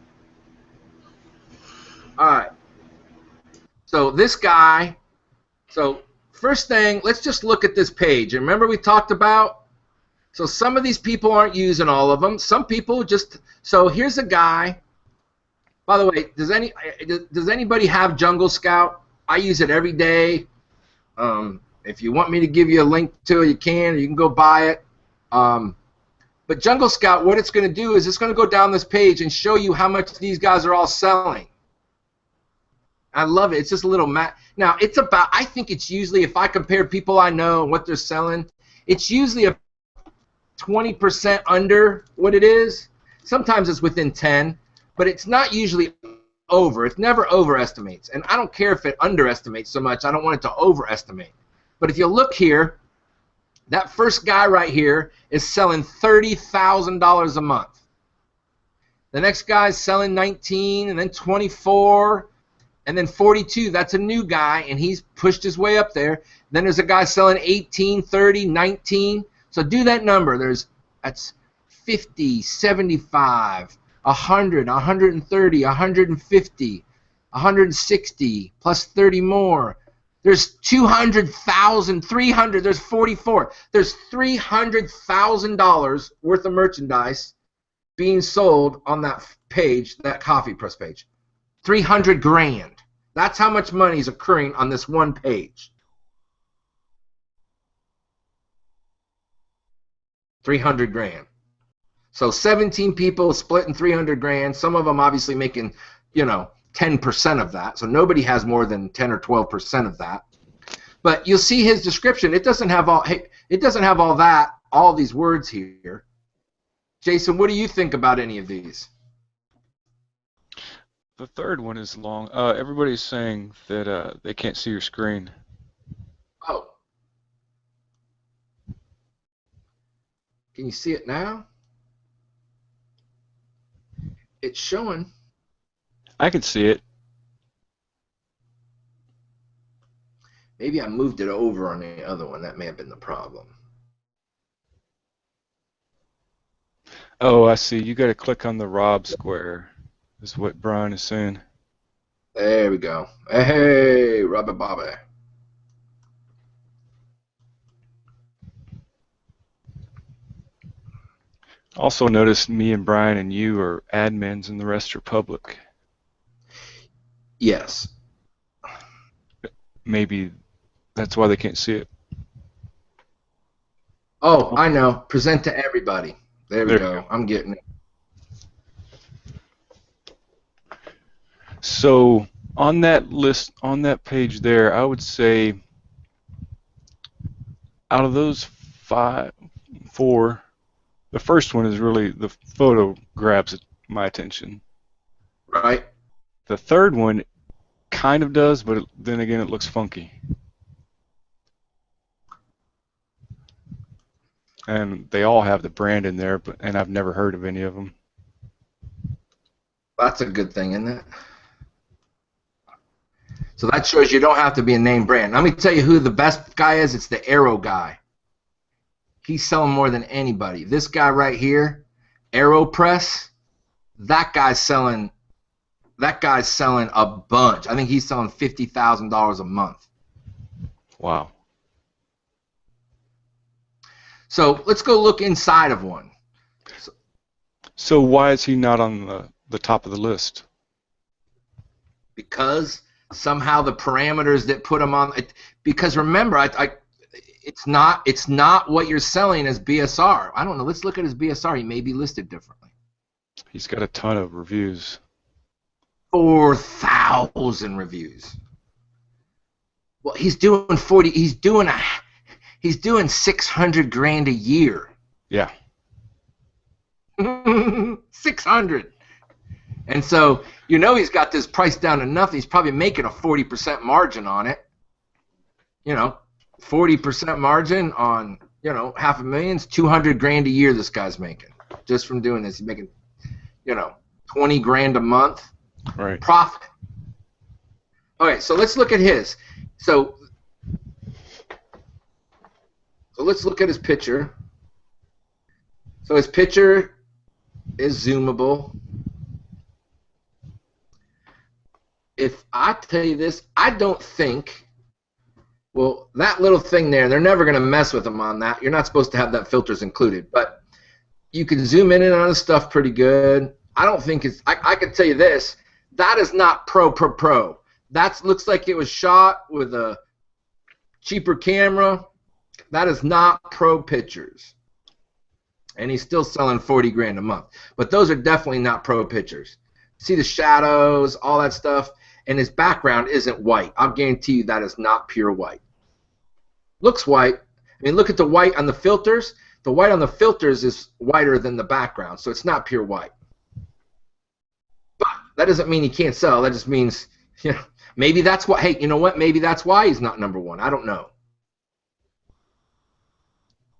All right. So this guy. So first thing, let's just look at this page. And remember we talked about, so some of these people aren't using all of them. Some people just, so here's a guy. By the way, does anybody have Jungle Scout? I use it every day. If you want me to give you a link to it, you can. Or you can go buy it. But Jungle Scout, what it's going to do is it's going to go down this page and show you how much these guys are all selling. I love it. It's just a little map. Now, it's about, I think it's usually, if I compare people I know and what they're selling, it's usually a 20% under what it is. Sometimes it's within 10, but it's not usually over. It never overestimates. And I don't care if it underestimates so much. I don't want it to overestimate. But if you look here, that first guy right here is selling $30,000 a month. The next guy is selling 19, and then 24, and then 42. That's a new guy, and he's pushed his way up there. Then there's a guy selling 18, 30, 19. So do that number. That's 50, 75, 100, 130, 150, 160, plus 30 more. There's 200,000, 300, there's 44. There's $300,000 worth of merchandise being sold on that page, that coffee press page. 300 grand. That's how much money is occurring on this one page. 300 grand. So 17 people splitting 300 grand. Some of them obviously making, 10% of that. So nobody has more than 10 or 12% of that. But you'll see his description. It doesn't have all. It doesn't have all these words here. Jason, what do you think about any of these? The third one is long. Everybody's saying that they can't see your screen. Oh. Can you see it now? It's showing. I can see it. Maybe I moved it over on the other one. That may have been the problem. Oh, I see. You got to click on the Rob square, is what Brian is saying. There we go. Hey, Robert Bobby. Also notice me and Brian and you are admins and the rest are public. Yes. Maybe that's why they can't see it. Oh, I know. Present to everybody. There we There you go. go. I'm getting it. So on that list, on that page there, I would say out of those four, the first one is really, the photo grabs my attention. Right? The third one kind of does, but then again, it looks funky. And they all have the brand in there, and I've never heard of any of them. That's a good thing, isn't it? So that shows you don't have to be a name brand. Let me tell you who the best guy is. It's the Arrow guy. He's selling more than anybody. This guy right here, AeroPress, that guy's selling a bunch. I think he's selling $50,000 a month. Wow. So let's go look inside of one. So why is he not on the top of the list? Because somehow the parameters that put him on it, because remember, it's not what you're selling as BSR. I don't know. Let's look at his BSR. He may be listed differently. He's got a ton of reviews. 4,000 reviews. Well, he's doing 40. He's doing 600 grand a year. Yeah. 600. And so, you know, he's got this price down to nothing. He's probably making a 40% margin on it. You know, 40% margin on, you know, $500,000, 200 grand a year this guy's making just from doing this. He's making, you know, 20 grand a month. Right. Profit. Okay, so let's look at his. So let's look at his picture. So his picture is zoomable. If I tell you this, I don't think, well, that little thing there, they're never going to mess with him on that. You're not supposed to have that filters included, but you can zoom in and on his stuff pretty good. I don't think it's, I can tell you this, that is not pro. That looks like it was shot with a cheaper camera. That is not pro pictures. And he's still selling 40 grand a month. But those are definitely not pro pictures. See the shadows, all that stuff, and his background isn't white. I'll guarantee you that is not pure white. Looks white. I mean, look at the white on the filters. The white on the filters is whiter than the background, so it's not pure white. But that doesn't mean he can't sell. That just means, you know, maybe that's why. Hey, you know what? Maybe that's why he's not number one. I don't know.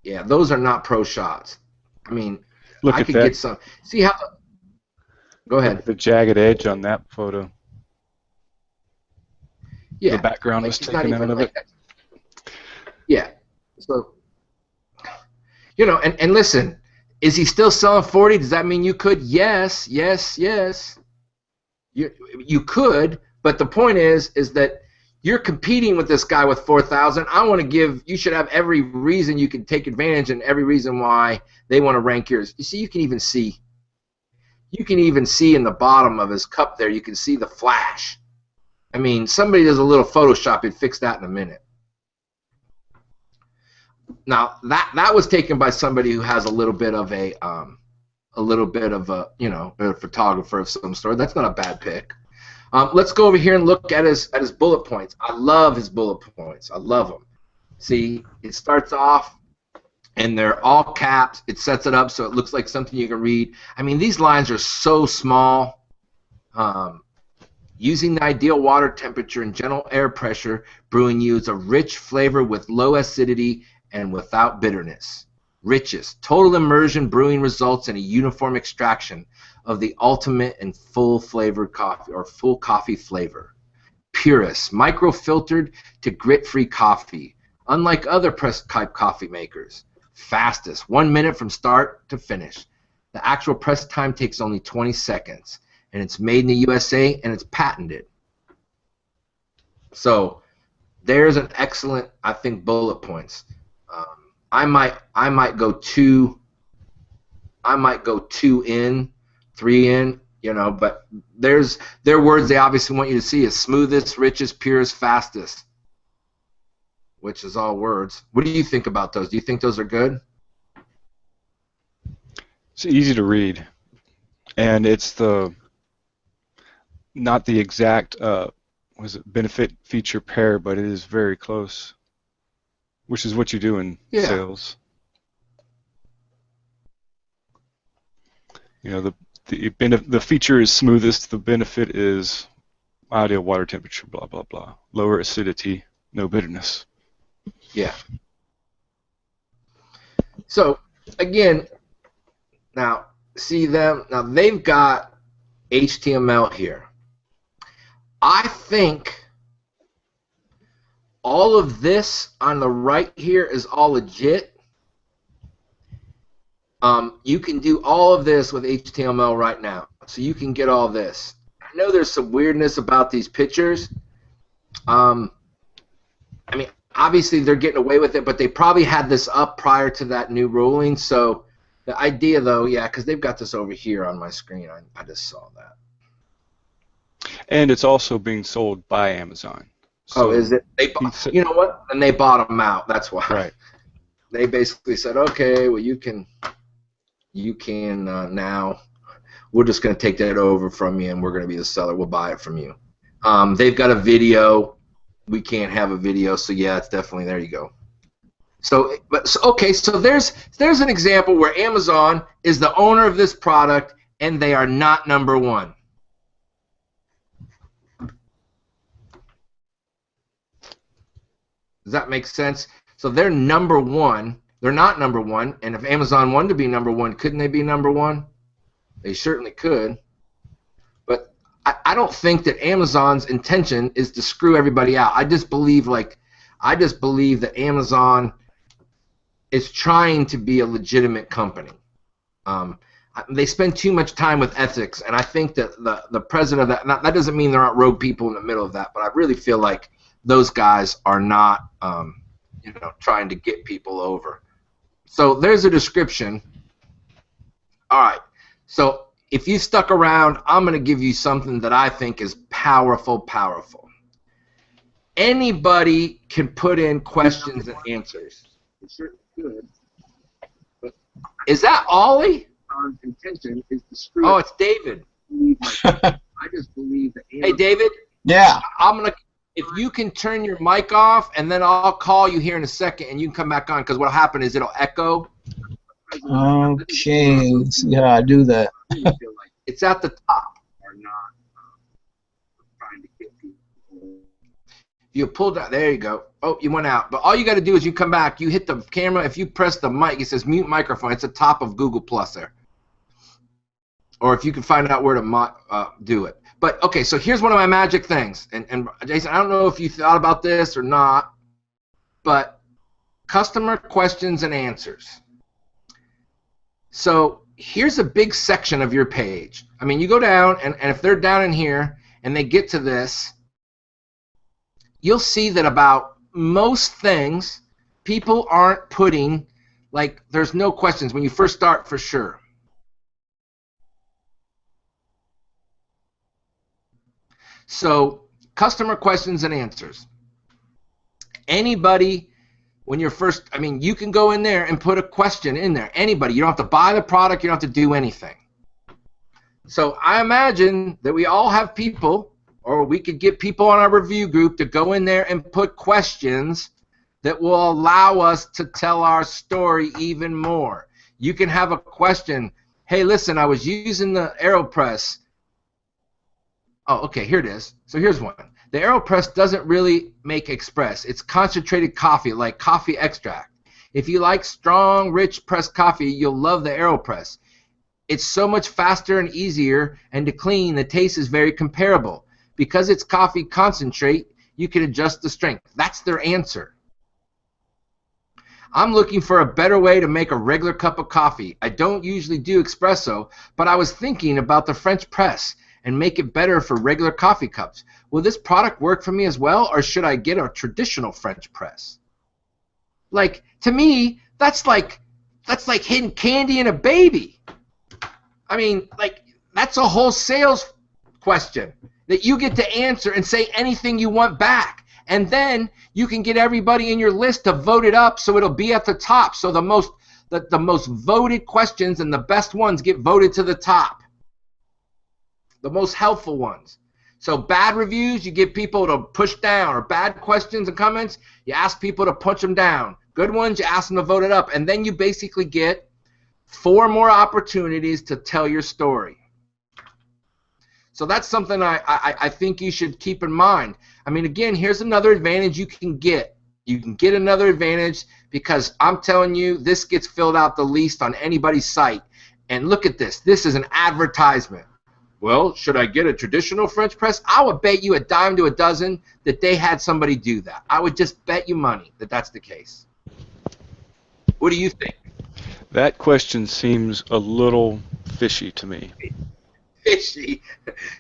Yeah, those are not pro shots. I mean, Look I at could that. get some. See how? Go Look ahead. at the jagged edge on that photo. Yeah. The background was He's not taken out even of like it. that. Yeah. So, you know, and listen, is he still selling 40? Does that mean you could? Yes. You could, but the point is that you're competing with this guy with 4,000. I want to give, you should have every reason you can take advantage and every reason why they want to rank yours. You see, you can even see in the bottom of his cup there, you can see the flash. I mean, somebody does a little Photoshop, it'd fix that in a minute. Now, that was taken by somebody who has a little bit of a you know, a photographer of some sort. That's not a bad pick. Let's go over here and look at his bullet points. I love his bullet points. I love them. See, it starts off, and they're all caps. It sets it up so it looks like something you can read. I mean, these lines are so small. Using the ideal water temperature and gentle air pressure, brewing yields a rich flavor with low acidity and without bitterness. Richest. Total immersion brewing results in a uniform extraction of the ultimate and full flavored coffee, or full coffee flavor. Purest. Micro-filtered to grit-free coffee. Unlike other press-type coffee makers. Fastest. 1 minute from start to finish. The actual press time takes only 20 seconds. And it's made in the USA, and it's patented. So there's an excellent, I think, bullet points. I might go two in, 3 in, you know, but their words they obviously want you to see is smoothest, richest, purest, fastest, which is all words. What do you think about those? Do you think those are good? It's easy to read, and it's not the exact benefit feature pair, but it is very close, which is what you do in sales. You know, the feature is smoothest, the benefit is ideal water temperature, blah blah blah, lower acidity, no bitterness. Yeah. So again, now see them. Now they've got HTML here. I think all of this on the right here is all legit. You can do all of this with HTML right now. So you can get all this. I know there's some weirdness about these pictures. I mean, obviously they're getting away with it, but they probably had this up prior to that new ruling. So the idea, though, yeah, because they've got this over here on my screen. I just saw that. And it's also being sold by Amazon. So is it? You know what? And they bought them out. That's why. Right. They basically said, okay, well, you can now. We're just going to take that over from you, and we're going to be the seller. We'll buy it from you. They've got a video. We can't have a video, so yeah, it's definitely there. You go. So, okay, so there's an example where Amazon is the owner of this product, and they are not number one. Does that make sense? So they're number one. They're not number one. And if Amazon wanted to be number one, couldn't they be number one? They certainly could. But I don't think that Amazon's intention is to screw everybody out. I just believe that Amazon is trying to be a legitimate company. They spend too much time with ethics, and I think that the president of that doesn't mean there aren't rogue people in the middle of that, but I really feel like those guys are not trying to get people over. So there's a description. All right. So if you stuck around, I'm going to give you something that I think is powerful. Anybody can put in questions and answers. It certainly could. But is that Ollie? Our intention is to screw. Oh, it's David. I just believe that. Hey, David. Yeah. If you can turn your mic off, and then I'll call you here in a second, and you can come back on, because what'll happen is it'll echo. Okay. See how I do that. It's at the top. Or not trying to get people. You pulled out. There you go. Oh, you went out. But all you got to do is you come back. You hit the camera. If you press the mic, it says mute microphone. It's the top of Google Plus there. Or if you can find out where to do it. But, okay, so here's one of my magic things. And Jason, I don't know if you thought about this or not, but customer questions and answers. So here's a big section of your page. I mean, you go down, and if they're down in here and they get to this, you'll see that about most things, people aren't putting, like, there's no questions when you first start for sure. So, customer questions and answers. Anybody, when you're first, I mean, you can go in there and put a question in there. Anybody. You don't have to buy the product. You don't have to do anything. So, I imagine that we all have people, or we could get people on our review group to go in there and put questions that will allow us to tell our story even more. You can have a question. Hey, listen, I was using the AeroPress. Oh, okay, here it is. So here's one. The AeroPress doesn't really make espresso. It's concentrated coffee, like coffee extract. If you like strong, rich pressed coffee, you'll love the AeroPress. It's so much faster and easier, and to clean, the taste is very comparable. Because it's coffee concentrate, you can adjust the strength. That's their answer. I'm looking for a better way to make a regular cup of coffee. I don't usually do espresso, but I was thinking about the French press and make it better for regular coffee cups. Will this product work for me as well, or should I get a traditional French press? Like, to me, that's like hidden candy in a baby. I mean, like, that's a whole sales question that you get to answer and say anything you want back. And then you can get everybody in your list to vote it up so it'll be at the top. So the most voted questions and the best ones get voted to the top. The most helpful ones. So bad reviews, you get people to push down, or bad questions and comments, you ask people to punch them down. Good ones, you ask them to vote it up. And then you basically get 4 more opportunities to tell your story. So that's something I think you should keep in mind. I mean, again, here's another advantage you can get. You can get another advantage because I'm telling you, this gets filled out the least on anybody's site. And look at this. This is an advertisement. Well, should I get a traditional French press? I would bet you a dime to a dozen that they had somebody do that. I would just bet you money that that's the case. What do you think? That question seems a little fishy to me. Fishy?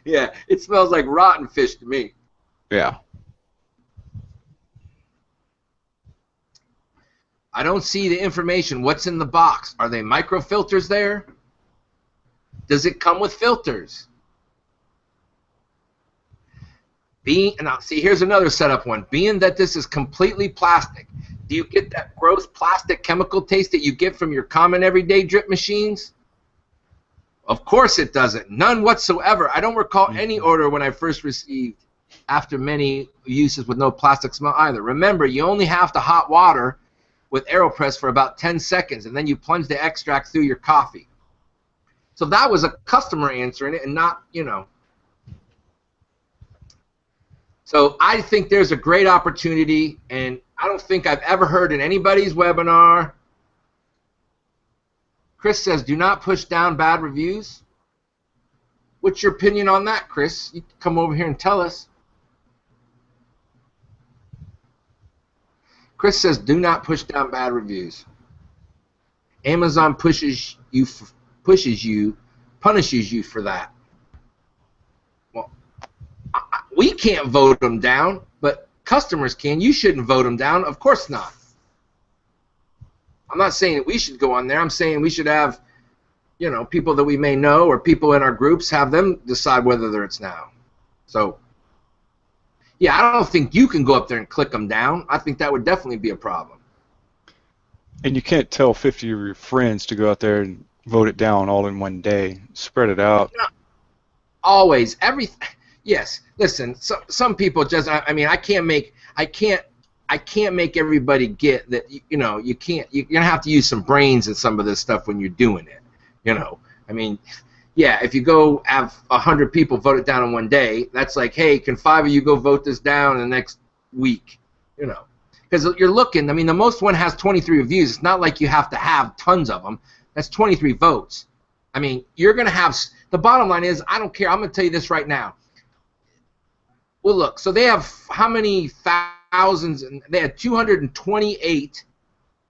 Yeah, it smells like rotten fish to me. Yeah. I don't see the information. What's in the box? Are they microfilters there? Does it come with filters? Now, see, here's another setup one. Being that this is completely plastic, do you get that gross plastic chemical taste that you get from your common everyday drip machines? Of course it doesn't. None whatsoever. I don't recall any order when I first received after many uses with no plastic smell either. Remember, you only have to hot water with AeroPress for about 10 seconds, and then you plunge the extract through your coffee. So that was a customer answering it and not, you know. So I think there's a great opportunity, and I don't think I've ever heard in anybody's webinar. Chris says, do not push down bad reviews. What's your opinion on that, Chris? You can come over here and tell us. Chris says, do not push down bad reviews. Amazon punishes you for that. Well, we can't vote them down, but customers can. You shouldn't vote them down. Of course not. I'm not saying that we should go on there. I'm saying we should have, you know, people that we may know or people in our groups, have them decide whether it's now. So, yeah, I don't think you can go up there and click them down. I think that would definitely be a problem. And you can't tell 50 of your friends to go out there and vote it down all in one day. Spread it out. No, always. Yes. Listen, some people just, I mean, I can't make everybody get that, you know, you're going to have to use some brains in some of this stuff when you're doing it, you know. I mean, yeah, if you go have 100 people vote it down in one day, that's like, hey, can 5 of you go vote this down in the next week, you know. Because you're looking, I mean, the most one has 23 reviews. It's not like you have to have tons of them. That's 23 votes. I mean, you're going to have, the bottom line is, I don't care. I'm going to tell you this right now. Well, look, so they have how many thousands? And they had 228,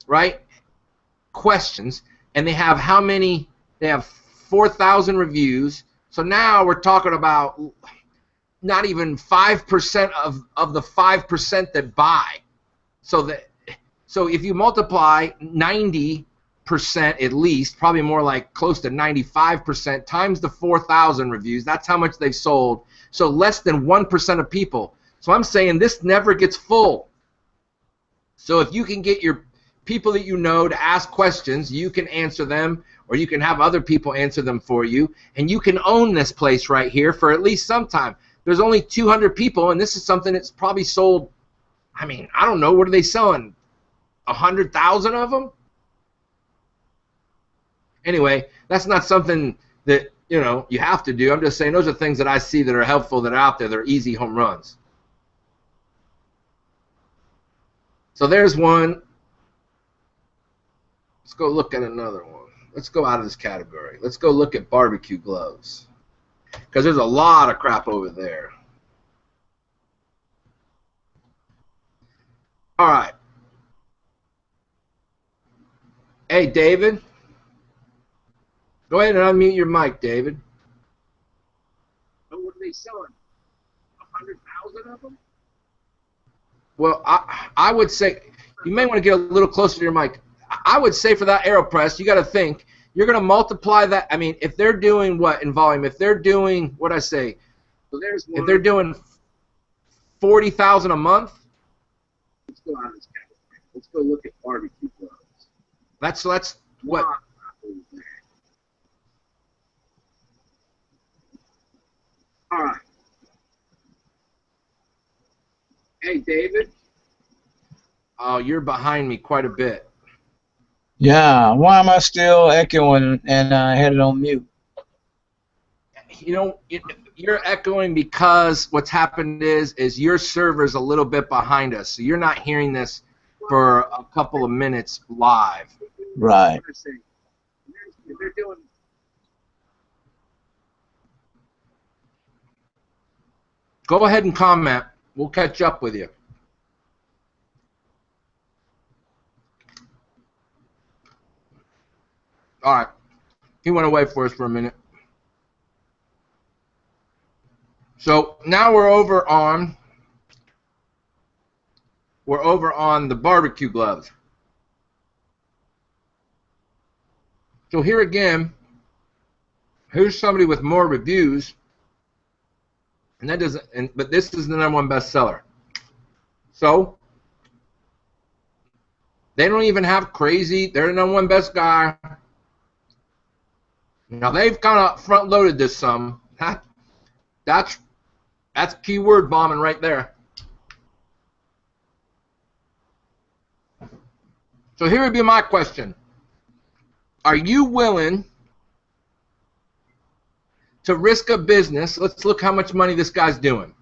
right, questions, and they have how many? They have 4,000 reviews. So now we're talking about not even 5% of the 5% that buy. So if you multiply 90% at least, probably more like close to 95% times the 4,000 reviews, that's how much they've sold. So less than 1% of people. So I'm saying this never gets full. So if you can get your people that you know to ask questions, you can answer them, or you can have other people answer them for you, and you can own this place right here for at least some time. There's only 200 people, and this is something that's probably sold, I mean, I don't know, what are they selling? 100,000 of them? Anyway, that's not something that, you know, you have to do. I'm just saying those are things that I see that are helpful, that are out there, that are easy home runs. So there's one. Let's go look at another one. Let's go out of this category. Let's go look at barbecue gloves. Because there's a lot of crap over there. All right. Hey, David. Go ahead and unmute your mic, David. What are they selling? 100,000 of them? Well, I would say you may want to get a little closer to your mic. I would say for that AeroPress, you got to think you're going to multiply that. I mean, if they're doing what in volume? If they're doing what I say, So there's one. if they're doing 40,000 a month, Let's go out of this category. Let's go look at barbecue gloves. that's what. Wow. All right. Hey, David. Oh, you're behind me quite a bit. Yeah, why am I still echoing and I had it on mute? You know, you're echoing because what's happened is your server's a little bit behind us, so you're not hearing this for a couple of minutes live. Right. If they're doing. Go ahead and comment. We'll catch up with you. All right. He went away for us for a minute. So now we're over on the barbecue gloves. So here again, here's somebody with more reviews, and that doesn't. But this is the #1 bestseller. So they don't even have crazy. They're the #1 best guy. Now they've kind of front-loaded this some. That's keyword bombing right there. So here would be my question. Are you willing to risk a business? Let's look how much money this guy's doing.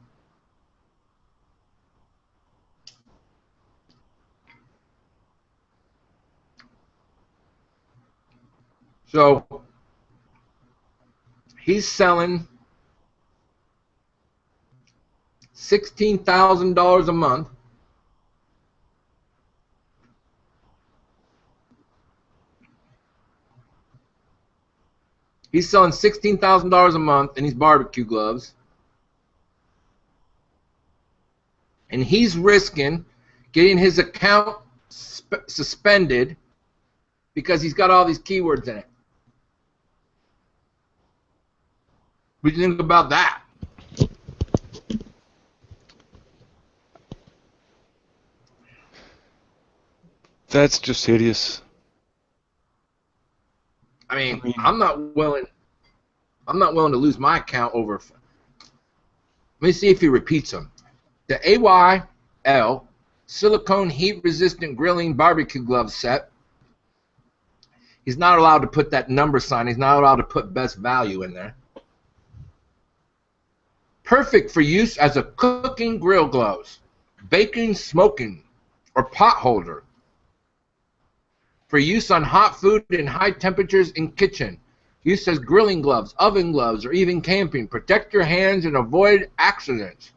So he's selling $16,000 a month. He's selling $16,000 a month in these barbecue gloves. And he's risking getting his account suspended because he's got all these keywords in it. What do you think about that? That's just hideous. I mean, I'm not willing to lose my account over. Let me see if he repeats them. The AYL silicone heat-resistant grilling barbecue glove set. He's not allowed to put that number sign. He's not allowed to put best value in there. Perfect for use as a cooking grill gloves, baking, smoking, or pot holder. For use on hot food and high temperatures in kitchen. Use as grilling gloves, oven gloves, or even camping. Protect your hands and avoid accidents.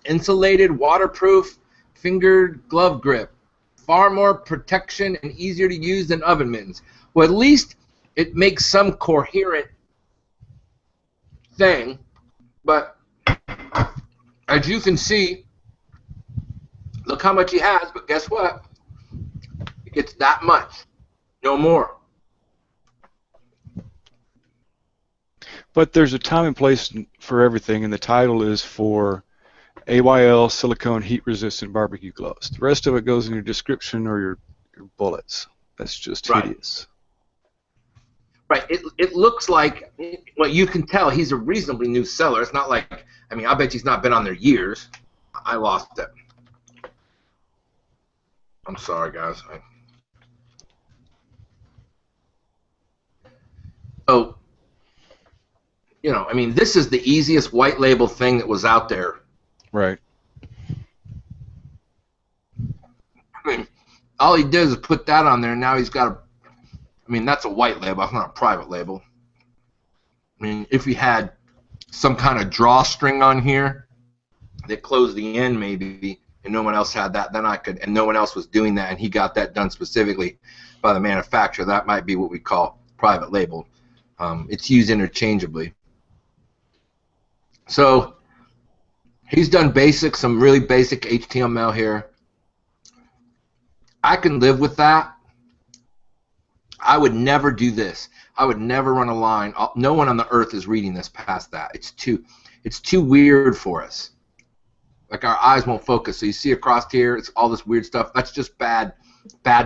Insulated, waterproof, fingered glove grip. Far more protection and easier to use than oven mittens. Well, at least it makes some coherent thing. But as you can see, look how much he has, but guess what? It's that much, no more. But there's a time and place for everything, and the title is for AYL silicone heat-resistant barbecue gloves. The rest of it goes in your description or your bullets. That's just hideous. Right. It looks like, well, you can tell he's a reasonably new seller. It's not like, I mean, I bet he's not been on there years. I lost it. I'm sorry, guys. So, you know, I mean, this is the easiest white label thing that was out there. Right. I mean, all he did is put that on there, and now he's got a. I mean, that's a white label. It's not a private label. I mean, if he had some kind of drawstring on here that closed the end, maybe, and no one else had that, then I could. And no one else was doing that, and he got that done specifically by the manufacturer. That might be what we call private label. It's used interchangeably. So he's done some really basic HTML here. I can live with that. I would never do this. I would never run a line. No one on the earth is reading this past that. It's too weird for us. Like our eyes won't focus. So you see across here, it's all this weird stuff. That's just bad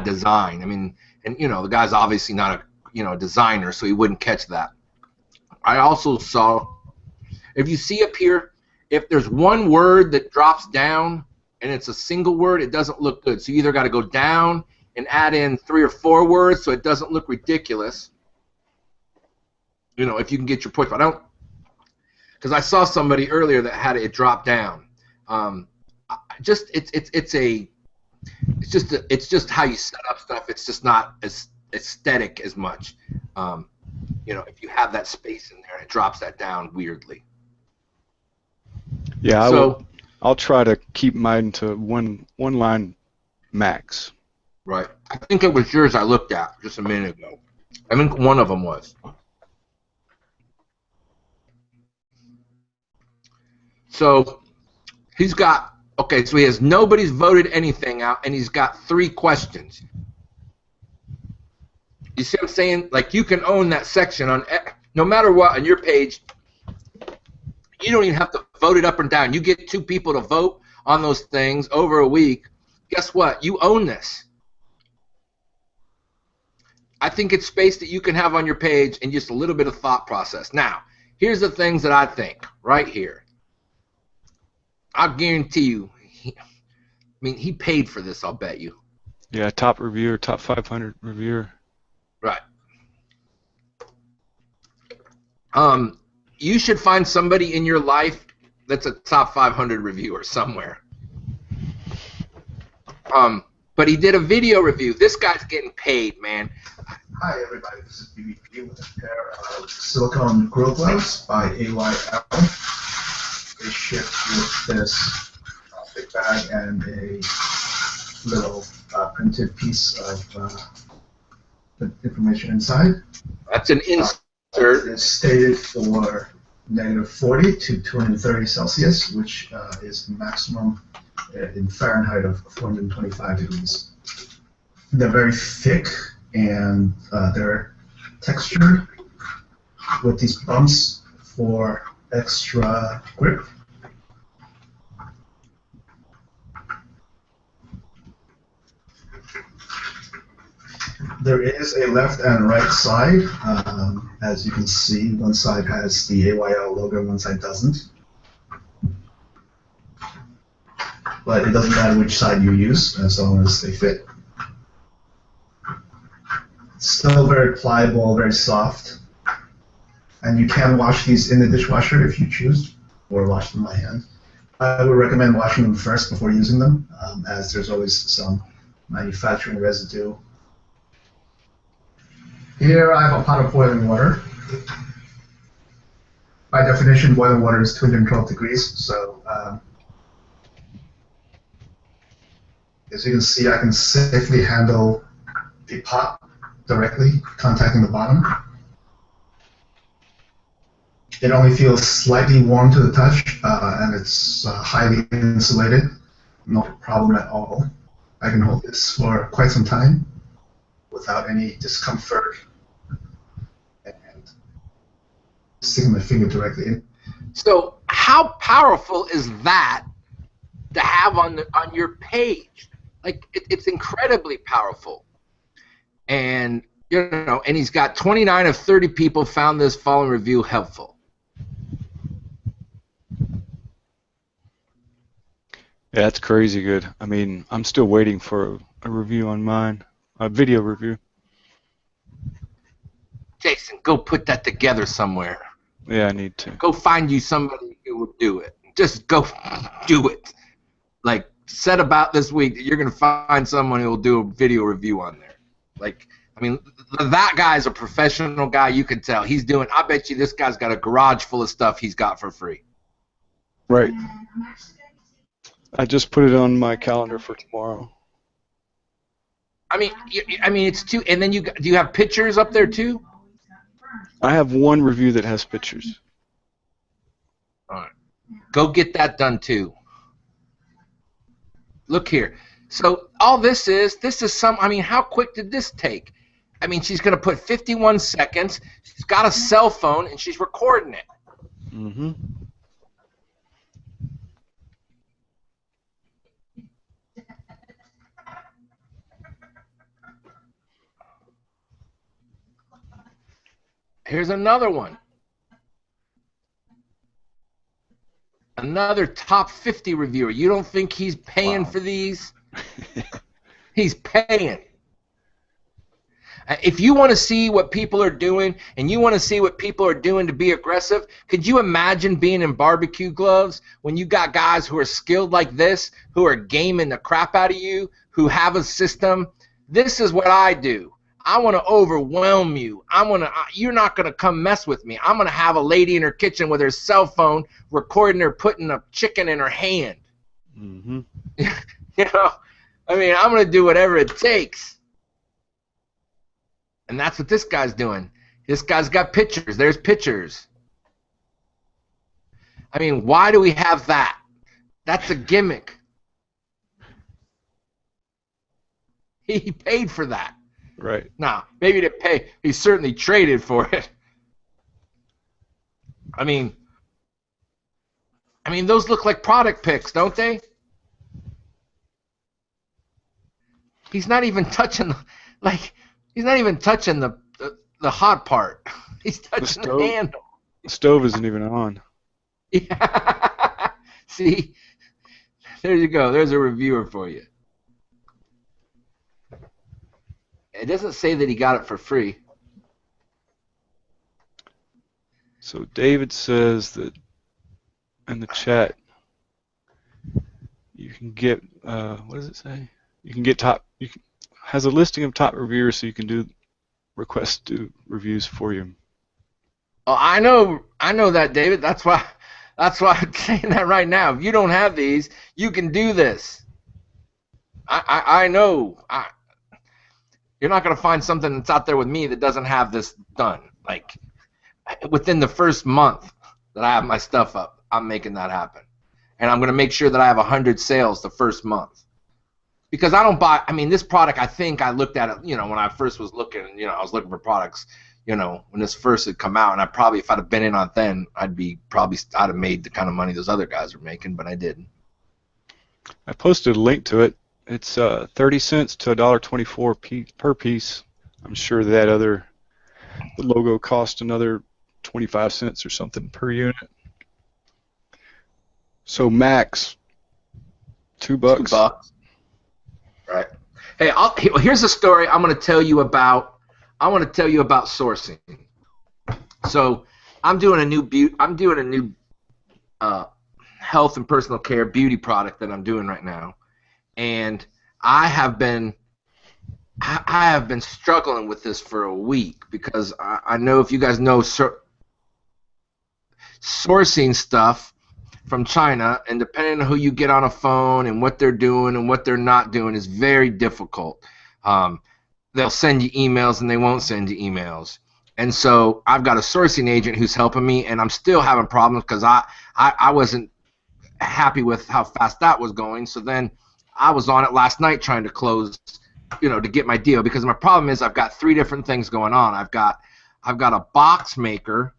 design. I mean, and you know, the guy's obviously not a designer, so he wouldn't catch that. I also saw, if you see up here, if there's one word that drops down and it's a single word, it doesn't look good. So you either got to go down and add in 3 or 4 words so it doesn't look ridiculous. You know, if you can get your point. But I don't, because I saw somebody earlier that had it drop down. It's just how you set up stuff. It's just not as aesthetic as much. You know, if you have that space in there, it drops that down weirdly. Yeah, I'll try to keep mine to one line max. Right. I think it was yours I looked at just a minute ago. I think one of them was. So he's got, okay, so he has nobody's voted anything out, and he's got 3 questions. You see what I'm saying? Like, you can own that section on, no matter what, on your page. You don't even have to vote it up and down. You get 2 people to vote on those things over a week. Guess what? You own this. I think it's space that you can have on your page and just a little bit of thought process. Now, here's the things that I think right here. I'll guarantee you, he paid for this, I'll bet you. Yeah, top reviewer, top 500 reviewer. Right. You should find somebody in your life that's a top 500 reviewer somewhere. But he did a video review. This guy's getting paid, man. Hi everybody, this is BBP with a pair of silicone GorillAz by AYL. They shipped with this big bag and a little printed piece of information inside. That's an insert. It's stated for -40 to 230 Celsius, which is the maximum in Fahrenheit of 425 degrees. They're very thick and they're textured with these bumps for extra grip. There is a left and right side. As you can see, one side has the AYL logo, one side doesn't. But it doesn't matter which side you use, as long as they fit. Still very pliable, very soft. And you can wash these in the dishwasher if you choose, or wash them by hand. I would recommend washing them first before using them, as there's always some manufacturing residue. Here I have a pot of boiling water. By definition, boiling water is 212 degrees, so as you can see, I can safely handle the pot directly, contacting the bottom. It only feels slightly warm to the touch, and it's highly insulated. No problem at all. I can hold this for quite some time without any discomfort. And sticking my finger directly in. So how powerful is that to have on your page? Like, it's incredibly powerful. And and he's got 29 of 30 people found this following review helpful. Yeah, that's crazy good. I mean, I'm still waiting for a review on mine, a video review. Jason, go put that together somewhere. Yeah, I need to. Go find you somebody who will do it. Just go do it. Like, set about this week that you're going to find someone who will do a video review on there. Like, I mean, that guy's a professional guy. You can tell. He's doing, I bet you this guy's got a garage full of stuff he's got for free. Right. I just put it on my calendar for tomorrow. I mean, it's two, and then do you have pictures up there too? I have one review that has pictures. All right. Go get that done too. Look here. So all this is some, I mean, how quick did this take? I mean, she's going to put 51 seconds. She's got a cell phone, and she's recording it. Mm-hmm. Here's another one. Another top 50 reviewer. You don't think he's paying for these? He's paying. If you want to see what people are doing and you want to see what people are doing to be aggressive, could you imagine being in barbecue gloves when you got guys who are skilled like this, who are gaming the crap out of you, who have a system? This is what I do. I want to overwhelm you. You're not going to come mess with me. I'm going to have a lady in her kitchen with her cell phone recording her putting a chicken in her hand. Mm-hmm. You know, I mean, I'm going to do whatever it takes. And that's what this guy's doing. This guy's got pictures. There's pictures. I mean, why do we have that? That's a gimmick. He paid for that. Right. Now, maybe to pay, he certainly traded for it. I mean, those look like product pics, don't they? He's not even touching, he's not even touching the hot part. He's touching the handle. The stove isn't even on. Yeah. See, there you go. There's a reviewer for you. It doesn't say that he got it for free. So David says that in the chat you can get what does it say? You can get has a listing of top reviewers, so you can request to do reviews for you. Oh, I know that, David. That's why I'm saying that right now. If you don't have these, you can do this. I know. You're not going to find something that's out there with me that doesn't have this done. Like, within the first month that I have my stuff up, I'm making that happen. And I'm going to make sure that I have 100 sales the first month. Because I don't buy, this product, I think I looked at it, when I first was looking, I was looking for products, when this first had come out. And I probably, if I'd have been in on then, I'd have made the kind of money those other guys were making, but I didn't. I posted a link to it. It's 30 cents to $1.24 per piece. I'm sure the logo cost another 25 cents or something per unit. So max $2. $2. Right. Hey, here's a story I want to tell you about sourcing. So I'm doing a new health and personal care beauty product that I'm doing right now. And I have been struggling with this for a week because I know, if you guys know, sourcing stuff from China, and depending on who you get on a phone and what they're doing and what they're not doing, is very difficult. They'll send you emails and they won't send you emails. And so I've got a sourcing agent who's helping me, and I'm still having problems because I wasn't happy with how fast that was going. So then I was on it last night trying to close, to get my deal, because my problem is I've got 3 different things going on. I've got a box maker,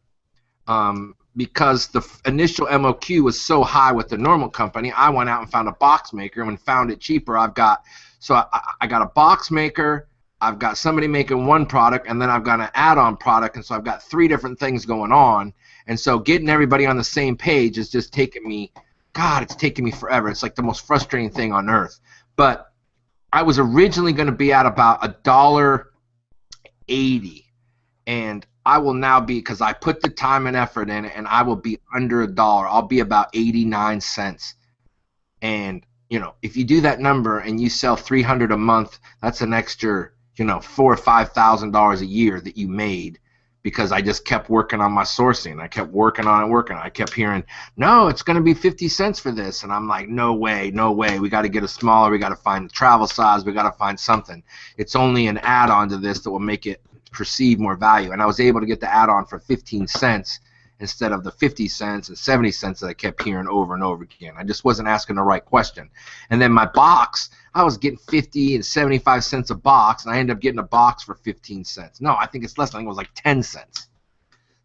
because the initial MOQ was so high with the normal company. I went out and found a box maker and found it cheaper. I got a box maker. I've got somebody making one product, and then I've got an add-on product, and so I've got 3 different things going on. And so getting everybody on the same page is just taking me. God, it's taking me forever. It's like the most frustrating thing on earth. But I was originally going to be at about $1.80, and I will now be, because I put the time and effort in it, and I will be under $1. I'll be about 89 cents. And if you do that number and you sell 300 a month, that's an extra, $4,000 or $5,000 a year that you made, because I just kept working on my sourcing. I kept working on it, I kept hearing, no, it's going to be 50 cents for this. And I'm like, no way. We got to get it smaller. We got to find the travel size. We got to find something. It's only an add-on to this that will make it perceive more value. And I was able to get the add-on for 15 cents instead of the 50 cents and 70 cents that I kept hearing over and over again. I just wasn't asking the right question. And then my box, I was getting 50 and 75 cents a box, and I ended up getting a box for 15 cents. No, I think it's less. I think it was like 10 cents.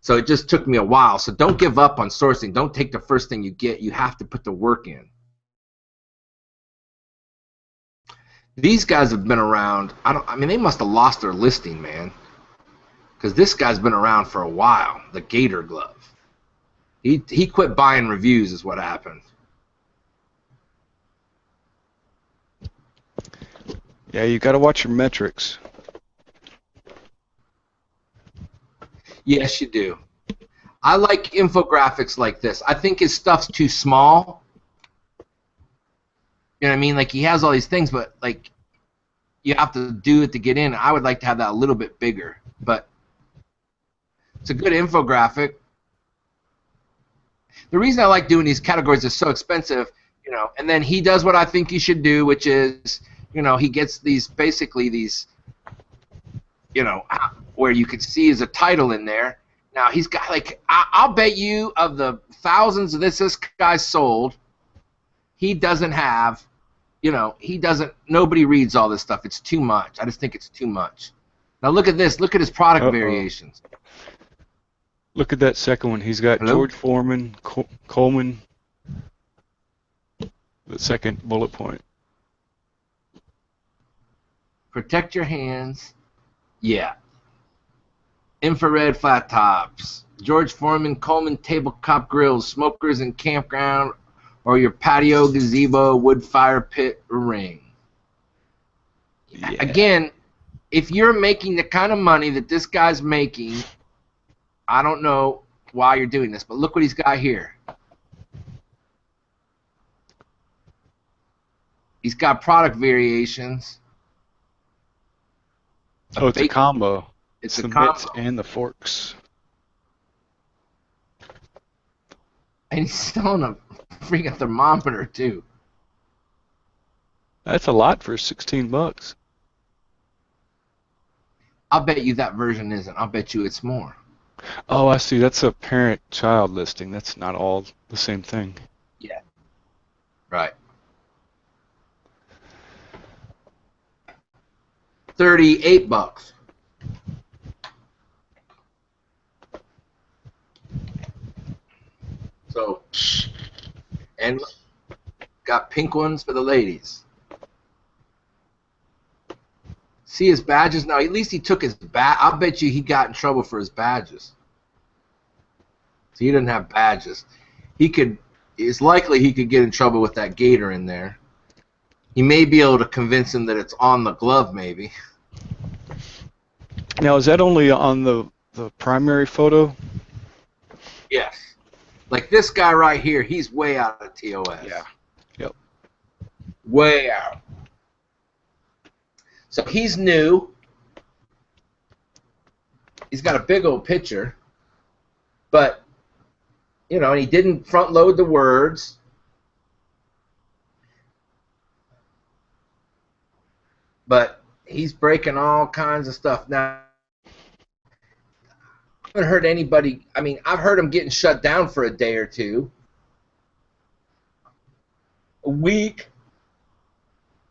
So it just took me a while. So don't give up on sourcing. Don't take the first thing you get. You have to put the work in. These guys have been around. I mean, they must have lost their listing, man. Because this guy's been around for a while, the Gator Glove. He quit buying reviews is what happened. Yeah, you got to watch your metrics. Yes, you do. I like infographics like this. I think his stuff's too small. You know what I mean? Like, he has all these things, but, like, you have to do it to get in. I would like to have that a little bit bigger, but it's a good infographic. The reason I like doing these categories is so expensive, and then he does what I think he should do, which is, he gets these, basically these, where you could see as a title in there. Now, he's got, like, I'll bet you of the thousands of this guy sold, he doesn't have, nobody reads all this stuff. It's too much. I just think it's too much. Now, look at this. Look at his product variations. Look at that second one. He's got George Foreman, Coleman, the second bullet point. Protect your hands. Yeah. Infrared flat tops. George Foreman, Coleman tabletop grills, smokers and campground, or your patio, gazebo, wood fire pit, or ring. Yeah. Again, if you're making the kind of money that this guy's making, I don't know why you're doing this, but look what he's got here. He's got product variations. Oh, it's a combo. It's the a combo. mitts and the forks. And he's selling a freaking thermometer, too. That's a lot for $16. I'll bet you that version isn't. I'll bet you it's more. Oh, I see. That's a parent-child listing. That's not all the same thing. Yeah. Right. $38. So, and got pink ones for the ladies. See his badges now. At least he took his badge. I'll bet you he got in trouble for his badges. So he doesn't have badges. It's likely he could get in trouble with that gator in there. He may be able to convince him that it's on the glove, maybe. Now, is that only on the primary photo? Yes. Like this guy right here, he's way out of TOS. Yeah. Yep. Way out. So he's new. He's got a big old picture. But, and he didn't front load the words. But he's breaking all kinds of stuff. Now, I haven't heard anybody, I've heard him getting shut down for a day or two. A week.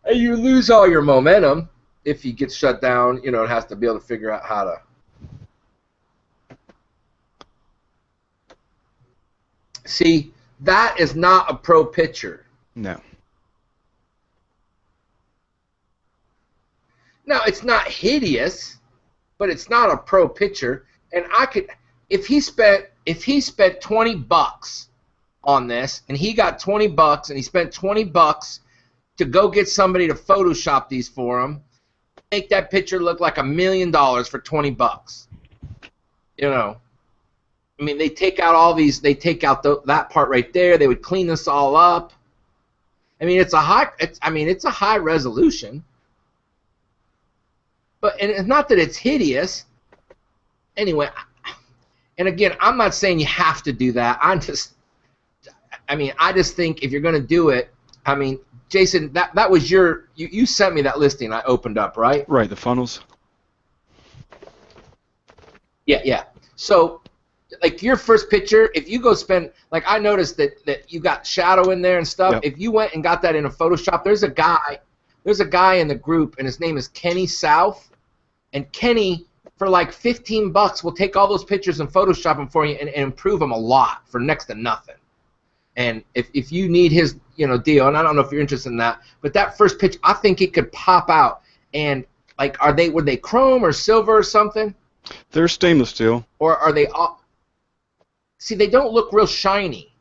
And you lose all your momentum if he gets shut down. It has to be able to figure out how to. See, that is not a pro pitcher. No. Now, it's not hideous, but it's not a pro pitcher. And I could, if he spent $20 on this, and he got $20, and he spent $20 to go get somebody to Photoshop these for him, make that picture look like $1 million for $20. They take out all these. They take out that part right there. They would clean this all up. I mean, it's a high resolution. But and it's not that it's hideous. Anyway, and again, I'm not saying you have to do that. I just think if you're going to do it, I mean, Jason, that was you sent me that listing I opened up, right? Right, the funnels. Yeah. So, like your first picture, if you go spend, like I noticed that you got shadow in there and stuff. Yep. If you went and got that in a Photoshop, there's a guy in the group, and his name is Kenny South, and Kenny, for like $15, will take all those pictures and Photoshop them for you and improve them a lot for next to nothing. And if you need his deal, and I don't know if you're interested in that, but that first picture, I think it could pop out. And like, were they chrome or silver or something? They're stainless steel. Or are they all? See, they don't look real shiny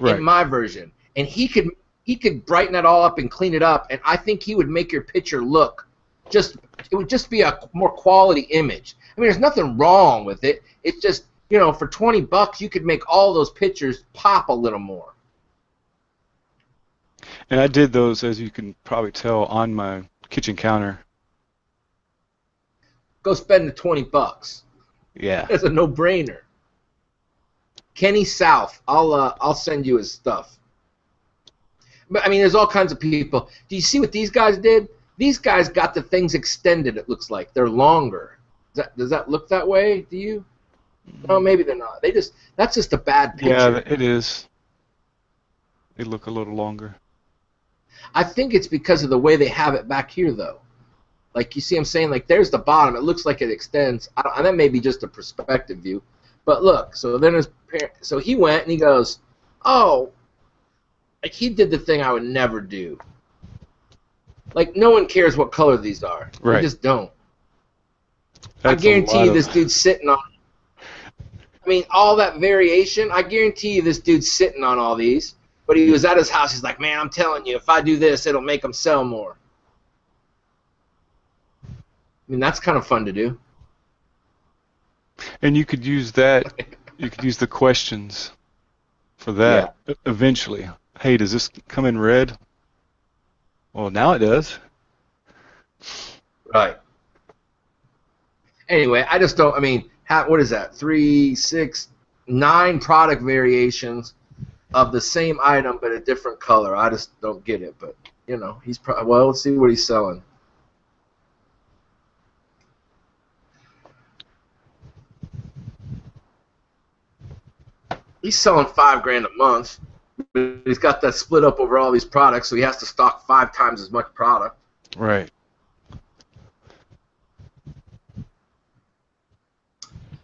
Right. in my version. And he could brighten it all up and clean it up, and I think he would make your picture look it would just be a more quality image. I mean, there's nothing wrong with it. It's just, for $20 you could make all those pictures pop a little more. And I did those, as you can probably tell, on my kitchen counter. Go spend the $20. Yeah. That's a no-brainer. Kenny South, I'll send you his stuff. But I mean, there's all kinds of people. Do you see what these guys did? These guys got the things extended. It looks like they're longer. Does that look that way to you? No, maybe they're not. That's just a bad picture. Yeah, it is. They look a little longer. I think it's because of the way they have it back here, though. Like, you see what I'm saying? Like, there's the bottom. It looks like it extends. And that may be just a perspective view. But look, so he went and he goes, oh, like he did the thing I would never do. Like, no one cares what color these are. Right. They just don't. That's I guarantee you this dude's sitting on, I mean, all that variation, I guarantee you this dude's sitting on all these. But he was at his house. He's like, man, I'm telling you, if I do this, it'll make them sell more. I mean, that's kind of fun to do. And you could use that. You could use the questions for that eventually. Hey, does this come in red? Well, now it does. Right. Anyway, I just don't, I mean, what is that? 3, 6, 9 product variations of the same item but a different color. I just don't get it. But, he's probably, well, let's see what he's selling. He's selling $5,000 a month. But he's got that split up over all these products, so he has to stock 5 times as much product. Right.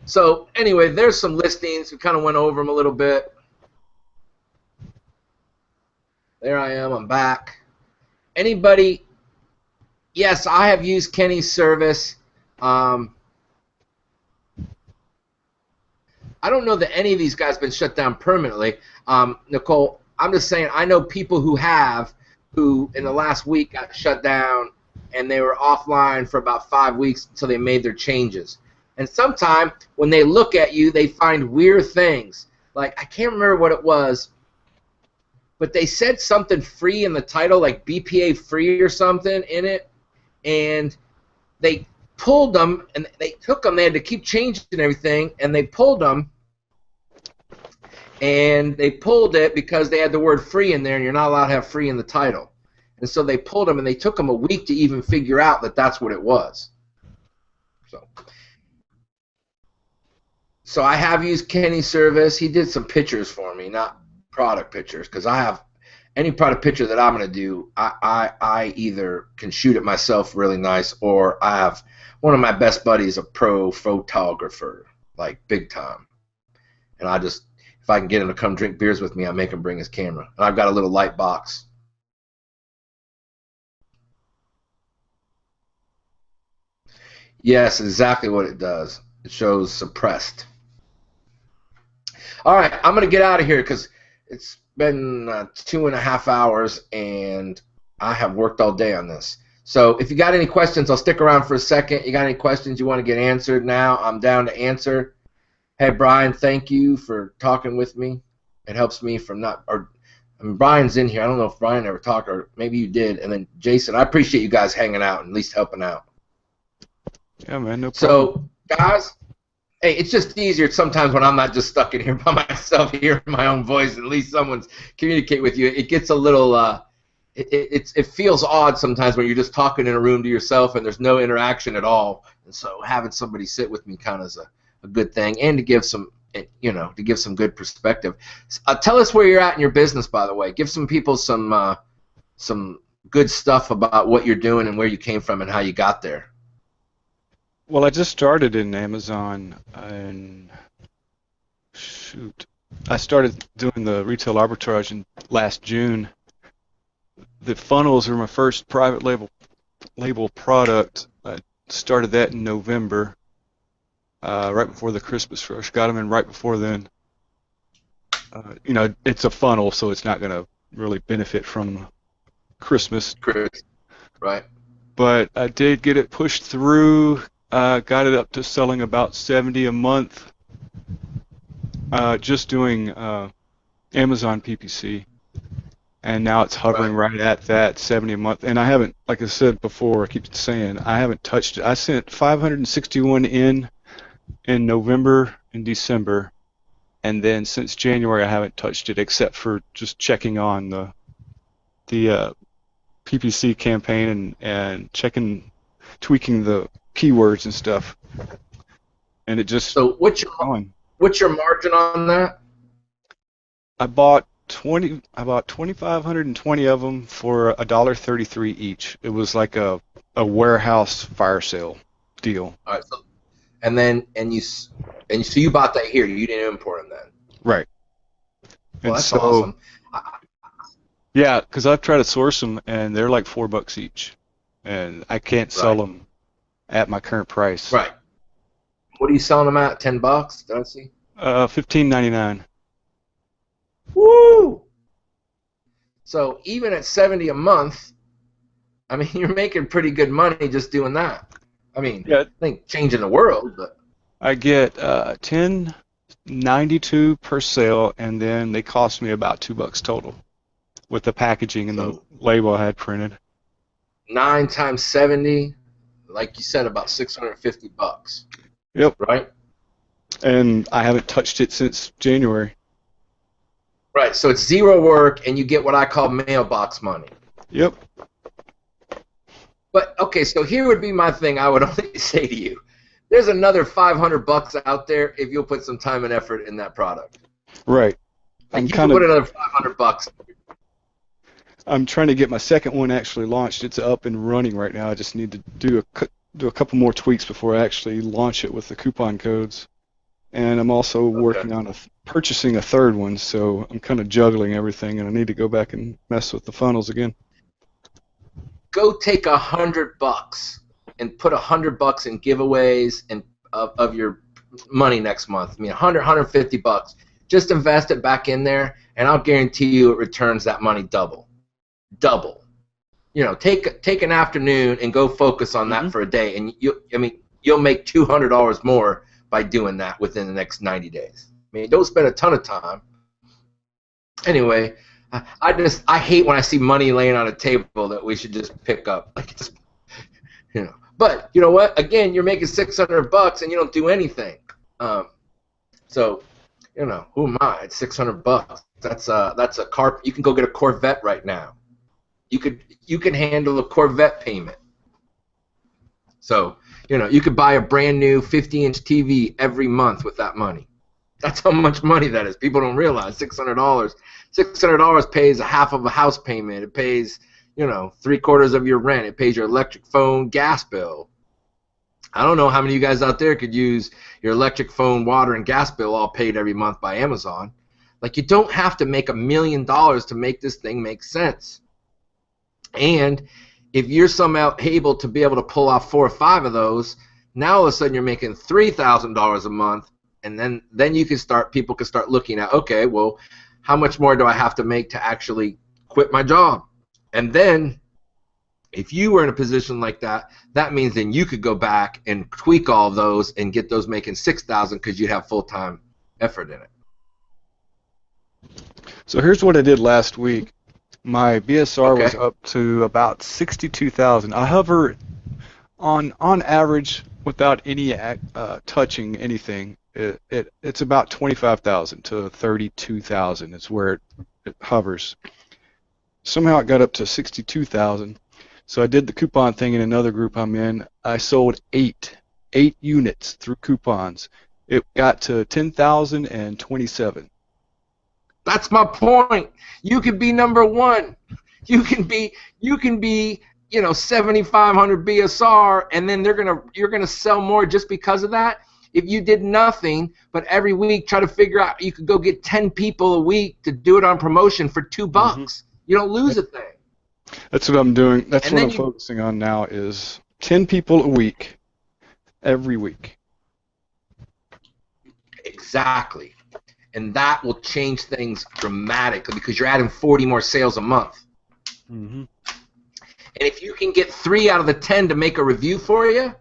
So anyway, there's some listings. We kind of went over them a little bit. There I am. I'm back. Anybody? Yes, I have used Kenny's service. I don't know that any of these guys have been shut down permanently. Nicole, I'm just saying I know people who in the last week got shut down and they were offline for about 5 weeks until they made their changes. And sometimes when they look at you, they find weird things. Like, I can't remember what it was, but they said something free in the title, like BPA free or something in it, and they pulled them, and they took them. They had to keep changing everything, and they pulled them, and they pulled it because they had the word free in there, and you're not allowed to have free in the title. And so they pulled them, and they took them a week to even figure out that that's what it was. So I have used Kenny's service. He did some pictures for me, not product pictures, because I have any product picture that I'm going to do, I either can shoot it myself really nice, or I have one of my best buddies, a pro photographer, like big time. And I just, if I can get him to come drink beers with me, I make him bring his camera. And I've got a little light box. Yes, exactly what it does. It shows suppressed. All right, I'm going to get out of here because it's been 2.5 hours, and I have worked all day on this. So if you got any questions, I'll stick around for a second. You got any questions you want to get answered now, I'm down to answer. Hey, Brian, thank you for talking with me. It helps me from not, or I mean, Brian's in here. I don't know if Brian ever talked, or maybe you did. And then Jason, I appreciate you guys hanging out and at least helping out. Yeah, man, no problem. So, guys, hey, it's just easier sometimes when I'm not just stuck in here by myself, hearing my own voice. At least someone's communicate with you. It gets a little, it feels odd sometimes when you're just talking in a room to yourself and there's no interaction at all. And so having somebody sit with me kind of is a good thing, and to give some, to give some good perspective. Tell us where you're at in your business, by the way. Give some people some good stuff about what you're doing and where you came from and how you got there. Well, I just started in Amazon, and I started doing the retail arbitrage in last June. The funnels are my first private label product. I started that in November, right before the Christmas rush. Got them in right before then. It's a funnel, so it's not going to really benefit from Christmas. Right. But I did get it pushed through. Got it up to selling about 70 a month, just doing Amazon PPC, and now it's hovering right at that 70 a month. And I haven't, like I said before, I keep saying, I haven't touched it. I sent 561 in November and December, and then since January I haven't touched it except for just checking on the PPC campaign and tweaking the keywords and stuff, and it just. So what's your margin on that? I bought 2,520 of them for $1.33 each. It was like a warehouse fire sale deal. All right. So, so you bought that here. You didn't import them then. Right. Well, that's awesome. Yeah, because I've tried to source them and they're like $4 each, and I can't sell them at my current price. Right. What are you selling them at? $10? Did I see? $15.99. Woo! So even at 70 a month, I mean, you're making pretty good money just doing that. I mean, yeah. I think changing the world, but I get $10.92 per sale, and then they cost me about $2 total with the packaging and the label I had printed. 9 times 70. Like you said, about $650. Yep. Right? And I haven't touched it since January. Right, so it's zero work, and you get what I call mailbox money. Yep. But, okay, so here would be my thing I would only say to you. There's another $500 out there if you'll put some time and effort in that product. Right. Like you can put another $500. I'm trying to get my second one actually launched. It's up and running right now. I just need to do a couple more tweaks before I actually launch it with the coupon codes. And I'm also working on purchasing a third one, so I'm kind of juggling everything, and I need to go back and mess with the funnels again. Go take $100 and put $100 in giveaways and of your money next month. I mean, $150. Just invest it back in there, and I'll guarantee you it returns that money double. Take an afternoon and go focus on that for a day, and you'll make $200 more by doing that within the next 90 days. I mean, don't spend a ton of time. Anyway, I hate when I see money laying on a table that we should just pick up. But you know what? Again, you're making $600 and you don't do anything. So, who am I? It's $600. That's a car. You can go get a Corvette right now. You can handle a Corvette payment. So, you could buy a brand new 50-inch TV every month with that money. That's how much money that is. People don't realize $600. $600 pays a half of a house payment. It pays, 3/4 of your rent. It pays your electric, phone, gas bill. I don't know how many of you guys out there could use your electric, phone, water, and gas bill all paid every month by Amazon. Like, you don't have to make $1 million to make this thing make sense. And if you're somehow able to be able to pull off 4 or 5 of those, now all of a sudden you're making $3,000 a month, and then people can start looking at, okay, well, how much more do I have to make to actually quit my job? And then if you were in a position like that, that means then you could go back and tweak all of those and get those making $6,000 because you have full-time effort in it. So here's what I did last week. My BSR was Okay. up to about 62,000. I hover on average without any touching anything. It's about 25,000 to 32,000 is where it hovers. Somehow it got up to 62,000. So I did the coupon thing in another group I'm in. I sold eight units through coupons. It got to 10,027. That's my point. You could be number one. You can be 7,500 BSR, and then you're gonna sell more just because of that. If you did nothing but every week try to figure out, you could go get 10 people a week to do it on promotion for $2. Mm-hmm. You don't lose a thing. That's what I'm doing. That's And what then I'm focusing on now is 10 people a week, every week. Exactly. And that will change things dramatically because you're adding 40 more sales a month. Mm-hmm. And if you can get 3 out of the 10 to make a review for you,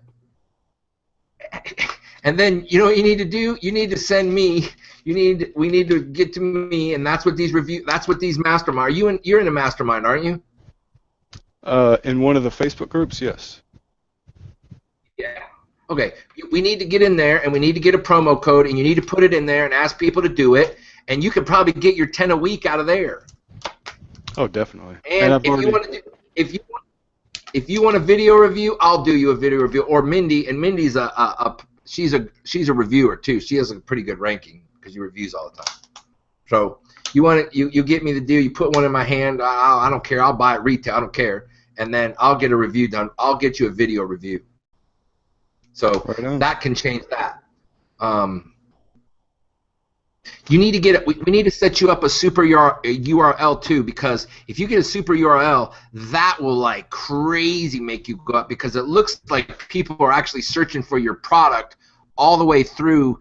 and then you know what you need to do? You need to send me. We need to get to me, and that's what these mastermind. You're in a mastermind, aren't you? In one of the Facebook groups, yes. Yeah. Okay. We need to get in there, and we need to get a promo code, and you need to put it in there and ask people to do it, and you could probably get your 10 a week out of there. Oh, definitely. And if you want a video review, I'll do you a video review. Or Mindy, and Mindy's she's a reviewer too. She has a pretty good ranking because she reviews all the time. So you get me the deal. You put one in my hand. I don't care. I'll buy it retail. I don't care. And then I'll get a review done. I'll get you a video review. So that can change that. You need to get we need to set you up a super URL too, because if you get a super URL, that will like crazy make you go up, because it looks like people are actually searching for your product all the way through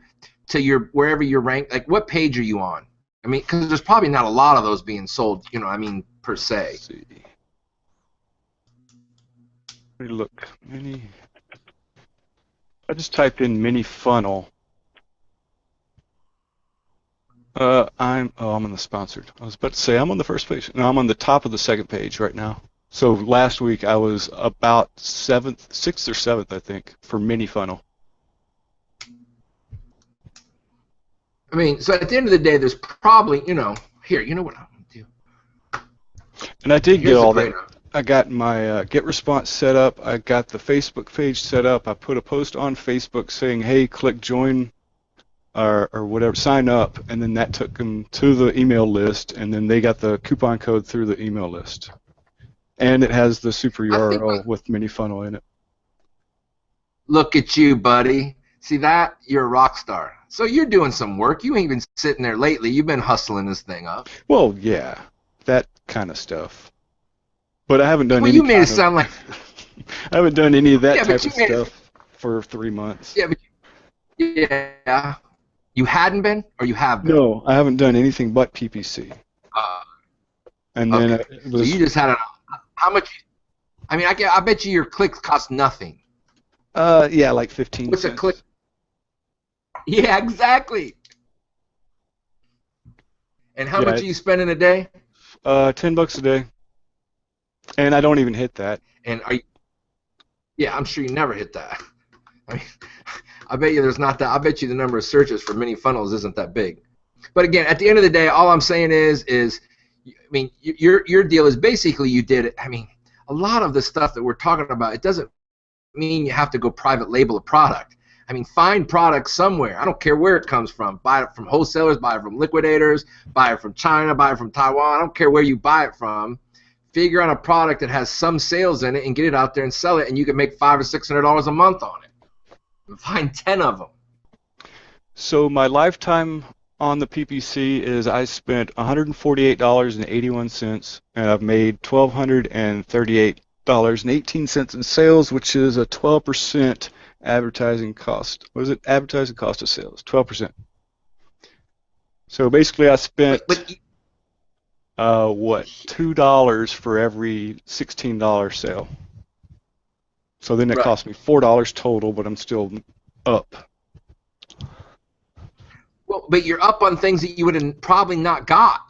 to your wherever you're ranked. Like, what page are you on? I mean, because there's probably not a lot of those being sold, per se. Let's see. Let me look. I just typed in mini funnel. I'm on the sponsored. I was about to say I'm on the first page. No, I'm on the top of the second page right now. So last week I was about 6th or 7th, I think, for mini funnel. I mean, so at the end of the day, there's probably, here, you know what I'm going to do? And I did get all that. Great. I got my get response set up. I got the Facebook page set up. I put a post on Facebook saying, hey, click join or whatever, sign up, and then that took them to the email list, and then they got the coupon code through the email list. And it has the super URL with mini funnel in it. Look at you, buddy. See that? You're a rock star. So you're doing some work. You ain't been sitting there lately. You've been hustling this thing up. Well, yeah, that kind of stuff. But I haven't done well, any. You made it sound like. I haven't done any of that Yeah, type of stuff for 3 months. Yeah, but yeah. You hadn't been, or you have been? No, I haven't done anything but PPC. And then okay. it was, so you just had how much? I mean, I bet you your clicks cost nothing. yeah, like 15 What's cents. a click? Yeah, exactly. And how much are you spending a day? $10 a day. And I don't even hit that. And are you? Yeah, I'm sure you never hit that. I mean, I bet you there's not that. I bet you the number of searches for mini funnels isn't that big. But again, at the end of the day, all I'm saying is, I mean, your deal is basically you did it. I mean, a lot of the stuff that we're talking about, it doesn't mean you have to go private label a product. I mean, find products somewhere. I don't care where it comes from. Buy it from wholesalers, buy it from liquidators, buy it from China, buy it from Taiwan. I don't care where you buy it from. Figure out a product that has some sales in it and get it out there and sell it, and you can make $500 or $600 a month on it. And find 10 of them. So my lifetime on the PPC is I spent $148.81, and I've made $1,238.18 in sales, which is a 12% advertising cost. What is it? Advertising cost of sales, 12%. So basically, I spent $2 for every $16 sale. So then it cost me $4 total, but I'm still up. Well, but you're up on things that you would have probably not got.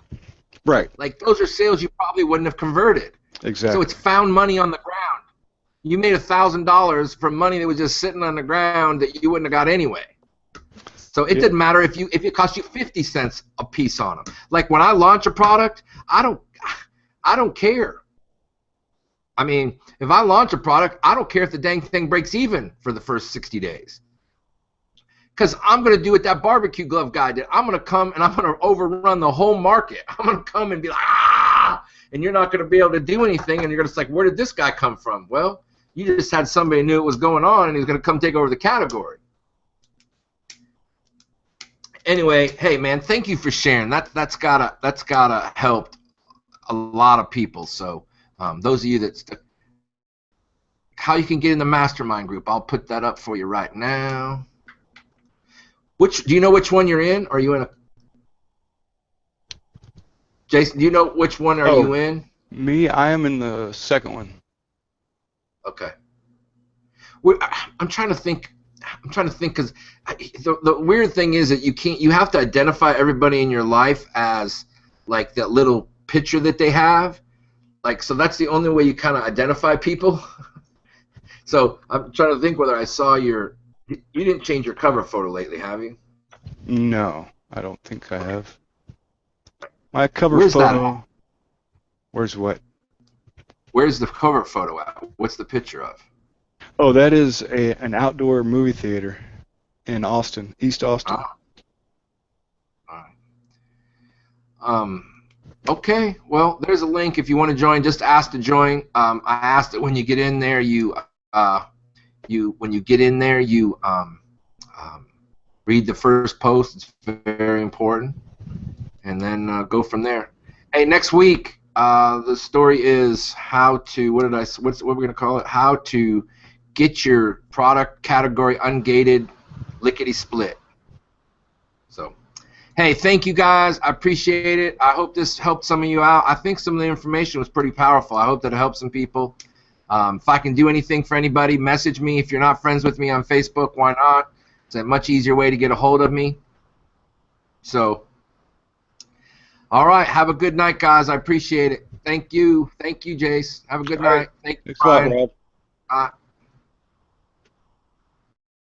Right. Like those are sales you probably wouldn't have converted. Exactly. So it's found money on the ground. You made $1,000 from money that was just sitting on the ground that you wouldn't have got anyway. So it didn't matter if it cost you 50 cents a piece on them. Like when I launch a product, I don't care. I mean, if I launch a product, I don't care if the dang thing breaks even for the first 60 days. Because I'm going to do what that barbecue glove guy did. I'm going to come and I'm going to overrun the whole market. I'm going to come and be like, ah! And you're not going to be able to do anything. And you're going to say, like, where did this guy come from? Well, you just had somebody who knew what was going on, and he's going to come take over the category. Anyway, hey, man, thank you for sharing. That's gotta help a lot of people. So those of you that how you can get in the mastermind group, I'll put that up for you right now. Do you know which one you're in? Are you in a Jason, do you know which one are you in? Me, I am in the second one. Okay. I'm trying to think because the weird thing is that you have to identify everybody in your life as like that little picture that they have. Like, so that's the only way you kind of identify people. So I'm trying to think whether I saw you didn't change your cover photo lately, have you? No, I don't think I have. My cover Where's photo. that? Where's what? Where's the cover photo at? What's the picture of? Oh, that is an outdoor movie theater in Austin, East Austin. All right. Okay. Well, there's a link if you want to join. Just ask to join. I asked that when you get in there, read the first post. It's very important, and then go from there. Hey, next week the story is how to what we're gonna call it? How to get your product category ungated, lickety split. So, hey, thank you guys. I appreciate it. I hope this helped some of you out. I think some of the information was pretty powerful. I hope that it helped some people. If I can do anything for anybody, message me. If you're not friends with me on Facebook, why not? It's a much easier way to get a hold of me. So, all right. Have a good night, guys. I appreciate it. Thank you. Thank you, Jace. Have a good night. Thank you, Thanks a lot, Rob.